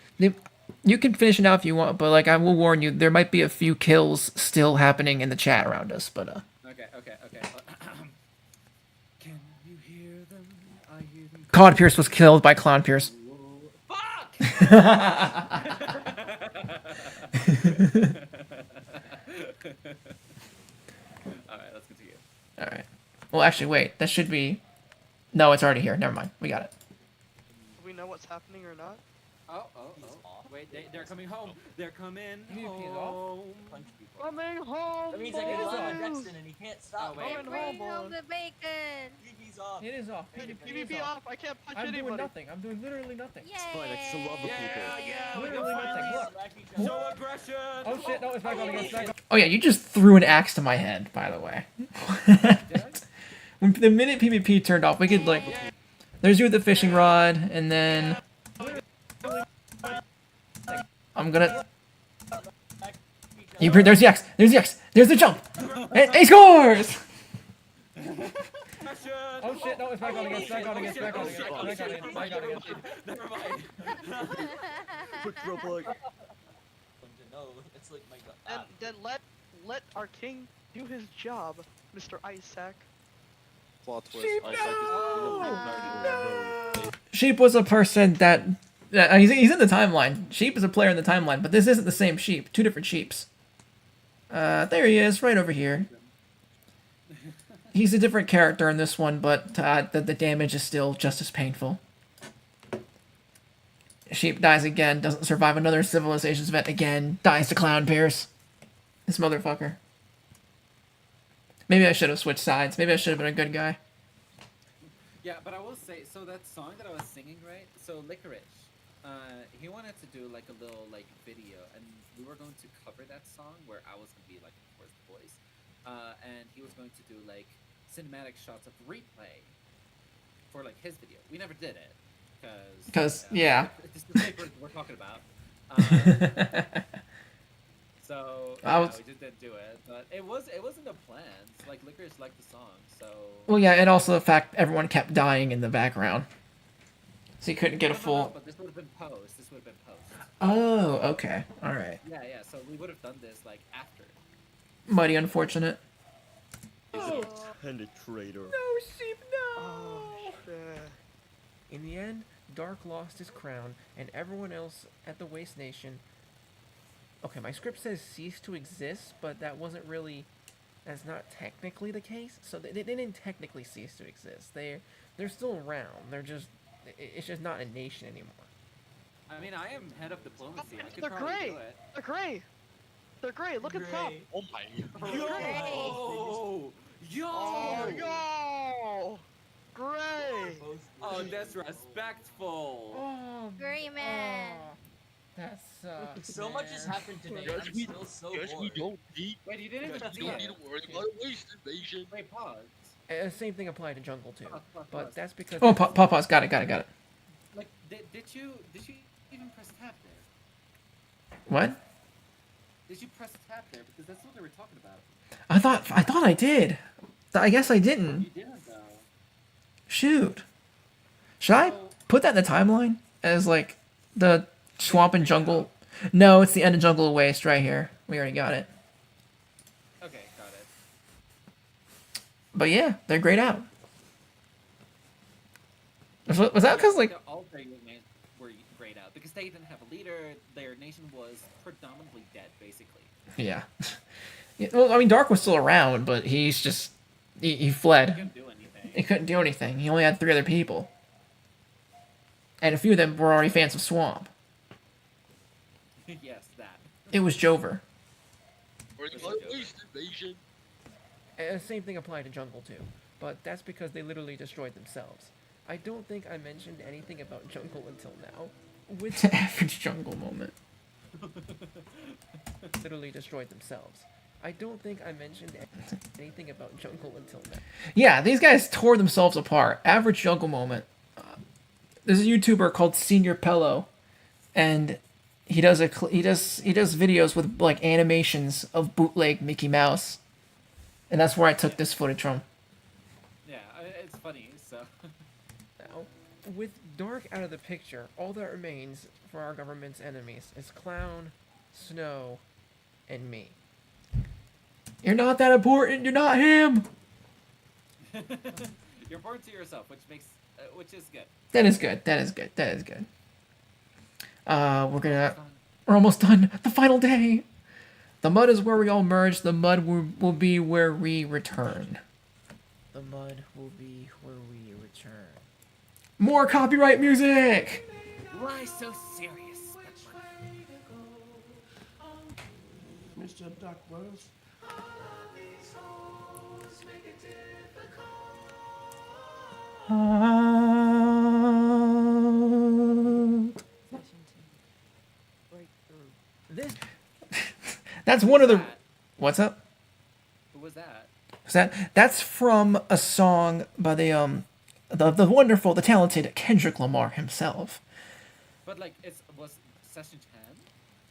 You can finish it now if you want, but like I will warn you, there might be a few kills still happening in the chat around us. But Okay. Can you hear them? I hear them. Cloud Pierce was killed by Clown Pierce. Alright, let's continue. All right. Well, actually, wait. That should be. No, it's already here. Never mind. We got it. Do we know what's happening or not? Oh. Wait, they're coming home. They're coming You mean he's off? home. Punch people. Coming home. That means I can boys. run Dexton and he can't stop. Oh, wait. Coming Bring home, home boys. the bacon. He's off. It is off. PvP off. I can't punch I'm anybody. doing nothing. I'm doing literally nothing. Yay. Fine, I still love the people. Yeah, Literally nothing. Look. Show aggression. Oh shit! No, it's back on again. It's back on. Oh yeah, you just threw an axe to my head. By the way. When the minute PvP turned off, we could like. There's you with the fishing rod, and then. I'm gonna. There's the X. There's the X. There's the jump. And he scores. Oh shit! No, it's back on again. It's back on again. It's back on again. It's back on again. It's back on again. Never mind. Quick drill plug. No, it's like my And god. then let our king do his job, Mr. Isaac. Plot twist. Sheep, Isaac is Sheep was a person that. He's in the timeline. Sheep is a player in the timeline, but this isn't the same sheep. Two different sheeps. There he is, right over here. He's a different character in this one, but the damage is still just as painful. Sheep dies again, doesn't survive another Civilizations event again, dies to Clown Pierce. This motherfucker. Maybe I should have switched sides. Maybe I should have been a good guy. Yeah, but I will say, so that song that I was singing, right? So Licorice, he wanted to do like a little like video, and we were going to cover that song where I was gonna be like, of course, the voice, and he was going to do like cinematic shots of replay for like his video. We never did it Because yeah. This is the paper we're talking about. So I yeah, was- we just didn't do it, but it was in the plans. Like Licorice liked the song, so. Well, yeah, and also the fact everyone kept dying in the background. So you couldn't get a No, full. but this would have been post. This would have been post. Oh, okay. Alright. Yeah. So we would have done this like after. Mighty unfortunate. Independent traitor. No, sheep, no! Oh, shit. In the end, Dark lost his crown, and everyone else at the Waste Nation. Okay, my script says cease to exist, but that wasn't really. That's not technically the case. So they didn't technically cease to exist. They're still around. They're just. It's just not a nation anymore. I mean, I am head of diplomacy. I could They're probably gray. do it. They're gray. They're gray. Look at top. Oh my. Yo! Oh, yo! Gray. Oh, disrespectful. Oh, Gray man. That sucks. So much has happened today. Yes, I'm we- still so yes, bored. we don't need. Wait, you didn't even Yes, see we don't it. need to worry about a waste invasion. Wait, pause. Same thing applied to Jungle too, Pause. but that's because. Oh, Papa's got it. Like, did you even press tab there? What? Did you press tab there? Because that's what they were talking about. I thought I did. I guess I didn't. You didn't though. Shoot. Should I put that in the timeline as like the swamp and jungle? No, it's the end of Jungle Waste right here. We already got it. Okay, got it. But yeah, they're grayed out. Was that because like? All three were grayed out because they didn't have a leader. Their nation was predominantly dead, basically. Yeah. Yeah, well, I mean, Dark was still around, but he's just he fled. Couldn't do anything. He couldn't do anything. He only had 3 other people. and a few of them were already fans of Swamp. Yes, that. It was Jover. Same thing applied to Jungle too, but that's because they literally destroyed themselves. I don't think I mentioned anything about Jungle until now. With Average Jungle moment. literally destroyed themselves. I don't think I mentioned anything about Jungle until now. Yeah, these guys tore themselves apart. Average Jungle moment. There's a YouTuber called Senior Pello, and he does videos with like animations of bootleg Mickey Mouse, and that's where I took this footage from. Yeah, it's funny. So now, with Dark out of the picture, all that remains for our government's enemies is Clown, Snow, and me. You're not that important. You're not him. You're important to yourself, which is good. That is good. That is good. That is good. We're almost done. The final day. The mud is where we all merge. The mud will be where we return. The mud will be where we return. More copyright music. Why so serious? Mr. Duckworth. This. That's one of the. What's up? Who was that? That's from a song by the wonderful, the talented Kendrick Lamar himself. But like, was Session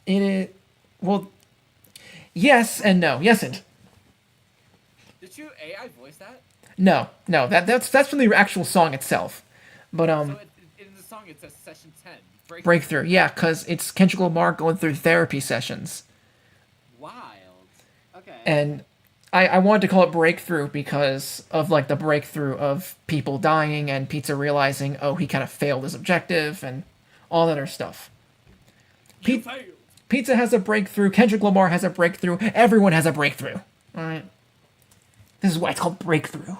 10? It is, well, yes and no. Yes and Did you AI voice that? no. That's from the actual song itself, but So in the song it says Session 10. Breakthrough. Yeah, because it's Kendrick Lamar going through therapy sessions. Wild. Okay. And I wanted to call it Breakthrough because of like the breakthrough of people dying and Pizza realizing, oh, he kind of failed his objective and all that other stuff. Pizza has a breakthrough. Kendrick Lamar has a breakthrough. Everyone has a breakthrough. All right. This is why it's called Breakthrough.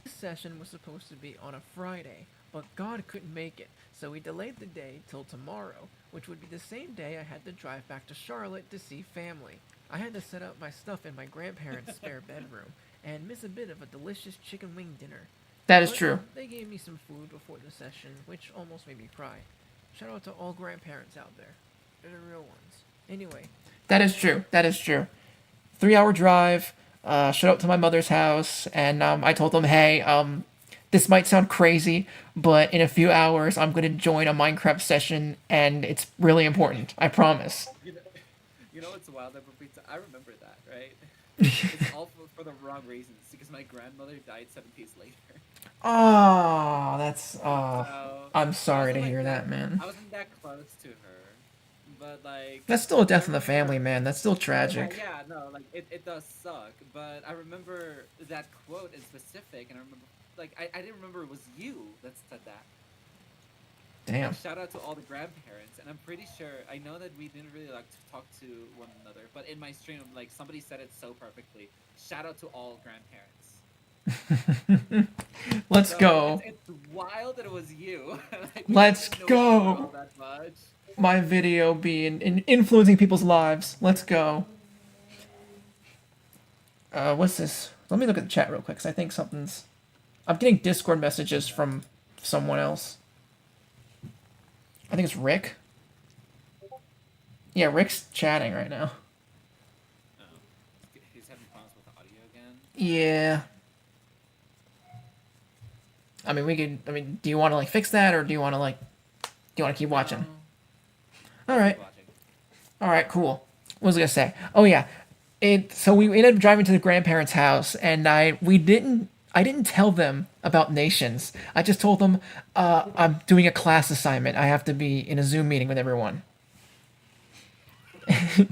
This session was supposed to be on a Friday, but God couldn't make it, so we delayed the day till tomorrow, which would be the same day I had to drive back to Charlotte to see family. I had to set up my stuff in my grandparents' spare bedroom, and miss a bit of a delicious chicken wing dinner. That is But true. They gave me some food before the session, which almost made me cry. Shout out to all grandparents out there. They're the real ones. Anyway. That is true. That is true. 3-hour drive. Showed up to my mother's house, and I told them, hey, this might sound crazy, but in a few hours I'm going to join a Minecraft session, and it's really important. I promise. You know what's wild about Pizza? I remember that, right? It's all for the wrong reasons, because my grandmother died 7 days later. Oh, that's... So, I'm sorry to I wasn't, hear like, that, man. I wasn't that close to her, but like... That's still a death in the family, man. That's still tragic. Yeah, no, like, it does suck, but I remember that quote in specific, and I remember, like, I didn't remember it was you that said that. Damn. Shout out to all the grandparents, and I'm pretty sure, I know that we didn't really like to talk to one another, but in my stream, like, somebody said it so perfectly. Shout out to all grandparents. Let's So, go. It's wild that it was you. Like, we Let's didn't know each other all go. that much. My video being influencing people's lives. Let's go. What's this? Let me look at the chat real quick, because I think something's... I'm getting Discord messages from someone else. I think it's Rick. Yeah, Rick's chatting right now. He's having problems with the audio again. Yeah. I mean, we could... I mean, do you want to, like, fix that, or do you want to, like... Do you want to keep watching? Alright. Alright, cool. What was I gonna say? Oh, yeah. So we ended up driving to the grandparents' house, and I didn't tell them about nations. I just told them, I'm doing a class assignment. I have to be in a Zoom meeting with everyone. I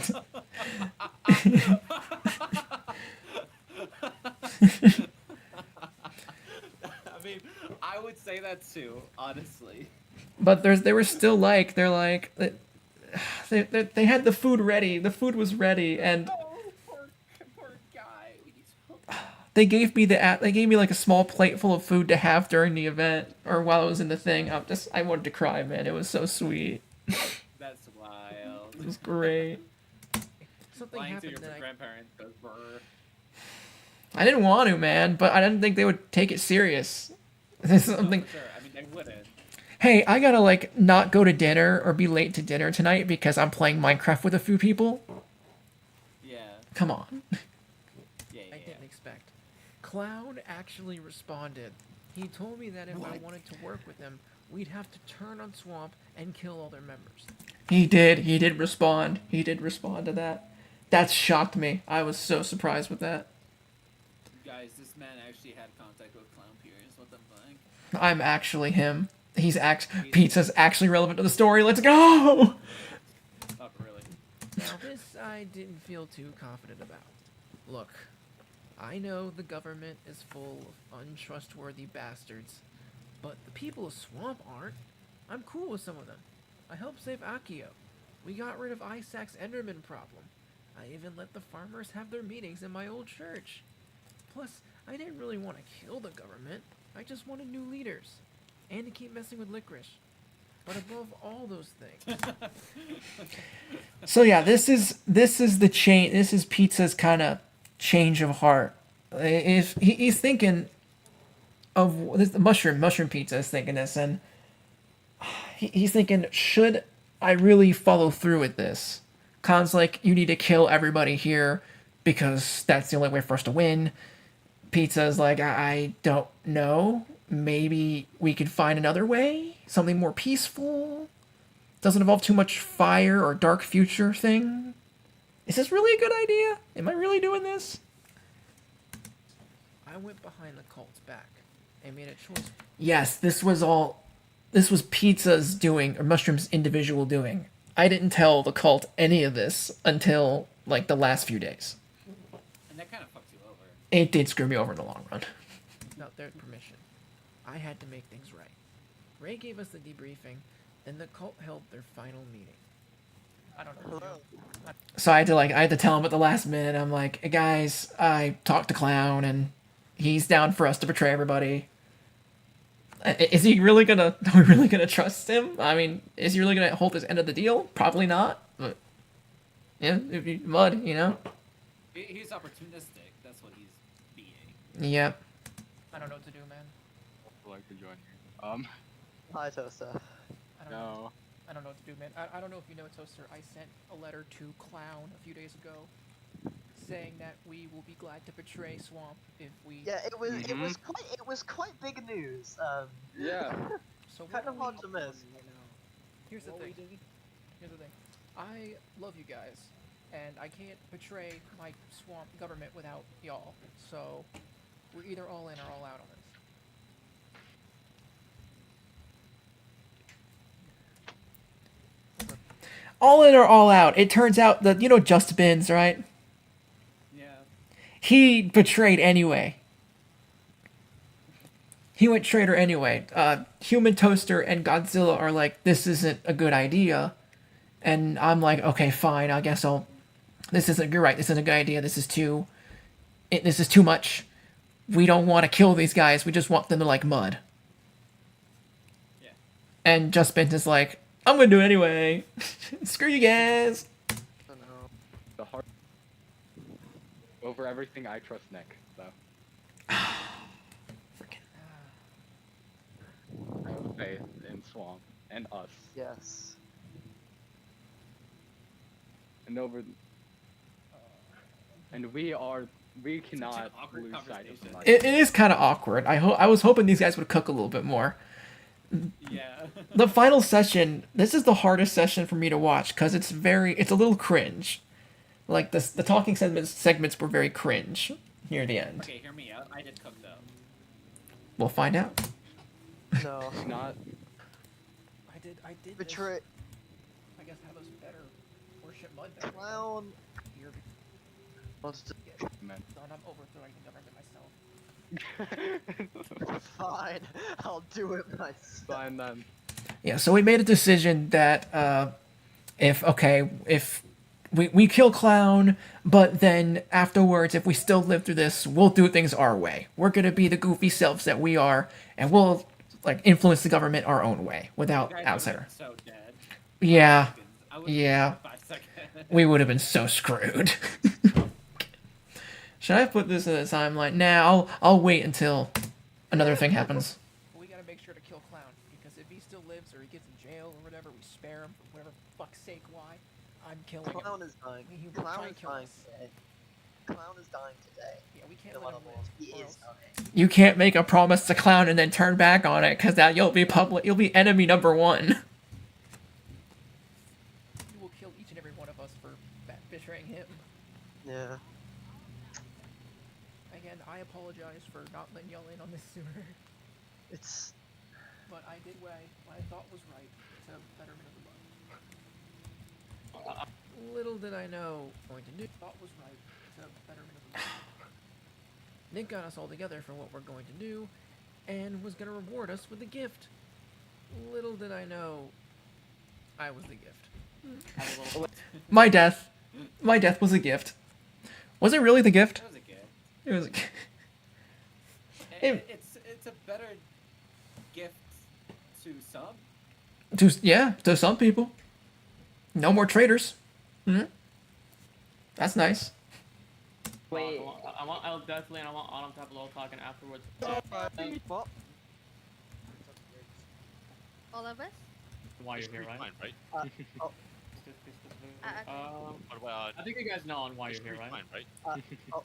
mean, I would say that too, honestly. But they were still like, they had the food ready. The food was ready, and Poor guy. We need to help. they gave me they gave me like a small plate full of food to have during the event or while I was in the thing. I wanted to cry, man. It was so sweet. That's wild. It was great. Something Lying to happened your that I grandparents goes brr. I didn't want to, man, but I didn't think they would take it serious. There's something. No, for sure. I mean, they wouldn't. Hey, I gotta like not go to dinner or be late to dinner tonight because I'm playing Minecraft with a few people. Yeah. Come on. I didn't expect. Clown actually responded. He told me that if I wanted to work with him, we'd have to turn on Swamp and kill all their members. He did. He did respond. He did respond to that. That shocked me. I was so surprised with that. Guys, this man actually had contact with Clown Pierce. What the fuck? I'm actually him. Pizza's actually relevant to the story. Let's go! Not really. Now this I didn't feel too confident about. Look, I know the government is full of untrustworthy bastards, but the people of Swamp aren't. I'm cool with some of them. I helped save Akio. We got rid of Isaac's Enderman problem. I even let the farmers have their meetings in my old church. Plus, I didn't really want to kill the government. I just wanted new leaders. And to keep messing with licorice. But above all those things... So yeah, this is the change. This is Pizza's kind of change of heart. If he's thinking of this, mushroom pizza is thinking this, and he's thinking, should I really follow through with this? Khan's like, you need to kill everybody here because that's the only way for us to win. Pizza's like, I don't know. Maybe we could find another way, something more peaceful. Doesn't involve too much fire or dark future thing. Is this really a good idea? Am I really doing this? I went behind the cult's back and made a choice. Yes, this was Pizza's doing, or Mushroom's individual doing. I didn't tell the cult any of this until, like, the last few days. And that kind of fucks you over. It did screw me over in the long run. Without their permission. I had to make things right. Ray gave us the debriefing, then the cult held their final meeting. I don't know. So I had to tell him at the last minute. I'm like, hey guys, I talked to Clown and he's down for us to betray everybody. Is he really gonna? Are we really gonna trust him? I mean, is he really gonna hold his end of the deal? Probably not. But yeah, if you mud, you know. He's opportunistic. That's what he's being. Yep. I don't know what to do, man. I'd like to join you. Hi, Toaster. No. I don't know what to do, man. I don't know if you know, Toaster. I sent a letter to Clown a few days ago, saying that we will be glad to betray Swamp if we. Yeah, it was quite big news. Yeah. So kind of hard to miss. Here's the thing. Here's the thing. I love you guys, and I can't betray my Swamp government without y'all. So we're either all in or all out on this. All in or all out. It turns out that, you know, Just Bins, right? Yeah. He betrayed anyway. He went traitor anyway. Human Toaster and Godzilla are like, this isn't a good idea. And I'm like, okay, fine. I guess you're right. This isn't a good idea. This is too much. We don't want to kill these guys. We just want them to like mud. Yeah. And Just Bins is like, I'm gonna do it anyway. Screw you guys. The heart over everything. I trust Nick. So. I have faith in Swamp and us. Yes. And we cannot lose sight of the It is kind of awkward. I was hoping these guys would cook a little bit more. Yeah. The final session, this is the hardest session for me to watch because it's a little cringe. Like the talking segments were very cringe near the end. Okay, hear me out. I did cook though. We'll find out. No. Not. I did. Betray. This. I guess have us better worship mud better. Clown. Here. Wants to Man. Son, I'm overthrowing the government myself. Fine, I'll do it myself. Fine then. Yeah, so we made a decision that if we kill Clown, but then afterwards, if we still live through this, we'll do things our way. We're gonna be the goofy selves that we are, and we'll like influence the government our own way without outsider. So dead. Yeah, I would've yeah, been 5 seconds. we would have been so screwed. Should I put this in the timeline? Nah, I'll wait until another thing happens. We gotta make sure to kill Clown, because if he still lives or he gets in jail or whatever, we spare him for whatever fuck's sake why. I'm killing him. Clown is dying. He will Clown try is and kill dying us. today. Clown is dying today. Yeah, we can't No let him matter live. what, he or is else- dying. You can't make a promise to Clown and then turn back on it, because now you'll be enemy number one. You will kill each and every one of us for betraying him. Yeah. Again, I apologize for not letting y'all in on this sooner. It's. But I did what I thought was right to betterment of the bug. Little did I know going to do thought was right to betterment of the bug. Nick got us all together for what we're going to do, and was going to reward us with a gift. Little did I know I was the gift. My death was a gift. Was it really the gift? It was a gift. It was a gift. It's a better gift to some. To some people. No more traitors. That's nice. Wait. I'll definitely, and I want Autumn to have a little talking afterwards. What? All of us? Why you're here, right? Fine, right? Oh. What about, I think you guys know on why you're here, right? Fine, right? Oh.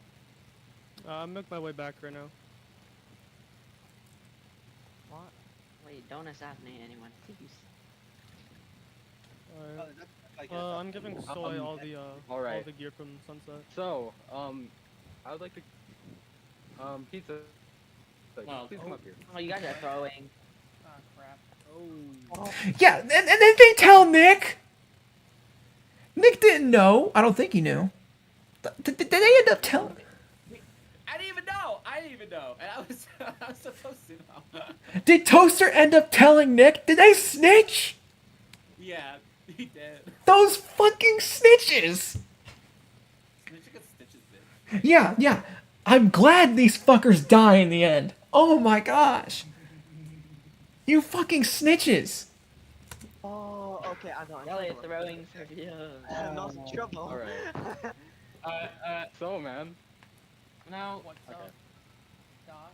I'm making my way back right now. What? Wait, don't assassinate anyone, please. Alright. I'm giving Soy all the all alright. the gear from Sunset. So, I would like to, pizza. Well, Please come up here. Oh, you guys are throwing. Ah, crap. Yeah, and then they tell Nick. Nick didn't know. I don't think he knew. Did they end up telling? I didn't even know. And I was supposed to know. Did Toaster end up telling Nick? Did they snitch? Yeah, he did. Those fucking snitches. Snitch got stitches, bitch. Yeah. I'm glad these fuckers die in the end. Oh my gosh. You fucking snitches. Oh, okay, I know. Y'all are throwing for you. I'm not in trouble. Alright. So, man. Now, What's up, Doc?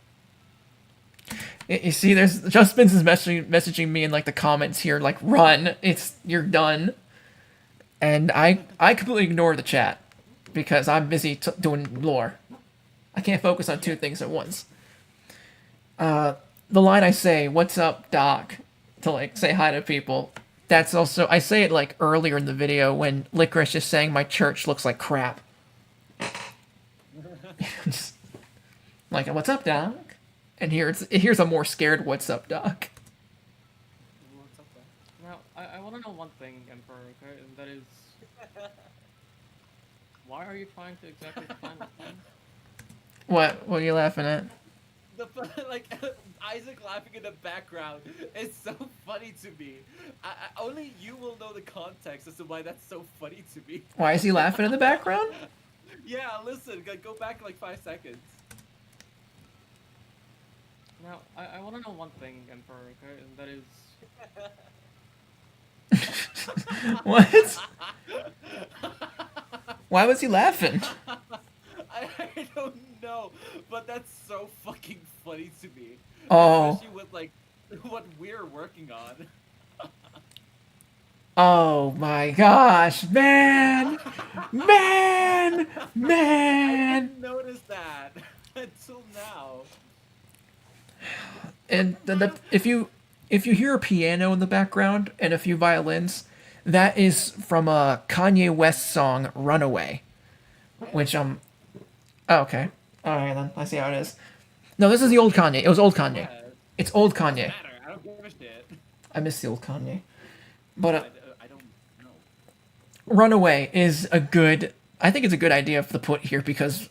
You see, there's Justin's is messaging me in like the comments here, like run. You're done. And I completely ignore the chat because I'm busy doing lore. I can't focus on two things at once. The line I say, "What's up, Doc?" to like say hi to people. That's also I say it like earlier in the video when Licorice is saying my church looks like crap. Like, "What's up, Doc?" And here's a more scared "What's up, Doc?" now I want to know one thing, Emperor, okay? And that is, why are you trying to exactly find the thing? What are you laughing at? Like Isaac laughing in the background is so funny to me. Only you will know the context as to why that's so funny to me. Why is he laughing in the background? Yeah, listen, go back like 5 seconds. Now I want to know one thing, Emperor, okay? And that is. What? Why was he laughing? I don't know, but that's so fucking funny to me. Oh. Especially with like what we're working on. Oh my gosh, man! Man! I didn't notice that until now. And if you hear a piano in the background and a few violins, that is from a Kanye West song "Runaway," which oh, okay, all right then, I see how it is. No, this is the old Kanye. It was old Kanye. It's old Kanye. I don't give a shit. I miss the old Kanye, but I don't know. "Runaway" is a good. I think it's a good idea to put here because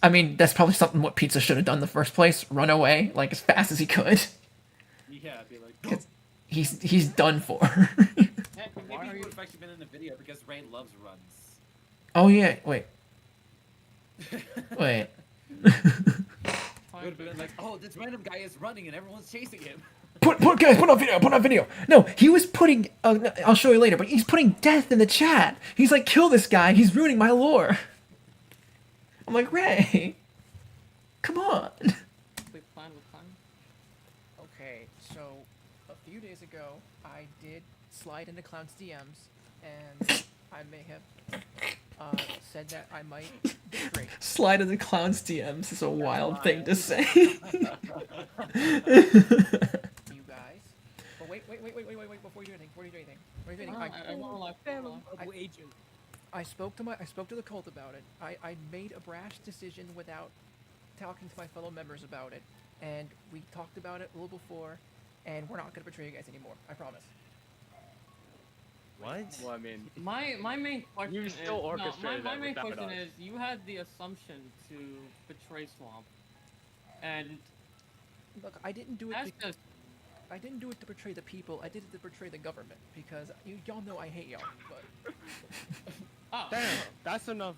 I mean, that's probably something what Pizza should have done in the first place. Run away, like, as fast as he could. Yeah, be like, He's done for. Hey, Maybe he would have actually been in the video because Ray loves runs. Oh yeah, wait. Wait. It would have been like, oh, this random guy is running and everyone's chasing him. Guys, put on video. No, he was putting. No, I'll show you later. But he's putting death in the chat. He's like, kill this guy. He's ruining my lore. I'm like, Ray, come on. Okay, so a few days ago, I did slide into Clown's DMs, and I may have said that I might betray. Slide in the clown's DMs is a wild thing to say. You guys. But wait, before you do anything, I spoke to the cult about it. I made a brash decision without talking to my fellow members about it, and we talked about it a little before, and we're not gonna betray you guys anymore. I promise. What? Well, I mean, My main question you still is orchestrated my that main without question us. is you had the assumption to betray Swamp, and Look, I didn't do it. that's just I didn't do it to betray the people. I did it to betray the government because y'all know I hate y'all. But Damn, that's enough.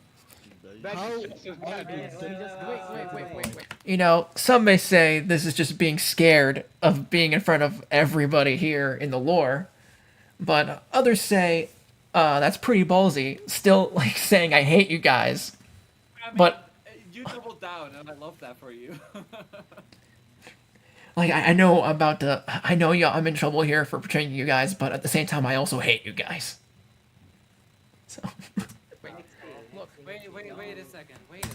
Wait. You know, some may say this is just being scared of being in front of everybody here in the lore, but others say that's pretty ballsy. Still, like saying I hate you guys, I mean, but you doubled down, and I love that for you. like I know about the. I know y'all. I'm in trouble here for betraying you guys, but at the same time, I also hate you guys. So. look. Wait a second. Wait.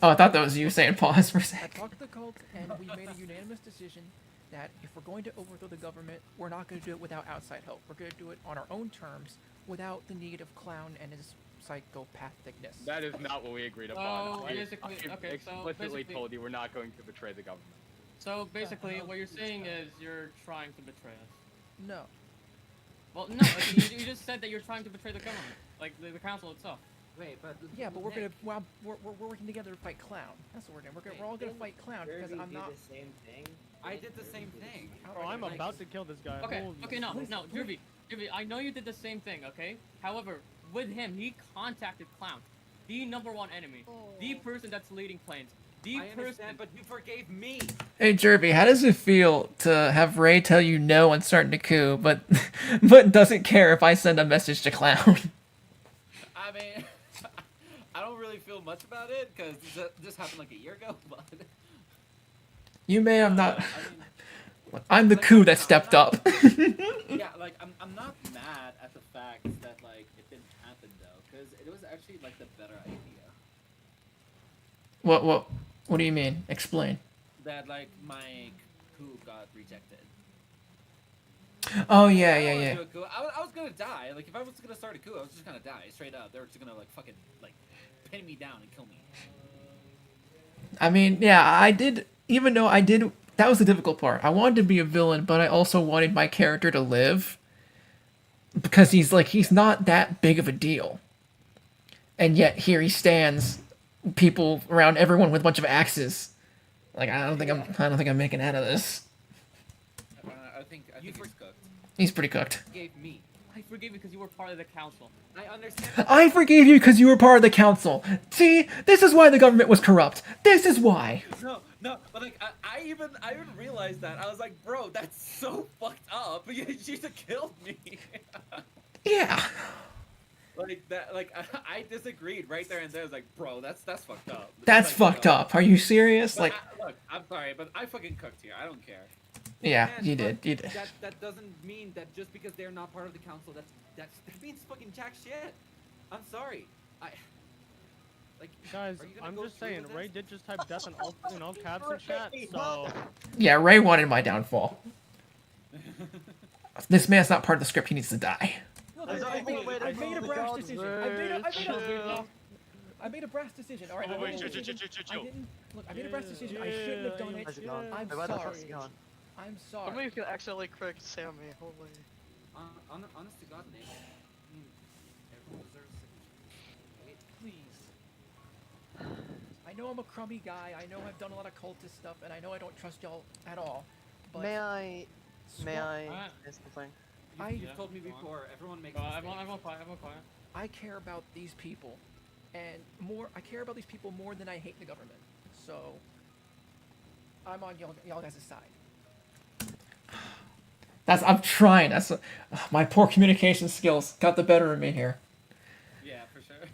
Oh, I thought that was you saying pause for a I sec. talked to the cult, and we made a unanimous decision that if we're going to overthrow the government, we're not going to do it without outside help. We're going to do it on our own terms, without the need of Clown and his psychopathicness. That is not what we agreed upon. Oh, I basically- okay, so explicitly basically- told you we're not going to betray the government. so basically what you're saying is you're trying to betray us. No. Well, no, like, you just said that you're trying to betray the government, like the council itself. Wait, but Yeah, but we're working together to fight Clown. That's what we're doing. We're all gonna fight Clown because I'm not. I did the same thing. Bro, I'm about to kill this guy. Okay, Holy okay, no, shit. Jervy, I know you did the same thing, okay? However, with him, he contacted Clown, the #1 enemy, the person that's leading planes, the I person. understand, but you forgave me. Hey Jervy, how does it feel to have Ray tell you no on starting to coup, but but doesn't care if I send a message to Clown? I mean, I don't really feel much about it because this happened like a year ago. But You may have not. I mean, I'm the coup that stepped up. yeah, like I'm not mad at the fact that like it didn't happen though, because it was actually like the better idea. What do you mean? Explain. That like my coup got rejected. Oh yeah, I yeah, didn't wanna yeah. do a coup. I was gonna die. Like if I was gonna start a coup, I was just gonna die straight up. They were just gonna like fucking like pin me down and kill me. I mean, yeah, I did. Even though I did, that was the difficult part. I wanted to be a villain, but I also wanted my character to live because he's not that big of a deal, and yet here he stands, people around everyone with a bunch of axes. Like I don't think I'm making out of this. I think he's cooked. He's pretty cooked. Gave me. I forgive you because you were part of the council. I understand. I forgave you because you were part of the council. See, this is why the government was corrupt. This is why. No, but like I even realized that. I was like, bro, that's so fucked up. You should have killed me. Yeah. Like that. Like I disagreed right there and there. I was like, bro, that's fucked up. That's like, fucked up. Are you serious? But Like, look, I'm sorry, but I fucking cooked here. I don't care. yeah, And- you but did. That doesn't mean that just because they're not part of the council, that means fucking jack shit. I'm sorry. Guys, are you gonna I'm go just through saying, with Ray this? did just type death in all caps in chat, so... Yeah, Ray wanted my downfall. This man's not part of the script. He needs to die. Look, I made a brash decision. I made a brash decision. All right. I made a decision. I made a brash decision. I shouldn't have done it. I'm sorry. I'm sorry. Somebody's gonna accidentally correct Sammy. Holy. Honest to God, Nate. I mean, everyone deserves to be. Please. I know I'm a crummy guy. I know I've done a lot of cultist stuff, and I know I don't trust y'all at all. But May I Swamp- say something? You've told me before. Everyone makes mistakes. Everyone quiet. I care about these people, and I care about these people more than I hate the government. So I'm on y'all guys' side. I'm trying. My poor communication skills got the better of me here. Yeah, for sure.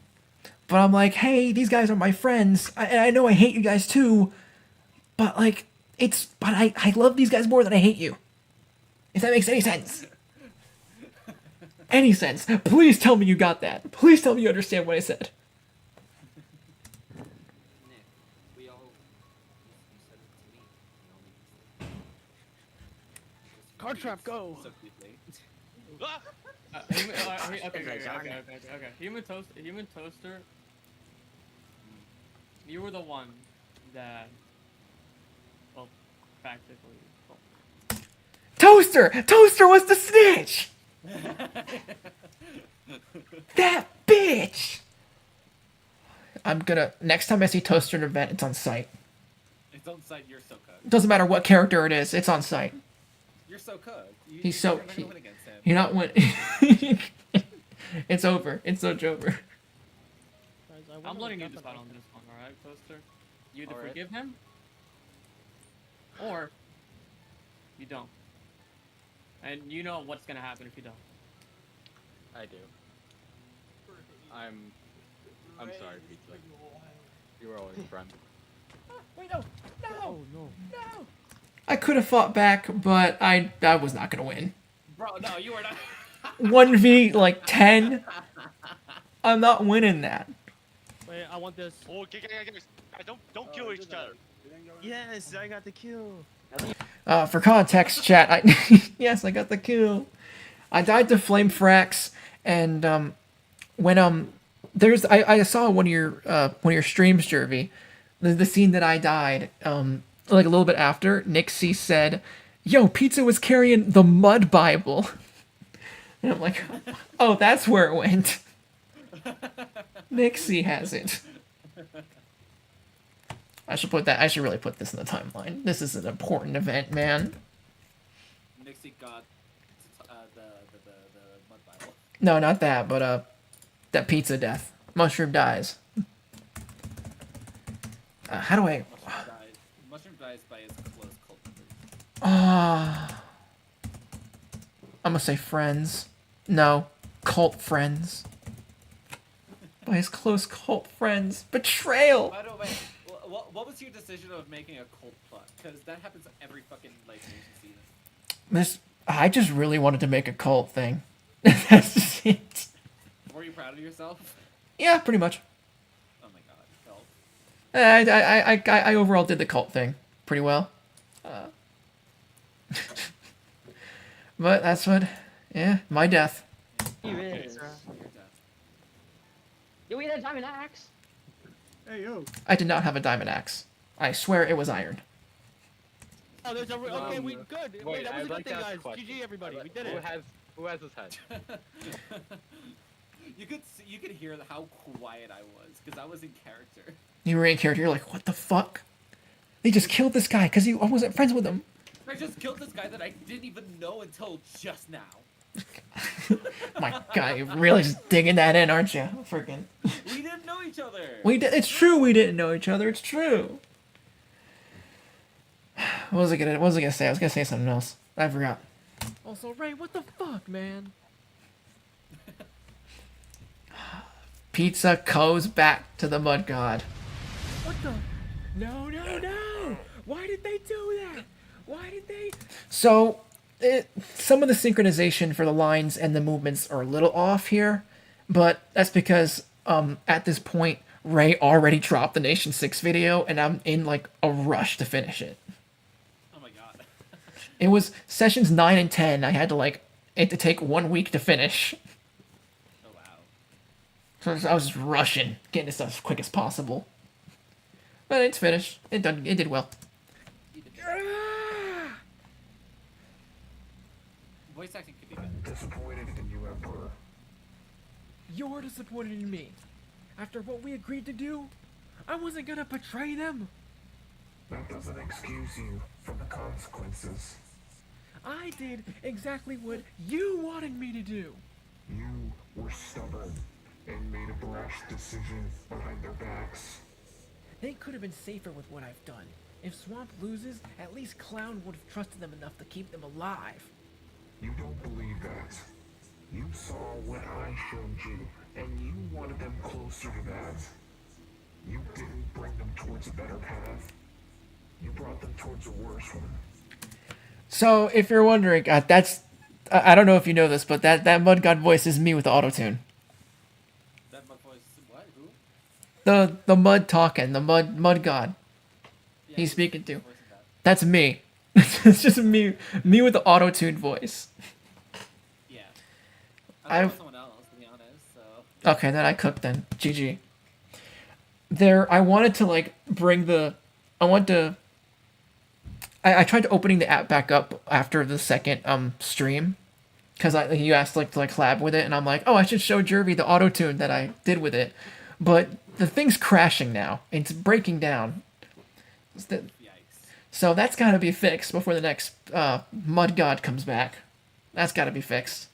But I'm like, hey, these guys are my friends. I know I hate you guys too, but like, I love these guys more than I hate you. If that makes any sense. Any sense. Please tell me you got that. Please tell me you understand what I said. Nick, we all. You said it to me. Card trap, go. So quickly. Okay. Human toaster. You were the one that. Well, practically. Toaster was the snitch. That bitch. Next time I see Toaster in an event, it's on site. It's on site. You're so cooked. Doesn't matter what character it is, it's on site. You're so cooked. He's you're not gonna win against him. You're not winning. It's over. It's so over. I'm letting you decide on this one, alright, Toaster? You either forgive him, or you don't. And you know what's gonna happen if you don't. I do. I'm sorry, Pizza. You were always a friend. Wait, no! Oh no! No! I could have fought back, but I was not gonna win. Bro, no, you were not. 1v like 10. I'm not winning that. Wait, I want this. Oh, don't kill each other. Yes, I got the kill. For context, chat, yes, I got the kill. I died to Flame Frax, and when I saw one of your streams, Jervy, the scene that I died, like a little bit after, Nixie said, "Yo, Pizza was carrying the Mud Bible," and I'm like, "Oh, that's where it went." Nixie has it. I should really put this in the timeline. This is an important event, man. Nixie got the mud Bible. No, not that, but that pizza death. Mushroom dies. How do I? Mushroom dies by his close cult members. I'm gonna say friends. No, cult friends. By his close cult friends. Betrayal! By the way, what was your decision of making a cult plot? Because that happens every fucking like nation season. I just really wanted to make a cult thing. That's just it. Were you proud of yourself? Yeah, pretty much. Oh my god, cult. I overall did the cult thing pretty well. But that's what, yeah, my death. You is. You eat a diamond axe? Hey, yo. I did not have a diamond axe. I swear it was iron. Oh, there's a okay. We good. Wait, that was a good like thing, to ask guys. a question. GG, everybody. We did it. Who has his head? You could hear how quiet I was because I was in character. You were in character. You're like, what the fuck? They just killed this guy because I wasn't friends with him. I just killed this guy that I didn't even know until just now. My God, you're really just digging that in, aren't you? Freaking. We didn't know each other. It's true. We didn't know each other. It's true. What was I gonna say? I was gonna say something else. I forgot. Also, Ray, what the fuck, man? Pizza goes back to the Mud God. What the? No! Why did they do that? Why did they? So, some of the synchronization for the lines and the movements are a little off here, but that's because at this point Ray already dropped the Nation 6 video, and I'm in like a rush to finish it. Oh my god. It was sessions 9 and 10. I had to take 1 week to finish. Oh wow. So I was just rushing, getting this as quick as possible. But it's finished. It did well. Voice acting could be better. Disappointed in you, Emperor. You're disappointed in me. After what we agreed to do, I wasn't gonna betray them. That doesn't excuse you from the consequences. I did exactly what you wanted me to do. You were stubborn and made a brash decision behind their backs. They could have been safer with what I've done. If Swamp loses, at least Clown would have trusted them enough to keep them alive. You don't believe that. You saw what I showed you, and you wanted them closer to that. You didn't bring them towards a better path. You brought them towards a worse one. So, if you're wondering, that's... I don't know if you know this, but that Mud God voice is me with the auto-tune. That my voice. What? Who? The Mud talking, the Mud God. Yeah, He's speaking to. voice is that? That's me. It's just me with the auto-tuned voice. Yeah. I I've... was someone else, to be honest. So. Okay, then I cooked then. GG. I wanted to, like, bring the... I tried opening the app back up after the second stream, because you asked like to like collab with it, and I'm like, oh, I should show Jervy the auto tune that I did with it, but the thing's crashing now. It's breaking down. So that's got to be fixed before the next Mud God comes back. That's got to be fixed.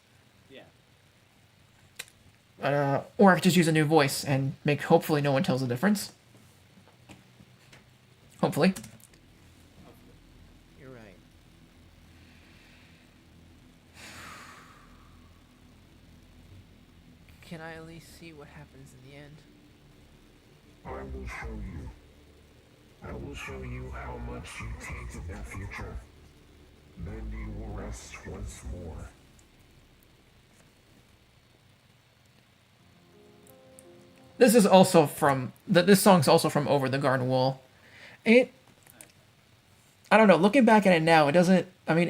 Yeah. Or I could just use a new voice and make hopefully no one tells the difference. Hopefully. You're right. Can I at least see what happens in the end? I will show you. I will show you how much you tainted their future. Then you will rest once more. This is also from this song's also from Over the Garden Wall. I don't know, looking back at it now, it doesn't, I mean,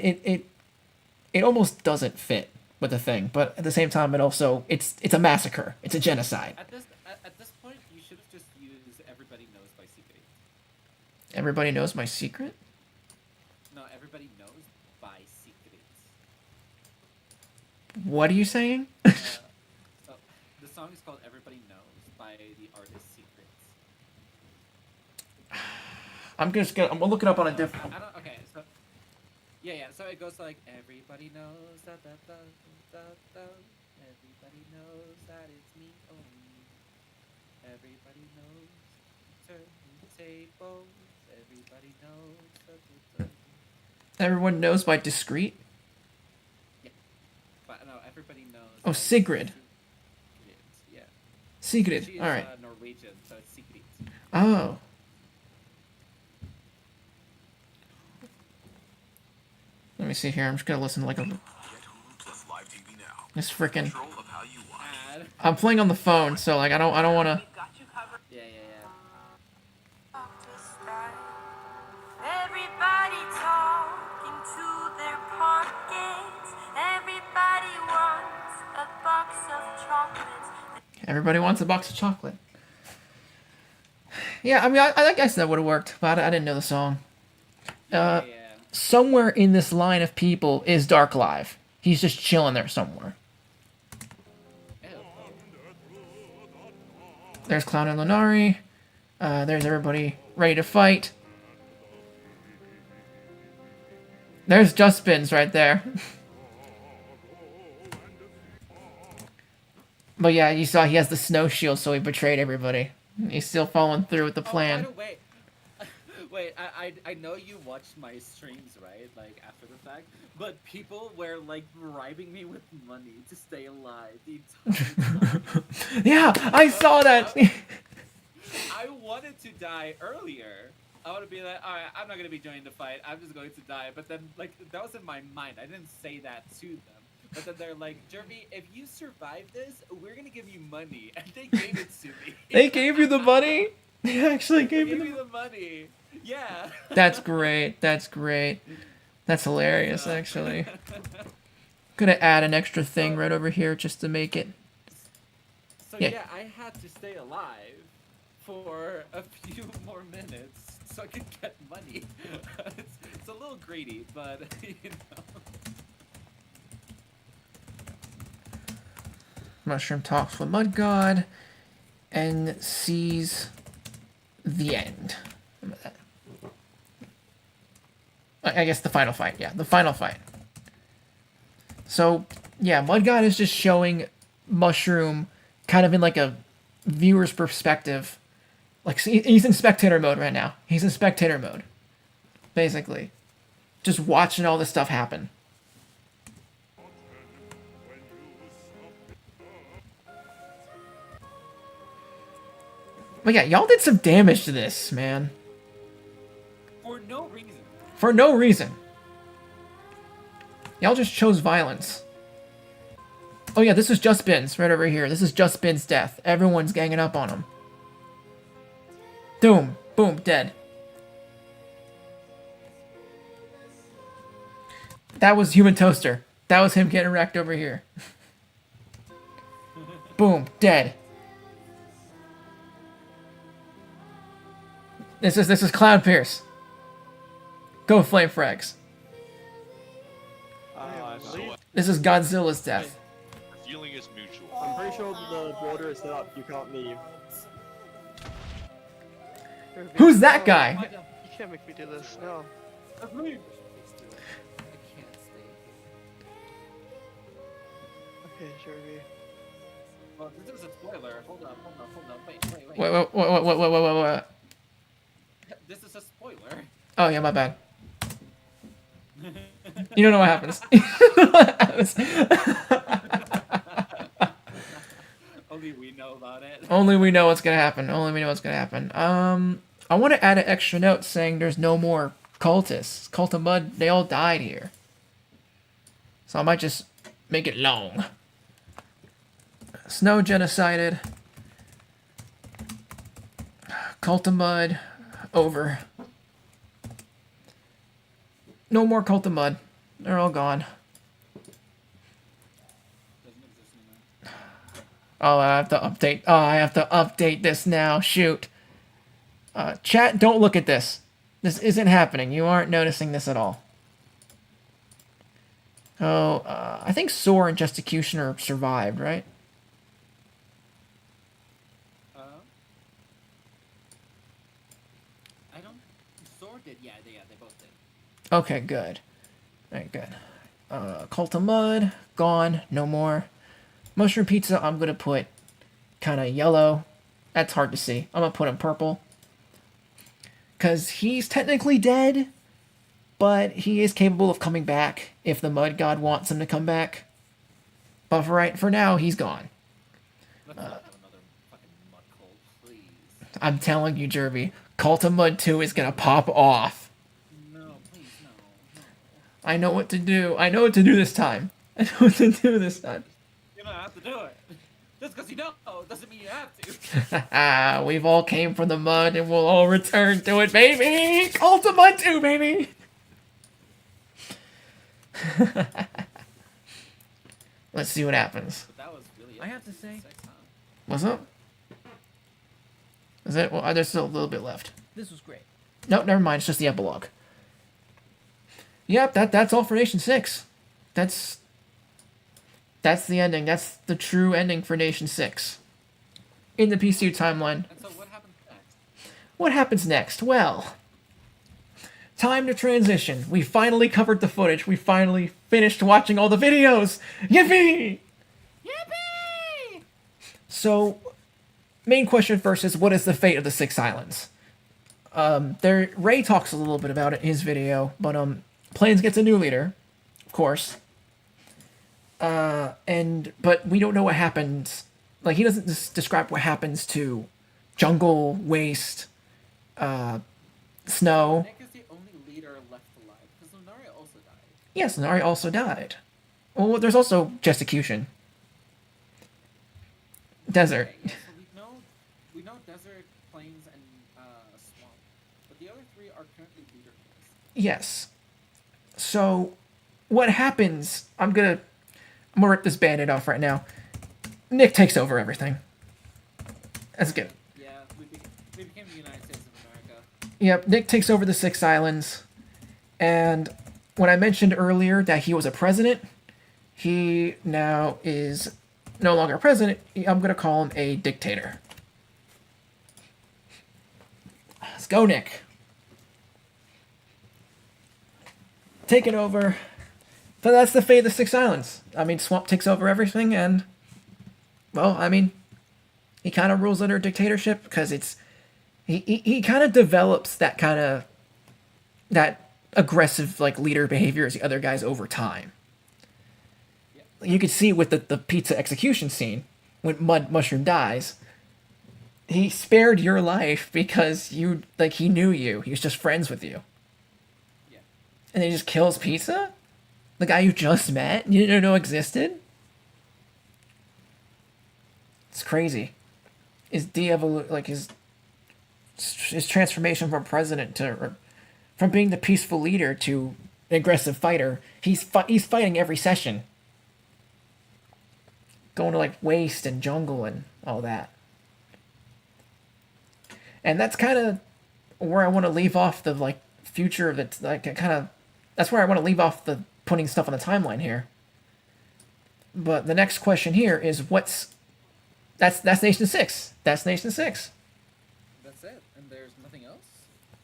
it almost doesn't fit with the thing, but at the same time it's a massacre. It's a genocide. At this point, you should have just used Everybody Knows by Secret. Everybody Knows My Secret? No, Everybody Knows by Secret. What are you saying? So the song is called Everybody Knows by the artist Secret. I'm gonna look it up on a different. I don't. Okay, so yeah. So it goes like everybody knows da da da da da. Everybody knows that it's me only. Everybody knows turn the tables. Everybody knows. Da, da, da. Everyone Knows by Discreet? Yeah, but no, everybody knows. Oh, Sigrid. Yeah. Sigrid. She is All right. Norwegian, so it's Sigrid. Oh. Let me see here. I'm just gonna listen to like a. This freaking. I'm playing on the phone, so like I don't want to. Yeah. Everybody talking to their pockets. Everybody wants a box of chocolates. Everybody wants a box of chocolate. Yeah, I mean, I guess that would have worked, but I didn't know the song. Somewhere in this line of people is Dark Live. He's just chilling there somewhere. There's Clown and Lunari. There's everybody ready to fight. There's Just Spins right there. But yeah, you saw he has the snow shield, so he betrayed everybody. He's still following through with the plan. Oh, by the way, wait, I know you watched my streams, right? Like, after the fact. But people were, like, bribing me with money to stay alive the entire time. Yeah, I saw that! I wanted to die earlier. I want to be like, alright, I'm not going to be joining the fight. I'm just going to die. But then, like, that was in my mind. I didn't say that to them. But then they're like, Jervy, if you survive this, we're going to give you money. And they gave it to me. They gave you the money? They actually They gave gave you me the money. Yeah. That's great. That's great. That's hilarious, actually. Gonna add an extra thing right over here just to make it. So yeah, I had to stay alive for a few more minutes so I could get money. It's a little greedy, but you know. Mushroom talks with Mud God and sees the end. I guess the final fight. Yeah, the final fight. So, yeah, Mudgod is just showing Mushroom kind of in like a viewer's perspective. Like, he's in spectator mode right now. He's in spectator mode. Basically. Just watching all this stuff happen. But yeah, y'all did some damage to this, man. For no reason. For no reason. Y'all just chose violence. Oh yeah, this is Just Bin's right over here. This is Just Bin's death. Everyone's ganging up on him. Doom. Boom. Dead. That was Human Toaster. That was him getting wrecked over here. Boom. Dead. This is Cloud Pierce. Go Flame Frags. This is Godzilla's death. The feeling is mutual. I'm pretty sure the border is set up. You can't leave. Who's that guy? You can't make me do this. No. Okay, Jervy. Well, this is a spoiler. Hold on. Wait. Wait. This is a spoiler. Oh yeah, my bad. You don't know what happens. You don't know what happens. Only we know about it. Only we know what's gonna happen. Only we know what's gonna happen. I want to add an extra note saying there's no more cultists. Cult of Mud, they all died here. So I might just make it long. Snow genocided. Cult of Mud, over. No more Cult of Mud. They're all gone. Oh, I have to update. Oh, I have to update this now. Shoot. Chat, don't look at this. This isn't happening. You aren't noticing this at all. Oh, I think Soar and Justicutioner survived, right? I don't. Sword did. Yeah, they both did. Okay, good. Alright, good. Cult of Mud, gone. No more. Mushroom Pizza, I'm gonna put kind of yellow. That's hard to see. I'm gonna put him purple. Because he's technically dead, but he is capable of coming back if the Mud God wants him to come back. But for now, he's gone. I'm telling you, Jervy, Cult of Mud 2 is gonna pop off. No, please, no. I know what to do. I know what to do this time. I know what to do this time. You don't have to do it. Just because you know doesn't mean you have to. We've all came from the mud and we'll all return to it, baby! Cult of Mud 2, baby! Let's see what happens. That was really I have to say, What's up? Is it? Well, there's still a little bit left. this was great. No, never mind. It's just the epilogue. Yep, that's all for Nation 6. That's the ending. That's the true ending for Nation 6. In the PCU timeline. And so what happens next? What happens next? Well, time to transition. We finally covered the footage. We finally finished watching all the videos. Yippee! Yippee! So, main question first is, what is the fate of the Six Islands? Ray talks a little bit about it in his video, but Plains gets a new leader, of course. But we don't know what happens. Like, he doesn't describe what happens to Jungle, Waste, Snow. Nick is the only leader left alive, because Lunaria also died. Yes, Nari also died. Well, there's also Justicution. Desert. Okay, yeah, so we know Desert, Plains, and Swamp, but the other three are currently leaderless. Yes. So, what happens? I'm gonna rip this band-aid off right now. Nick takes over everything. That's good. Yeah, we became the United States of America. Yep, Nick takes over the Six Islands. And when I mentioned earlier that he was a president, he now is no longer a president. I'm gonna call him a dictator. Let's go, Nick. Taking over. But that's the fate of the Six Islands. I mean, Swamp takes over everything, and well, I mean, he kind of rules under a dictatorship because he kind of develops that aggressive like leader behavior as the other guys over time. You could see with the pizza execution scene when Mushroom dies. He spared your life because he knew you. He was just friends with you. Yeah. And then he just kills Pizza? The guy you just met? You didn't know existed? It's crazy. His his transformation from president from being the peaceful leader to an aggressive fighter. He's fighting every session. Going to like waste and jungle and all that. And that's kind of where I want to leave off the like future of it. Like that's where I want to leave off the putting stuff on the timeline here. But the next question here is that's Nation 6. That's Nation 6. That's it, and there's nothing else.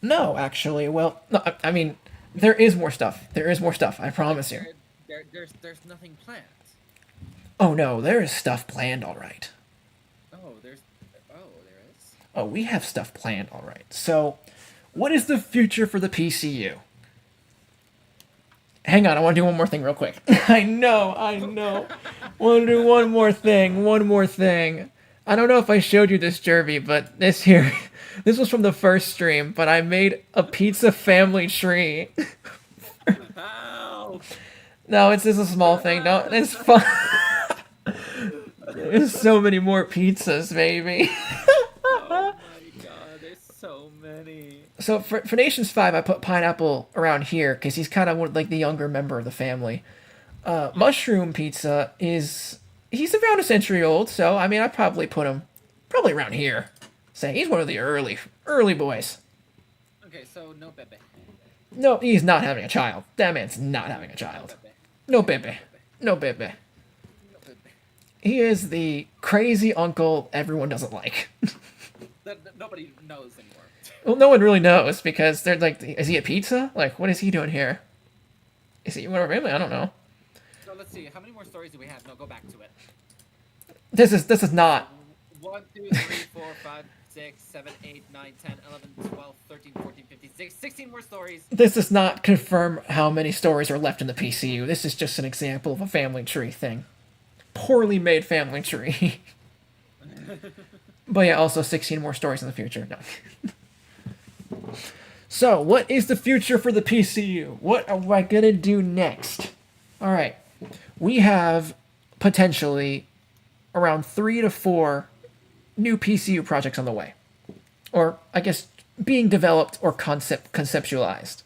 No, actually, well, no, I mean, there is more stuff. There is more stuff. I promise you. There's nothing planned. Oh no, there is stuff planned, all right. There is. Oh, we have stuff planned, all right. So, what is the future for the PCU? Hang on, I want to do one more thing real quick. I know. Want to do one more thing. I don't know if I showed you this, Jervy, but this was from the first stream, but I made a pizza family tree. No, it's just a small thing. No, it's fun. There's so many more pizzas, baby. Oh my god, there's so many. So for Nations 5, I put Pineapple around here because he's kind of like the younger member of the family. Mushroom Pizza he's around a century old, so I mean I'd probably put him around here. Say he's one of the early boys. Okay, so no Bebe. No, he's not having a child. That man's not having a child. No Bebe. No Bebe. He is the crazy uncle everyone doesn't like. That nobody knows anymore. Well, no one really knows because they're like, is he a pizza? Like, what is he doing here? Is he one of our family? I don't know. So let's see, how many more stories do we have? No, go back to it. This is not. 1, 2, 3, 4, 5, 6, 7, 8, 9, 10, 11, 12, 13, 14, 15, 16 more stories. This does not confirm how many stories are left in the PCU. This is just an example of a family tree thing. Poorly made family tree. But yeah, also 16 more stories in the future. No. So, what is the future for the PCU? What am I gonna do next? Alright. We have potentially around 3 to 4 new PCU projects on the way. Or, I guess, being developed or conceptualized.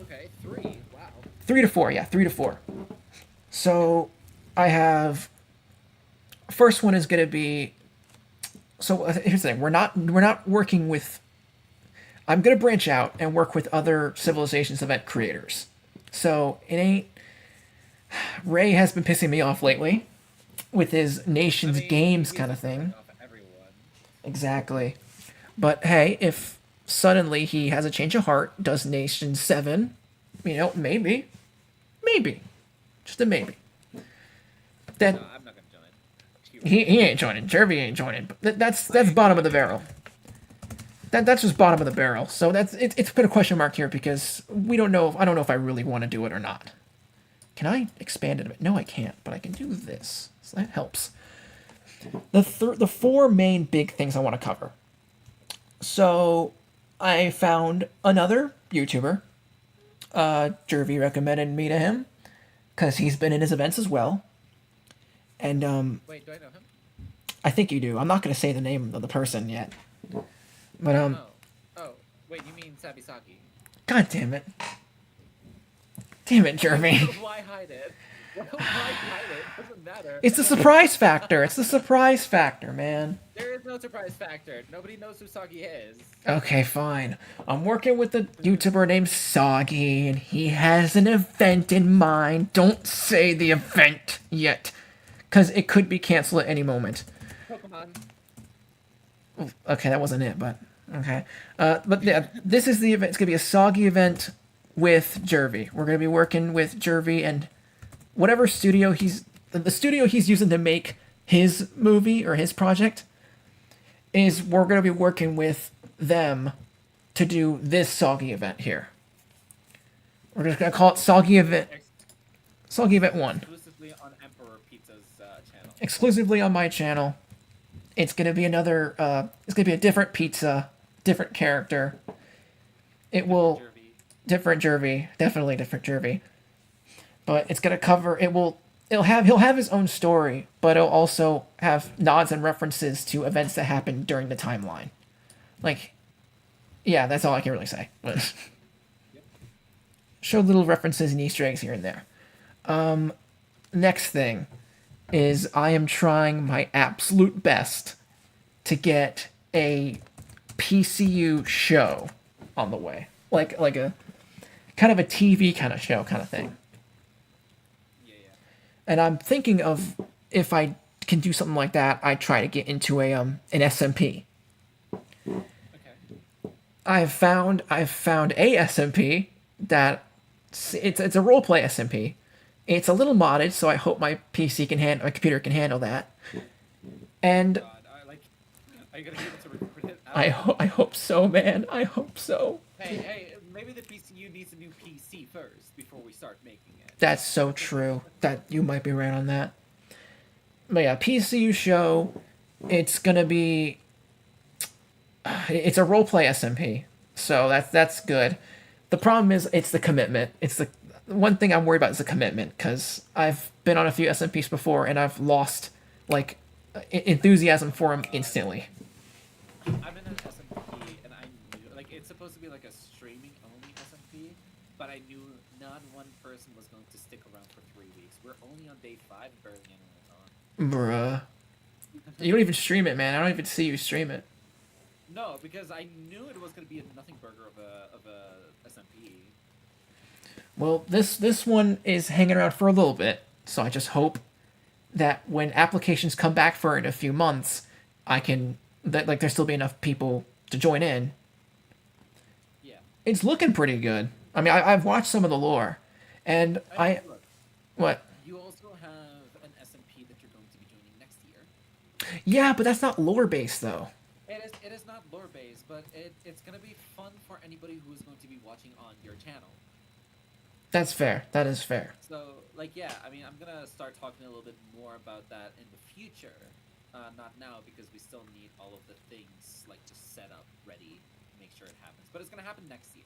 Okay, 3. Wow. 3 to 4, yeah, 3 to 4. So, I have... First one is going to be... So, here's the thing. We're not working with... I'm going to branch out and work with other Civilizations event creators. So, it ain't... Ray has been pissing me off lately with his Nations Games kind of thing. Exactly. But hey, if suddenly he has a change of heart, does Nation 7, maybe. Just a maybe. Then I'm not gonna join. he ain't joining. Jervy ain't joining. But that's bottom of the barrel. That's just bottom of the barrel. So it's put a question mark here because I don't know if I really want to do it or not. Can I expand it a bit? No, I can't, but I can do this. So that helps. The 4 main big things I want to cover. So, I found another YouTuber. Jervy recommended me to him, because he's been in his events as well. And, Wait, do I know him? I think you do. I'm not going to say the name of the person yet. But, Oh, wait, you mean Sabisaki? God damn it. Damn it, Jervy. Why hide it? Why hide it? Doesn't matter. It's the surprise factor. It's the surprise factor, man. There is no surprise factor. Nobody knows who Soggy is. Okay, fine. I'm working with a YouTuber named Soggy, and he has an event in mind. Don't say the event yet, because it could be canceled at any moment. Pokemon. Okay, that wasn't it, but okay. But yeah, this is the event. It's gonna be a Soggy event with Jervy. We're gonna be working with Jervy and whatever studio the studio he's using to make his movie or his project is we're gonna be working with them to do this Soggy event here. We're just gonna call it Soggy Event 1. Exclusively on Emperor Pizza's channel. Exclusively on my channel. It's gonna be another. It's gonna be a different pizza, different character. It will different Jervy, definitely different Jervy. But it's gonna cover. He'll have his own story, but it'll also have nods and references to events that happened during the timeline. Like, yeah, that's all I can really say. But show little references and Easter eggs here and there. Next thing is I am trying my absolute best to get a PCU show on the way. Like a kind of a TV kind of show kind of thing. And I'm thinking of if I can do something like that, I try to get into an SMP. I've found a SMP that it's a roleplay SMP. It's a little modded, so I hope my computer can handle that. And Are you gonna give it to record it? I hope so, man. I hope so. Hey, maybe the PCU needs a new PC first before we start making it. That's so true. That you might be right on that. But yeah, PCU show. It's gonna be. It's a roleplay SMP, so that's good. The problem is it's the commitment. It's the one thing I'm worried about is the commitment, because I've been on a few SMPs before and I've lost like enthusiasm for them instantly. I'm in an SMP and I knew it's supposed to be like a streaming only SMP, but I knew not one person was going to stick around for 3 weeks. We're only on day 5 and barely anyone is on. Bruh. You don't even stream it, man. I don't even see you stream it. No, because I knew it was going to be a nothing burger of a SMP. Well, this one is hanging around for a little bit, so I just hope that when applications come back for it in a few months, there'll still be enough people to join in. Yeah. It's looking pretty good. I mean, I've watched some of the lore, and what? You also have an SMP that you're going to be joining next year. Yeah, but that's not lore based though. It is not lore based, but it's going to be fun for anybody who is going to be watching on your channel. That's fair. That is fair. So, yeah, I mean, I'm gonna start talking a little bit more about that in the future. Not now, because we still need all of the things, just set up, ready, make sure it happens. But it's gonna happen next year.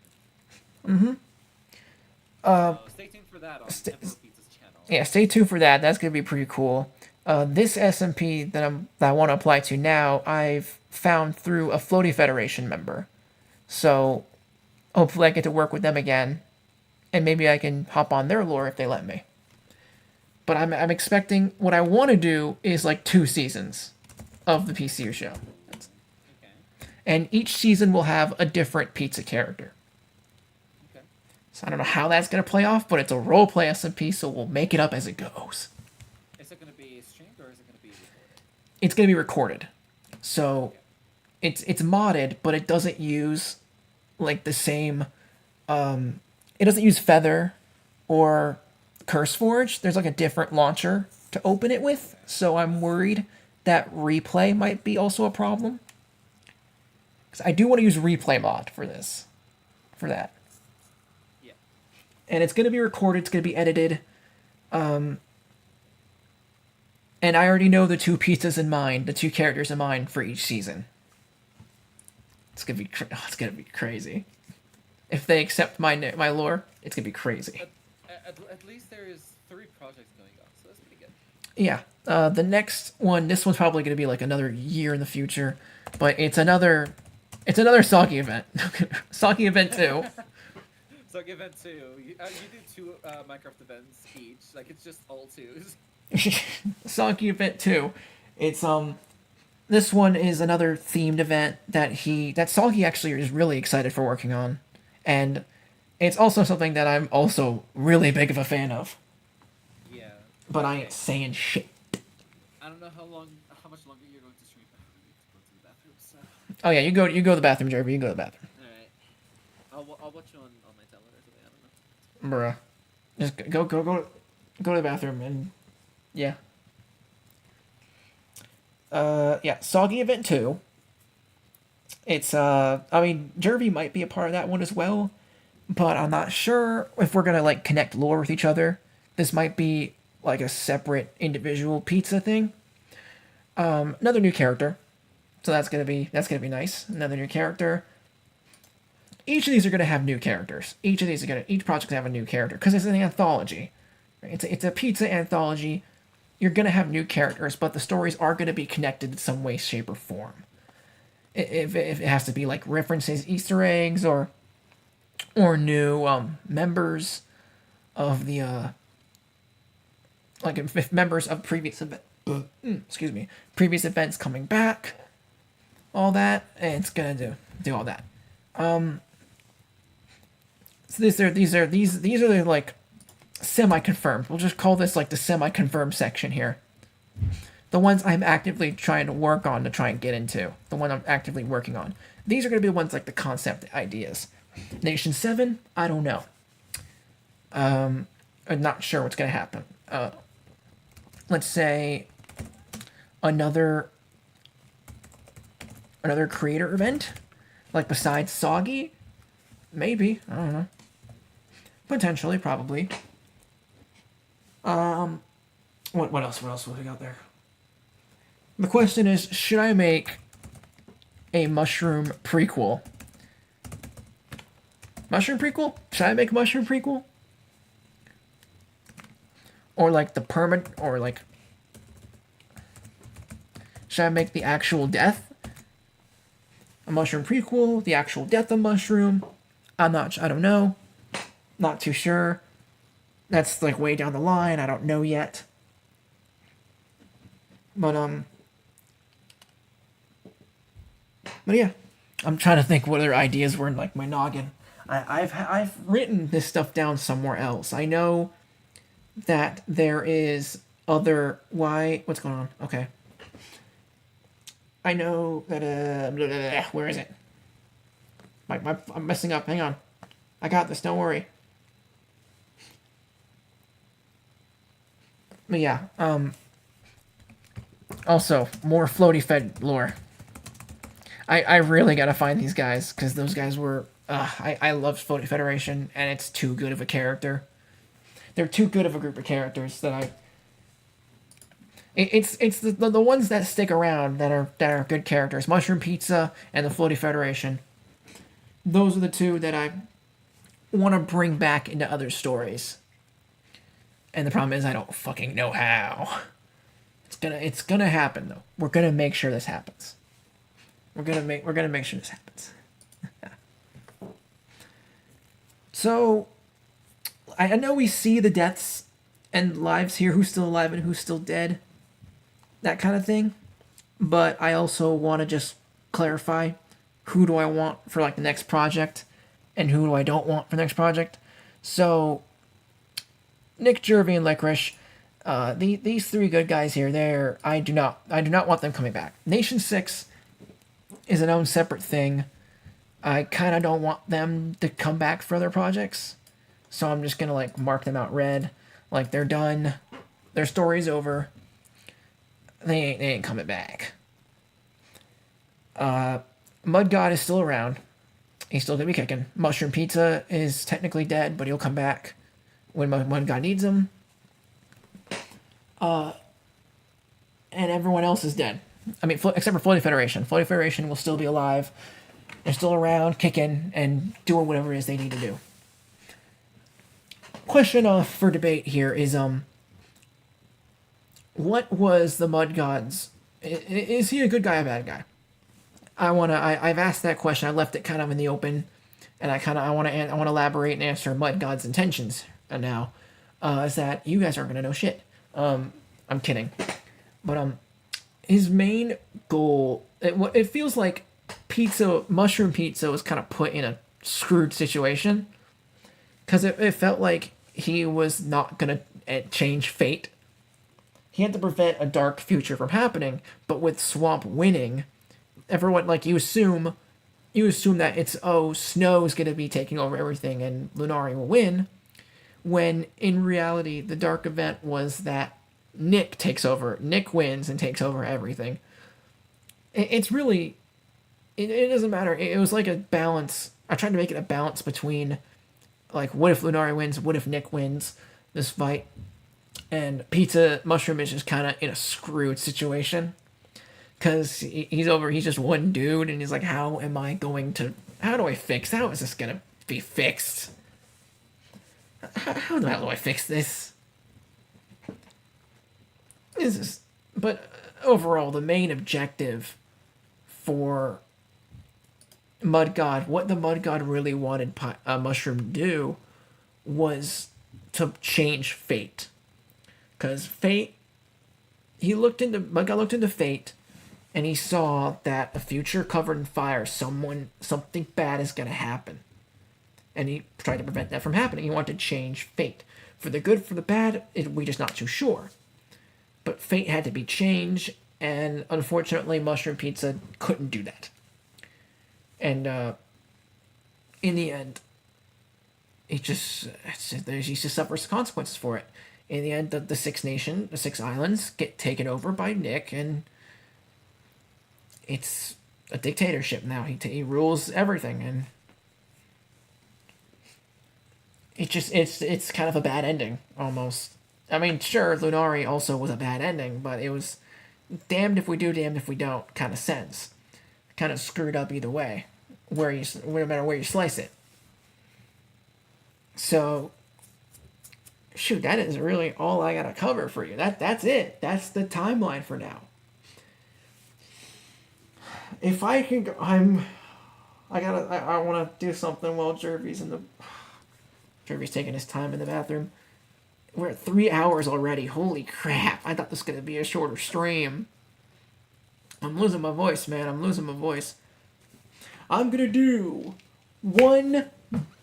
Mm-hmm. So stay tuned for that on Emperor Pizza's channel. Yeah, stay tuned for that. That's gonna be pretty cool. This SMP that I want to apply to now, I've found through a Floaty Federation member. So, hopefully I get to work with them again. And maybe I can hop on their lore if they let me. But I'm expecting, what I want to do is 2 seasons of the PCU show. And each season will have a different pizza character. So I don't know how that's going to play off, but it's a roleplay SMP, so we'll make it up as it goes. Is it going to be streamed or is it going to be recorded? It's going to be recorded. So it's modded, but it doesn't use the same... it doesn't use Feather or CurseForge. There's a different launcher to open it with, so I'm worried that replay might be also a problem. Because I do want to use replay mod for that. Yeah. And it's going to be recorded, it's going to be edited. And I already know the 2 pizzas in mind, the 2 characters in mind for each season. It's going to be crazy. If they accept my lore, it's gonna be crazy. At least there is 3 projects going on, so that's pretty good. Yeah. The next one, this one's probably gonna be another year in the future, but it's another Soggy event. Soggy event 2. Soggy event 2. You do 2 Minecraft events each. It's just all 2s. Soggy event 2. It's this one is another themed event that Soggy actually is really excited for working on. And it's also something that I'm also really big of a fan of. Yeah. But I ain't saying shit. I don't know how much longer you're going to stream. I need to go to the bathroom, so. Oh yeah, you go to the bathroom, Jervy. You go to the bathroom. Alright. I'll watch you on my tablet or something. I don't know. Bruh. Just go to the bathroom and yeah. Yeah, Soggy Event 2. It's I mean, Jervy might be a part of that one as well, but I'm not sure if we're gonna like connect lore with each other. This might be like a separate individual pizza thing. Another new character. So that's gonna be nice. Another new character. Each of these are gonna have new characters. Each project's gonna have a new character because it's an anthology. Right? It's a pizza anthology. You're gonna have new characters, but the stories are gonna be connected in some way, shape, or form. If it has to be like references, Easter eggs, or new members of the like if members of previous event, previous events coming back, all that, and it's gonna do all that. So these are the like semi-confirmed. We'll just call this like the semi-confirmed section here. The ones I'm actively trying to work on to try and get into. The one I'm actively working on. These are going to be the ones like the concept ideas. Nation 7, I don't know. I'm not sure what's going to happen. Let's say another creator event, like besides Soggy, maybe, I don't know. Potentially, probably. What else we got there? The question is, should I make a mushroom prequel? Mushroom prequel? Should I make a mushroom prequel? Or like the or like... Should I make the actual death? A mushroom prequel? The actual death of mushroom? I don't know. Not too sure. That's like way down the line. I don't know yet. But yeah, I'm trying to think what other ideas were in like my noggin. I've written this stuff down somewhere else. I know that there is other what's going on? Okay. I know that where is it? I'm messing up. Hang on. I got this. Don't worry. But yeah. Also, more floaty fed lore. I really gotta find these guys, because those guys were... I love Floaty Federation, and it's too good of a character. They're too good of a group of characters that I... It's the ones that stick around that are good characters. Mushroom Pizza and the Floaty Federation. Those are the two that I want to bring back into other stories. And the problem is I don't fucking know how. It's gonna happen though. We're gonna make sure this happens. We're gonna make sure this happens. So, I know we see the deaths and lives here, who's still alive and who's still dead, that kind of thing. But I also want to just clarify who do I want for like the next project, and who do I don't want for the next project. So, Nick, Jervy, and Licorice, these three good guys here, I do not want them coming back. Nation 6 is an own separate thing. I kind of don't want them to come back for other projects. So I'm just going to like mark them out red. Like they're done. Their story's over. They ain't coming back. Mud God is still around. He's still going to be kicking. Mushroom Pizza is technically dead, but he'll come back when Mud God needs him. And everyone else is dead. I mean, except for Floaty Federation. Floaty Federation will still be alive. They're still around, kicking, and doing whatever it is they need to do. Question for debate here is, what was the Mud God's... Is he a good guy or a bad guy? I've asked that question. I left it kind of in the open, and I want to elaborate and answer Mud God's intentions now. Is that you guys aren't gonna know shit. I'm kidding, but his main goal, it feels like Mushroom Pizza was kind of put in a screwed situation, because it felt like he was not gonna change fate. He had to prevent a dark future from happening, but with Swamp winning, everyone, like, you assume you assume that it's, oh, Snow's gonna be taking over everything and Lunari will win, when in reality the dark event was that Nick takes over. Nick wins and takes over everything. It's really, it doesn't matter. It was like a balance. I tried to make it a balance between, like, what if Lunari wins? What if Nick wins this fight? And Pizza Mushroom is just kind of in a screwed situation. Because he's just one dude, and he's like, how do I fix? How is this gonna be fixed? How the hell do I fix this? But overall, the main objective for Mud God, what the Mud God really wanted Mushroom to do, was to change fate. Because fate, Mud God looked into fate, and he saw that a future covered in fire, something bad is going to happen. And he tried to prevent that from happening. He wanted to change fate. For the good, for the bad, we're just not too sure. But fate had to be changed, and unfortunately, Mushroom Pizza couldn't do that. And in the end, he just suffers consequences for it. In the end, the Six Islands get taken over by Nick, and it's a dictatorship now. He rules everything, and it's kind of a bad ending, almost. I mean, sure, Lunari also was a bad ending, but it was damned if we do, damned if we don't kind of sense. Kind of screwed up either way, no matter where you slice it. So, shoot, that is really all I gotta cover for you. That's it. That's the timeline for now. If I can go, I want to do something while Jervy's taking his time in the bathroom. We're at 3 hours already. Holy crap. I thought this was going to be a shorter stream. I'm losing my voice, man. I'm losing my voice. I'm going to do one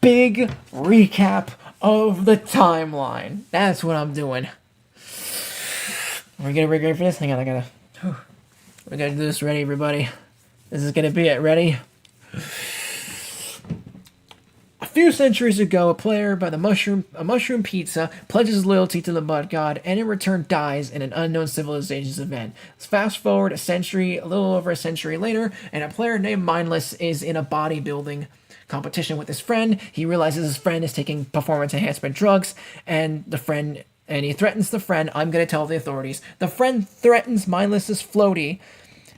big recap of the timeline. That's what I'm doing. We're going to be great for this. Hang on, we got to do this. Ready, everybody? This is going to be it. Ready? A few centuries ago, a player by a mushroom pizza pledges his loyalty to the Mud God, and in return dies in an unknown civilizations event. Let's fast forward a little over a century later, and a player named Mindless is in a bodybuilding competition with his friend. He realizes his friend is taking performance enhancement drugs, and he threatens the friend. I'm going to tell the authorities. The friend threatens Mindless's floaty,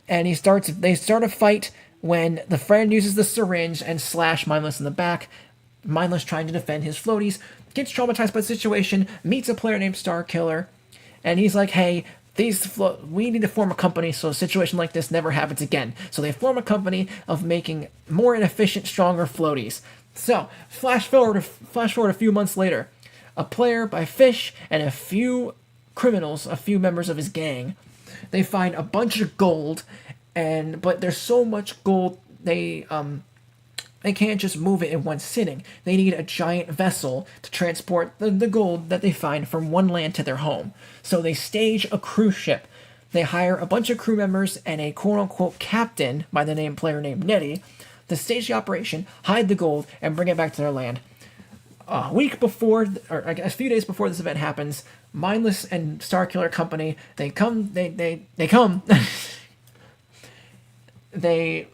and they start a fight when the friend uses the syringe and slash Mindless in the back. Mindless, trying to defend his floaties, gets traumatized by the situation, meets a player named Starkiller, and he's like, hey, we need to form a company so a situation like this never happens again. So they form a company of making more inefficient, stronger floaties. So, flash forward a few months later. A player by Fish and a few criminals, a few members of his gang, they find a bunch of gold, but there's so much gold they can't just move it in one sitting. They need a giant vessel to transport the gold that they find from one land to their home. So they stage a cruise ship. They hire a bunch of crew members and a quote-unquote captain by the player named Nettie to stage the operation, hide the gold, and bring it back to their land. A few days before this event happens, Mindless and Starkiller Company, they come, they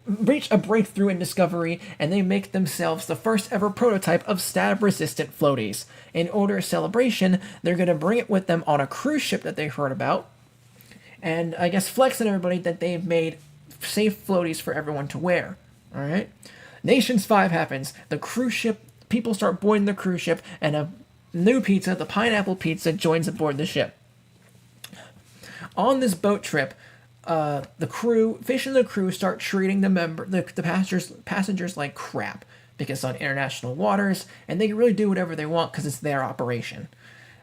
reach a breakthrough in discovery, and they make themselves the first ever prototype of stab-resistant floaties. In order of celebration, they're going to bring it with them on a cruise ship that they heard about, and I guess flex on everybody that they've made safe floaties for everyone to wear. Alright? Nations 5 happens. The cruise ship, people start boarding the cruise ship, and a new pizza, the pineapple pizza, joins aboard the ship. On this boat trip, Fish and the crew start treating the passengers like crap because it's on international waters, and they can really do whatever they want because it's their operation.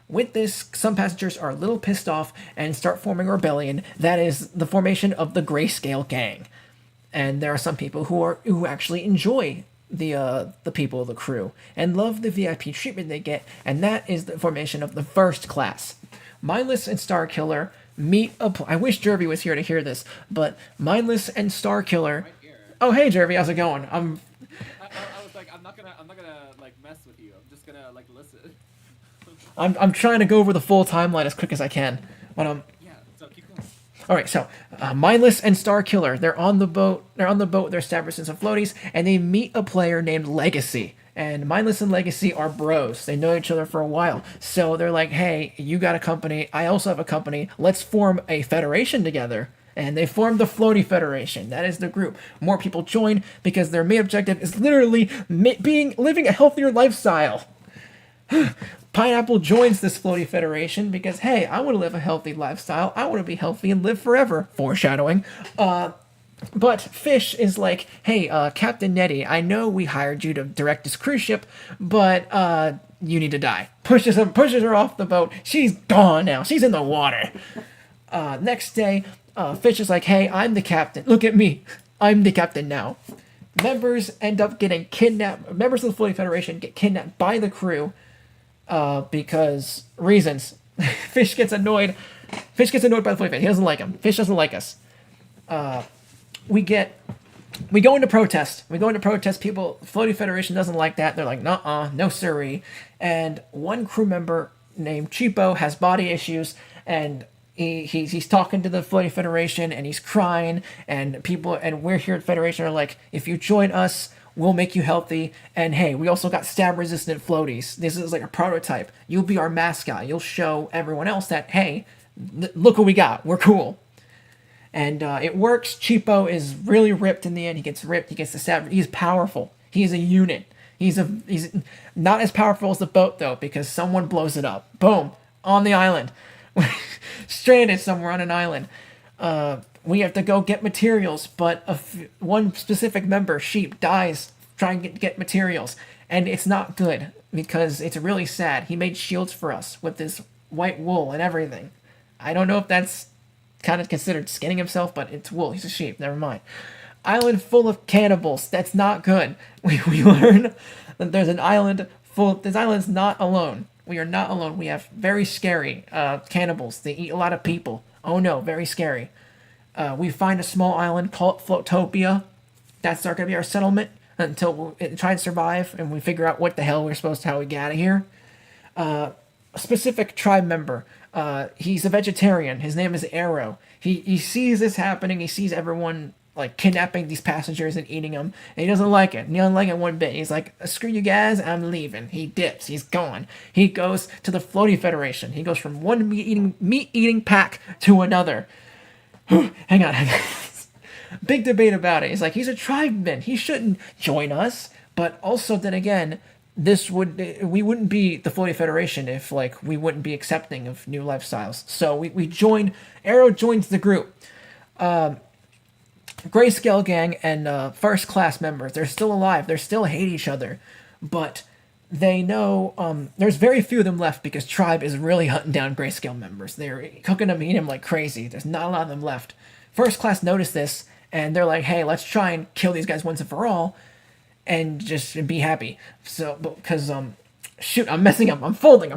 With this, some passengers are a little pissed off and start forming a rebellion. That is the formation of the Grayscale Gang, and there are some people who actually enjoy the people of the crew and love the VIP treatment they get, and that is the formation of the First Class. Mindless and Starkiller meet I wish Jervy was here to hear this, but Mindless and Starkiller Oh, hey, Jervy, how's it going? I was like, I'm not gonna like mess with you. I'm just gonna like listen. I'm trying to go over the full timeline as quick as I can. But Yeah. So keep going. all right, so Mindless and Star Killer, they're on the boat. They're on the boat. They're established in some floaties, and they meet a player named Legacy. And Mindless and Legacy are bros. They know each other for a while. So they're like, hey, you got a company. I also have a company. Let's form a federation together. And they formed the Floaty Federation. That is the group. More people join because their main objective is literally living a healthier lifestyle. Pineapple joins this Floaty Federation because, hey, I want to live a healthy lifestyle. I want to be healthy and live forever. Foreshadowing. But Fish is like, hey, Captain Nettie, I know we hired you to direct this cruise ship, but you need to die. Pushes her off the boat. She's gone now. She's in the water. Next day, Fish is like, hey, I'm the captain. Look at me. I'm the captain now. Members end up getting kidnapped. Members of the Floating Federation get kidnapped by the crew because reasons. Fish gets annoyed. Fish gets annoyed by the Floating Federation. He doesn't like him. Fish doesn't like us. We go into protest. People, Floating Federation doesn't like that. They're like, nuh-uh, no siree. And one crew member named Cheapo has body issues, and he's talking to the Floating Federation, and he's crying, and we're here at Federation are like, if you join us, we'll make you healthy, and hey, we also got stab-resistant floaties. This is like a prototype. You'll be our mascot. You'll show everyone else that, hey, look what we got. We're cool. And it works. Cheapo is really ripped in the end. He gets ripped. He gets the stab. He's powerful. He's a unit. He's not as powerful as the boat, though, because someone blows it up. Boom. On the island. Stranded somewhere on an island. We have to go get materials, but one specific member, Sheep, dies trying to get materials. And it's not good, because it's really sad. He made shields for us with this white wool and everything. I don't know if that's kind of considered skinning himself, but it's wool. He's a sheep. Never mind. Island full of cannibals. That's not good. We learn that there's an island full. This island's not alone. We are not alone. We have very scary cannibals. They eat a lot of people. Oh no, very scary. We find a small island called Floatopia. That's going to be our settlement until we try and survive, and we figure out what the hell how we get out of here. A specific tribe member. He's a vegetarian. His name is Arrow. He sees this happening. He sees everyone like kidnapping these passengers and eating them, and he doesn't like it. He doesn't like it one bit. He's like, screw you guys, I'm leaving. He dips. He's gone. He goes to the Floaty Federation. He goes from one meat eating pack to another. Hang on. Big debate about it. He's like, he's a tribeman. He shouldn't join us. But also, then again, we wouldn't be the Floaty Federation if we wouldn't be accepting of new lifestyles. So we join. Arrow joins the group. Grayscale Gang and First Class members, they're still alive. They still hate each other, but they know there's very few of them left because Tribe is really hunting down Grayscale members. They're cooking them, eating them like crazy. There's not a lot of them left. First Class noticed this, and they're like, hey, let's try and kill these guys once and for all and just be happy. So, because, shoot, I'm messing up. I'm folding.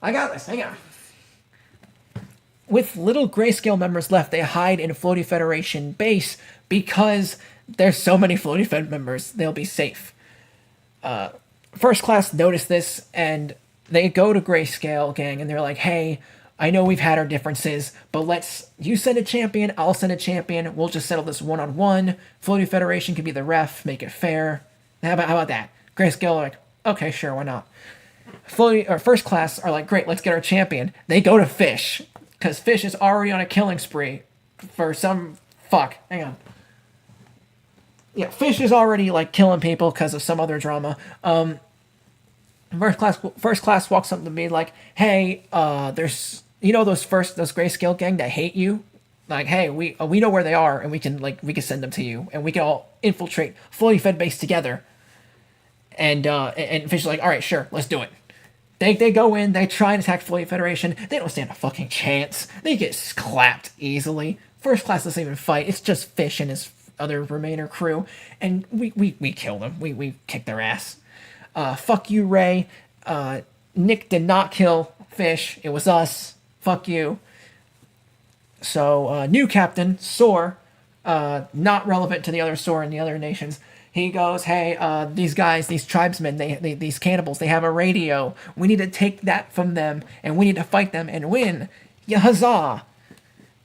I got this. Hang on. With little Grayscale members left, they hide in a Floaty Federation base because there's so many Floaty Fed members, they'll be safe. First Class noticed this, and they go to Grayscale Gang, and they're like, hey, I know we've had our differences, but you send a champion, I'll send a champion, we'll just settle this one-on-one. Floaty Federation can be the ref, make it fair. How about that? Grayscale are like, okay, sure, why not? First Class are like, great, let's get our champion. They go to Fish, because Fish is already on a killing spree for some... Fuck, hang on. Yeah, Fish is already, killing people because of some other drama. First Class walks up to me like, hey, there's... those Grayscale Gang that hate you? Like, hey, we know where they are, and we can send them to you, and we can all infiltrate Floaty Fed base together. And Fish is like, alright, sure, let's do it. They go in, they try and attack Floaty Federation. They don't stand a fucking chance. They get clapped easily. First Class doesn't even fight. It's just Fish and his other remainder crew. And we kill them. We kick their ass. Fuck you, Ray. Nick did not kill Fish. It was us. Fuck you. So, new captain, Soar, not relevant to the other story and the other nations. He goes, hey, these guys, these tribesmen, these cannibals, they have a radio. We need to take that from them, and we need to fight them and win. Yeah, huzzah!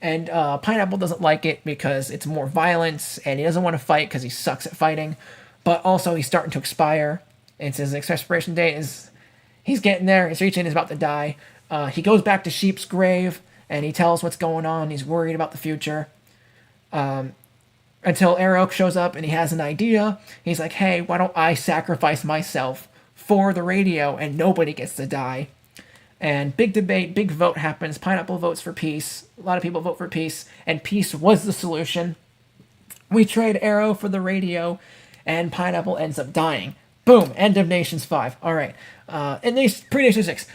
And Pineapple doesn't like it because it's more violence, and he doesn't want to fight because he sucks at fighting. But also, he's starting to expire. It's his expiration date is, he's getting there. He's reaching. He's about to die. He goes back to Sheep's grave, and he tells what's going on. He's worried about the future. Until Arrow shows up, and he has an idea. He's like, hey, why don't I sacrifice myself for the radio, and nobody gets to die. And big debate, big vote happens. Pineapple votes for peace. A lot of people vote for peace, and peace was the solution. We trade Arrow for the radio, and Pineapple ends up dying. Boom, end of Nations 5. All right. Pre-Nation 6,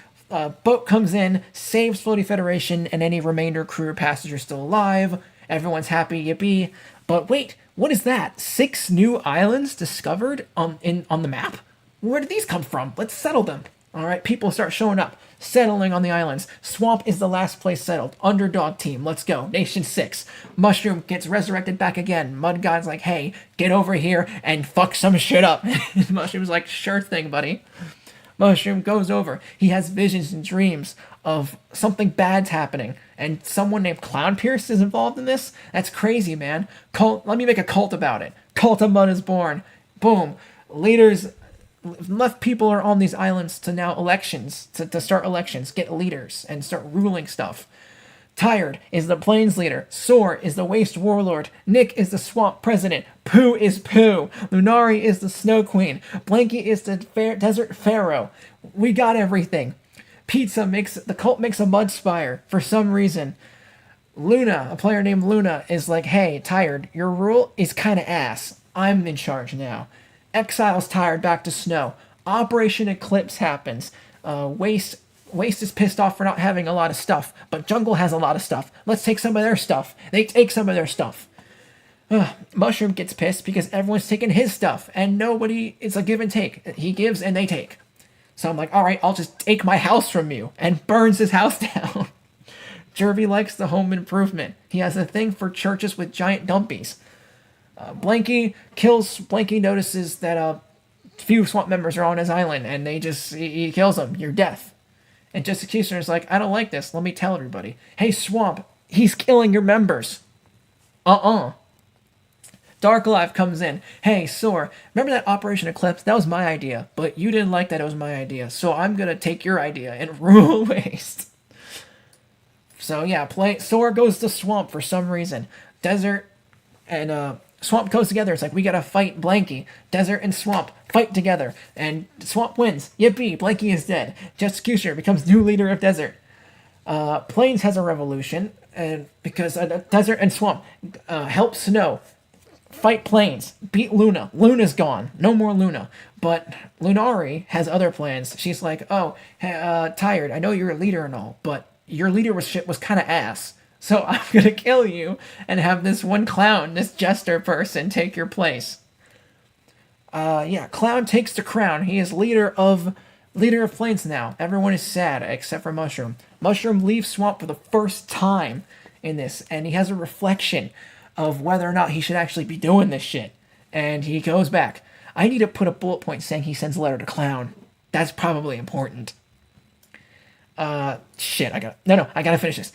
boat comes in, saves Floaty Federation, and any remainder crew or passengers still alive. Everyone's happy, yippee. But wait, what is that? 6 new islands discovered on the map? Where did these come from? Let's settle them. All right, people start showing up, settling on the islands. Swamp is the last place settled. Underdog team, let's go. Nation 6. Mushroom gets resurrected back again. Mud God's like, hey, get over here and fuck some shit up. Mushroom's like, sure thing, buddy. Mushroom goes over. He has visions and dreams of something bad's happening. And someone named Clown Pierce is involved in this? That's crazy, man. Let me make a cult about it. Cult of Mud is born. Boom. Leaders, left people are on these islands to now elections, to start elections, get leaders, and start ruling stuff. Tired is the Plains leader. Sore is the Waste warlord. Nick is the Swamp president. Pooh is Pooh. Lunari is the Snow queen. Blanky is the Desert pharaoh. We got everything. The cult makes a mud spire for some reason. Luna, a player named Luna, is like, hey, Tired, your rule is kind of ass. I'm in charge now. Exile's Tired back to Snow. Operation Eclipse happens. Waste is pissed off for not having a lot of stuff, but Jungle has a lot of stuff. Let's take some of their stuff. They take some of their stuff. Mushroom gets pissed because everyone's taking his stuff, and nobody, it's a give and take. He gives and they take. So I'm like, all right, I'll just take my house from you, and burns his house down. Jervy likes the home improvement. He has a thing for churches with giant dumpies. Blanky notices that a few Swamp members are on his island, and he kills them. You're death. And Just Executioner's like, I don't like this. Let me tell everybody. Hey, Swamp, he's killing your members. Dark Alive comes in. Hey, Sore, remember that Operation Eclipse? That was my idea, but you didn't like that it was my idea, so I'm gonna take your idea and rule Waste. So yeah, Sore goes to Swamp for some reason. Desert and Swamp goes together. It's like, we gotta fight Blanky. Desert and Swamp fight together, and Swamp wins. Yippee, Blanky is dead. Just Executioner becomes new leader of Desert. Plains has a revolution, and because Desert and Swamp help Snow fight Plains, beat Luna. Luna's gone. No more Luna. But Lunari has other plans. She's like, oh, hey, Tired, I know you're a leader and all, but your leadership was kind of ass. So I'm going to kill you and have this one clown, this jester person, take your place. Clown takes the crown. He is leader of Plains now. Everyone is sad except for Mushroom. Mushroom leaves Swamp for the first time in this, and he has a reflection of whether or not he should actually be doing this shit. And he goes back. I need to put a bullet point saying he sends a letter to Clown. That's probably important. I gotta finish this.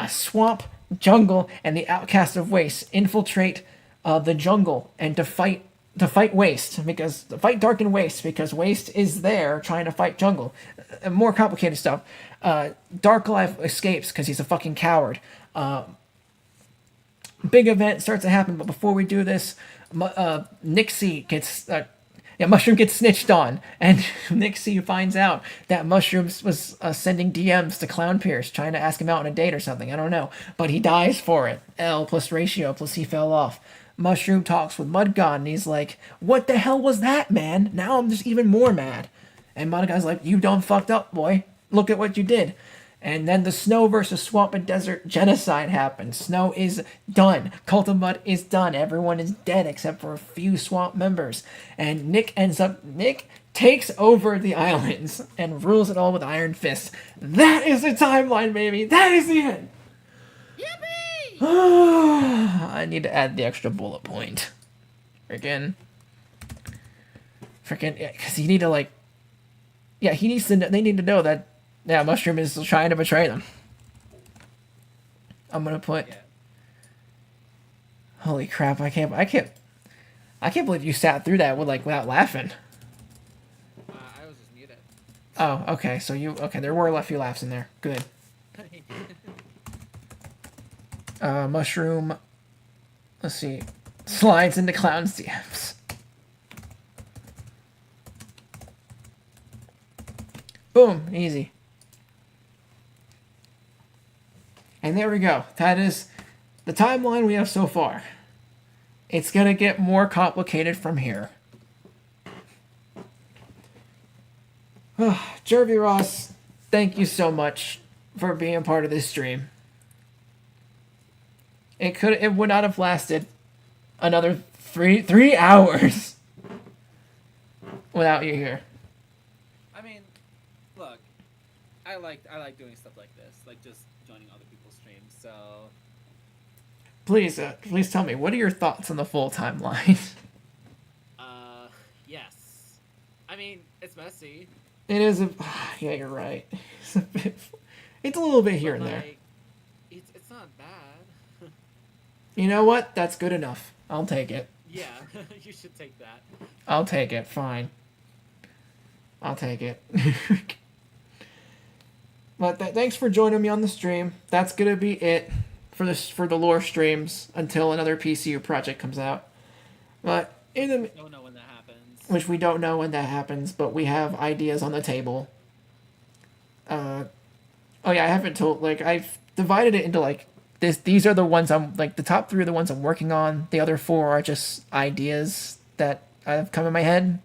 Swamp, Jungle, and the Outcast of Waste infiltrate the jungle and to fight Waste, to fight Dark and Waste, because Waste is there trying to fight Jungle. More complicated stuff. Dark Alive escapes because he's a fucking coward. Big event starts to happen, but before we do this, Nixie gets Mushroom gets snitched on, and Nixie finds out that Mushroom was sending DMs to Clown Pierce, trying to ask him out on a date or something. I don't know, but he dies for it. L plus ratio plus he fell off. Mushroom talks with Mudgon, and he's like, "What the hell was that, man? Now I'm just even more mad." And Mudgon's like, "You done fucked up, boy. Look at what you did." And then the Snow versus Swamp and Desert genocide happens. Snow is done. Cult of Mud is done. Everyone is dead except for a few Swamp members. And Nick takes over the islands and rules it all with Iron Fist. That is the timeline, baby. That is the end. Yippee! I need to add the extra bullet point. Freaking, yeah, because you need to like, yeah, he needs to. They need to know that, yeah, Mushroom is trying to betray them. I'm gonna put. Holy crap! I can't believe you sat through that without laughing. I was just muted. Oh, okay. So okay? There were a few laughs in there. Good. Mushroom. Let's see. Slides into Clown's DMs. Boom, easy. And there we go. That is the timeline we have so far. It's gonna get more complicated from here. Jervy Ross, thank you so much for being part of this stream. It would not have lasted another three hours without you here. I mean, look, I like doing stuff like this, like just joining other people's streams. So Please tell me, what are your thoughts on the full timeline? yes. I mean, it's messy. It is yeah, you're right. It's a little bit here and there. It's not bad. You know what? That's good enough. I'll take it. Yeah, you should take that. I'll take it. Fine. I'll take it. But thanks for joining me on the stream. That's gonna be it for the lore streams until another PCU project comes out. But in the Don't know when that happens. which we don't know when that happens, but we have ideas on the table. Oh yeah, I haven't told, like, I've divided it into like this. These are the ones the top 3 are the ones I'm working on. The other 4 are just ideas that have come in my head,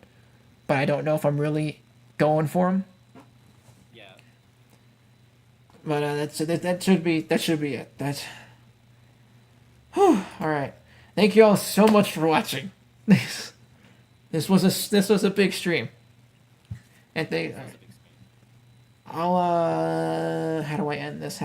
but I don't know if I'm really going for them. Yeah. But that should be it. All right. Thank you all so much for watching. This was a big stream. And how do I end this?